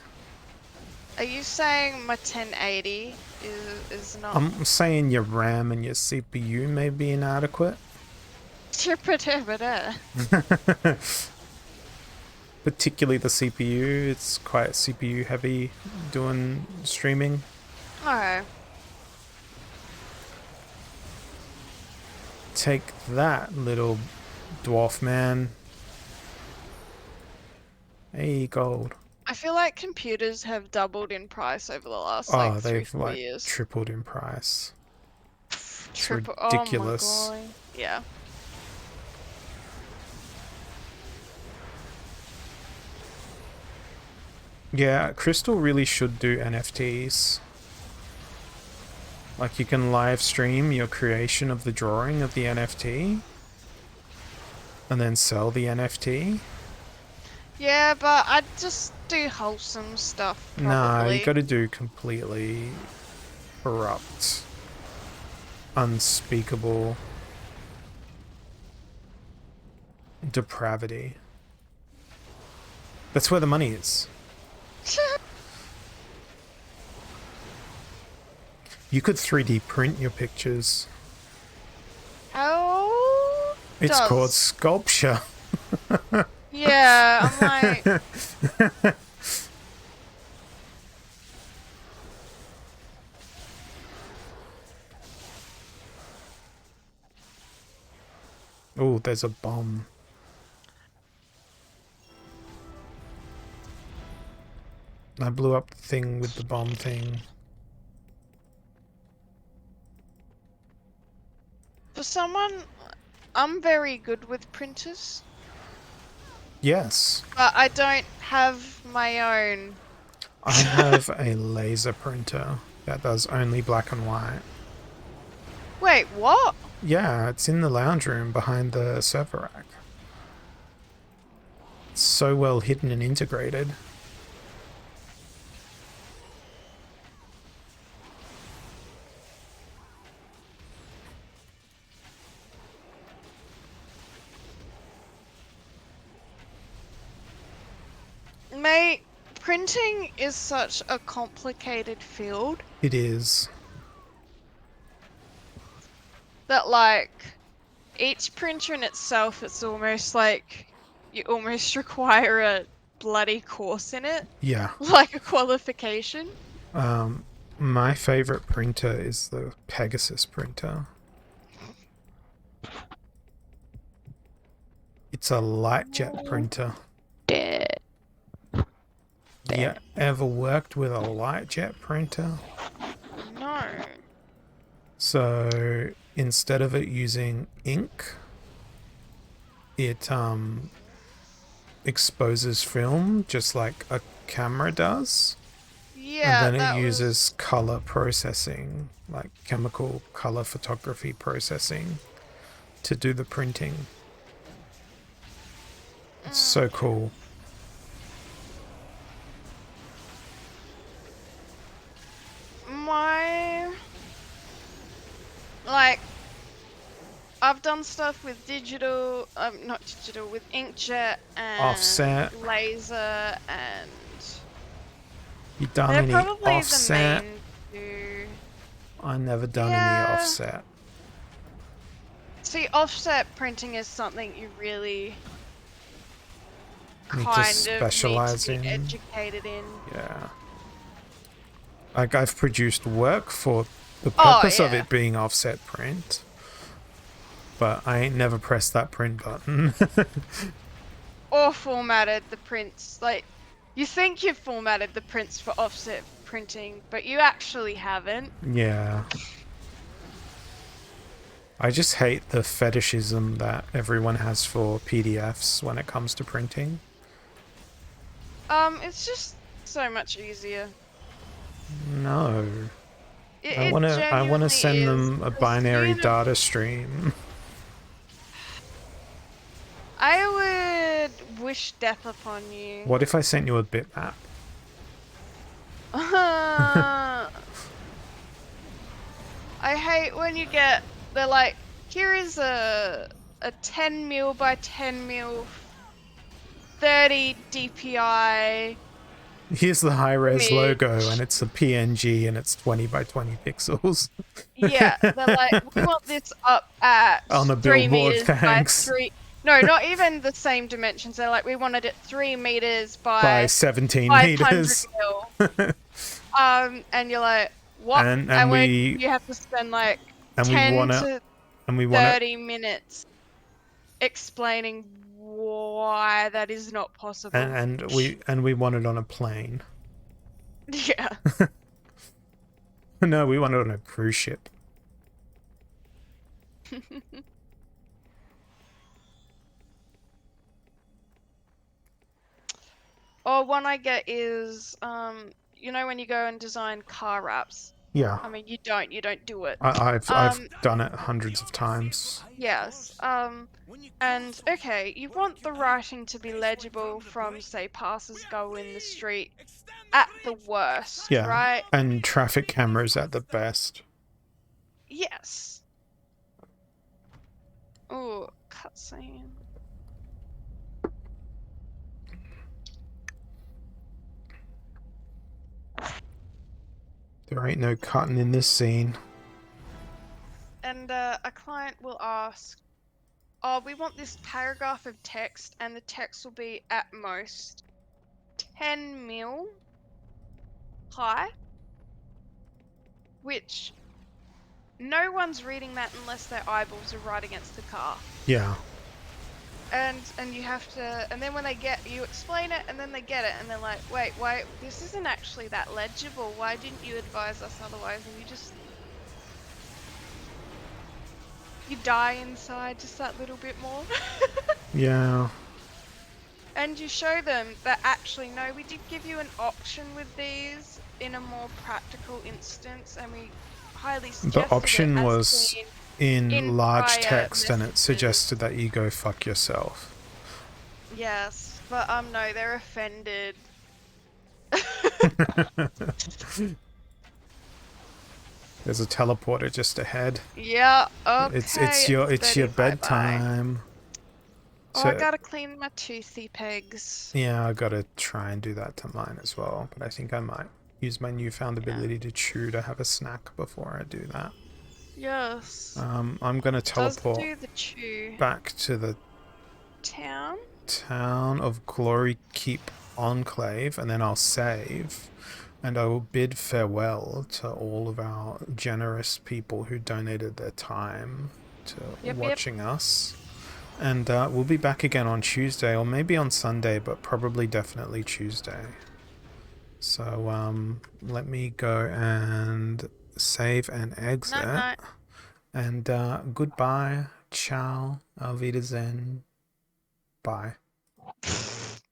Speaker 2: Are you saying my 1080 is not...
Speaker 1: I'm saying your RAM and your CPU may be inadequate. Particularly the CPU, it's quite CPU heavy doing streaming.
Speaker 2: Oh.
Speaker 1: Take that, little dwarf man. Hey, gold.
Speaker 2: I feel like computers have doubled in price over the last
Speaker 1: Oh,
Speaker 2: like
Speaker 1: they've
Speaker 2: 3-4
Speaker 1: like
Speaker 2: years.
Speaker 1: tripled in price.
Speaker 2: Triple.
Speaker 1: ridiculous.
Speaker 2: Oh my god. Yeah.
Speaker 1: Yeah, Krystal really should do NFTs. Like you can live stream your creation of the drawing of the NFT and then sell the NFT.
Speaker 2: Yeah, but I'd just do wholesome stuff. Probably.
Speaker 1: Nah, you gotta do completely corrupt, unspeakable depravity. That's where the money is. You could 3D print your pictures.
Speaker 2: How?
Speaker 1: It's
Speaker 2: does-
Speaker 1: called sculpture.
Speaker 2: Yeah, I'm like.
Speaker 1: Oh, there's a bomb. I blew up the thing with the bomb thing.
Speaker 2: For someone, I'm very good with printers,
Speaker 1: Yes.
Speaker 2: but I don't have my own.
Speaker 1: I have a laser printer that does only black and white.
Speaker 2: Wait, what?
Speaker 1: Yeah, it's in the lounge room behind the server rack. It's so well hidden and integrated.
Speaker 2: Printing is such a complicated field
Speaker 1: It is.
Speaker 2: that, like, each printer in itself, it's almost like you almost require a bloody course in it,
Speaker 1: Yeah.
Speaker 2: like a qualification.
Speaker 1: My favorite printer is the Pegasus printer. It's a light jet printer.
Speaker 2: Dead.
Speaker 1: You ever worked with a light jet printer?
Speaker 2: No.
Speaker 1: So instead of it using ink, it exposes film just like a camera does.
Speaker 2: Yeah,
Speaker 1: And then
Speaker 2: that
Speaker 1: it uses
Speaker 2: was...
Speaker 1: color processing, like chemical color photography processing, to do the printing. It's so cool.
Speaker 2: Like, I've done stuff with digital, not digital, with inkjet and
Speaker 1: Offset.
Speaker 2: laser, and
Speaker 1: You done
Speaker 2: they're
Speaker 1: any
Speaker 2: probably
Speaker 1: offset?
Speaker 2: the main two.
Speaker 1: I never done any
Speaker 2: Yeah.
Speaker 1: offset.
Speaker 2: See, offset printing is something you really
Speaker 1: Need to
Speaker 2: kind of
Speaker 1: specialize
Speaker 2: need to be
Speaker 1: in.
Speaker 2: educated in.
Speaker 1: Yeah. Like, I've produced work for the
Speaker 2: Oh,
Speaker 1: purpose of
Speaker 2: yeah.
Speaker 1: it being offset print, but I ain't never pressed that print button.
Speaker 2: Or formatted the prints. Like, you think you've formatted the prints for offset printing, but you actually haven't.
Speaker 1: Yeah. I just hate the fetishism that everyone has for PDFs when it comes to printing.
Speaker 2: It's just so much easier.
Speaker 1: No. I
Speaker 2: It
Speaker 1: wanna
Speaker 2: genuinely
Speaker 1: send
Speaker 2: is,
Speaker 1: them a
Speaker 2: 'cause
Speaker 1: binary
Speaker 2: being a-
Speaker 1: data stream.
Speaker 2: I would wish death upon you.
Speaker 1: What if I sent you a bitmap?
Speaker 2: I hate when you get, they're like, here is a 10 mil by 10 mil 30 DPI.
Speaker 1: Here's the high-res
Speaker 2: Me.
Speaker 1: logo, and it's a PNG, and it's 20 by 20 pixels.
Speaker 2: Yeah, they're like, we want this up at
Speaker 1: On a
Speaker 2: 3
Speaker 1: billboard,
Speaker 2: meters
Speaker 1: thanks.
Speaker 2: by 3. No, not even the same dimensions. They're like, we wanted it 3 meters
Speaker 1: By
Speaker 2: by
Speaker 1: 17
Speaker 2: 500
Speaker 1: meters.
Speaker 2: mil. And you're like, what?
Speaker 1: And
Speaker 2: when
Speaker 1: we
Speaker 2: you have to spend like
Speaker 1: and we
Speaker 2: 10
Speaker 1: wanna
Speaker 2: to
Speaker 1: and we wanna
Speaker 2: 30 minutes explaining why that is not possible.
Speaker 1: and we want it on a plane.
Speaker 2: Yeah.
Speaker 1: No, we want it on a cruise ship.
Speaker 2: Or one I get is, you know, when you go and design car wraps.
Speaker 1: Yeah.
Speaker 2: I mean, you don't do it.
Speaker 1: I've done it hundreds of times.
Speaker 2: Yes. And okay, you want the writing to be legible from, say, passers go in the street at the worst,
Speaker 1: Yeah.
Speaker 2: right?
Speaker 1: And traffic cameras at the best.
Speaker 2: Yes. Oh, cutscene.
Speaker 1: There ain't no cutting in this scene.
Speaker 2: And a client will ask, oh, we want this paragraph of text, and the text will be at most 10 mil high, which no one's reading that unless their eyeballs are right against the car.
Speaker 1: Yeah.
Speaker 2: And you have to, and then when they get, you explain it, and then they get it, and they're like, wait, this isn't actually that legible. Why didn't you advise us otherwise? And you die inside just that little bit more.
Speaker 1: Yeah.
Speaker 2: And you show them that actually, no, we did give you an option with these in a more practical instance, and we highly suggested
Speaker 1: The option
Speaker 2: it as
Speaker 1: was
Speaker 2: being
Speaker 1: in large
Speaker 2: prior
Speaker 1: text, and it
Speaker 2: messages.
Speaker 1: suggested that you go fuck yourself.
Speaker 2: Yes, but no, they're offended.
Speaker 1: There's a teleporter just ahead.
Speaker 2: Yeah, okay.
Speaker 1: It's your
Speaker 2: steady, bye-bye.
Speaker 1: bedtime.
Speaker 2: Oh, I
Speaker 1: So
Speaker 2: gotta clean my toothy pigs.
Speaker 1: yeah, I gotta try and do that to mine as well. But I think I might use my newfound
Speaker 2: Yeah.
Speaker 1: ability to chew to have a snack before I do that.
Speaker 2: Yes.
Speaker 1: I'm gonna
Speaker 2: Does
Speaker 1: teleport
Speaker 2: do the chew.
Speaker 1: back to the
Speaker 2: Town?
Speaker 1: town of Glory Keep Enclave, and then I'll save. And I will bid farewell to all of our generous people who donated their time to
Speaker 2: Yep.
Speaker 1: watching us. And we'll be back again on Tuesday, or maybe on Sunday, but probably definitely Tuesday. So let me go and save and exit.
Speaker 2: Night.
Speaker 1: And goodbye, ciao, auf Wiedersehen, bye.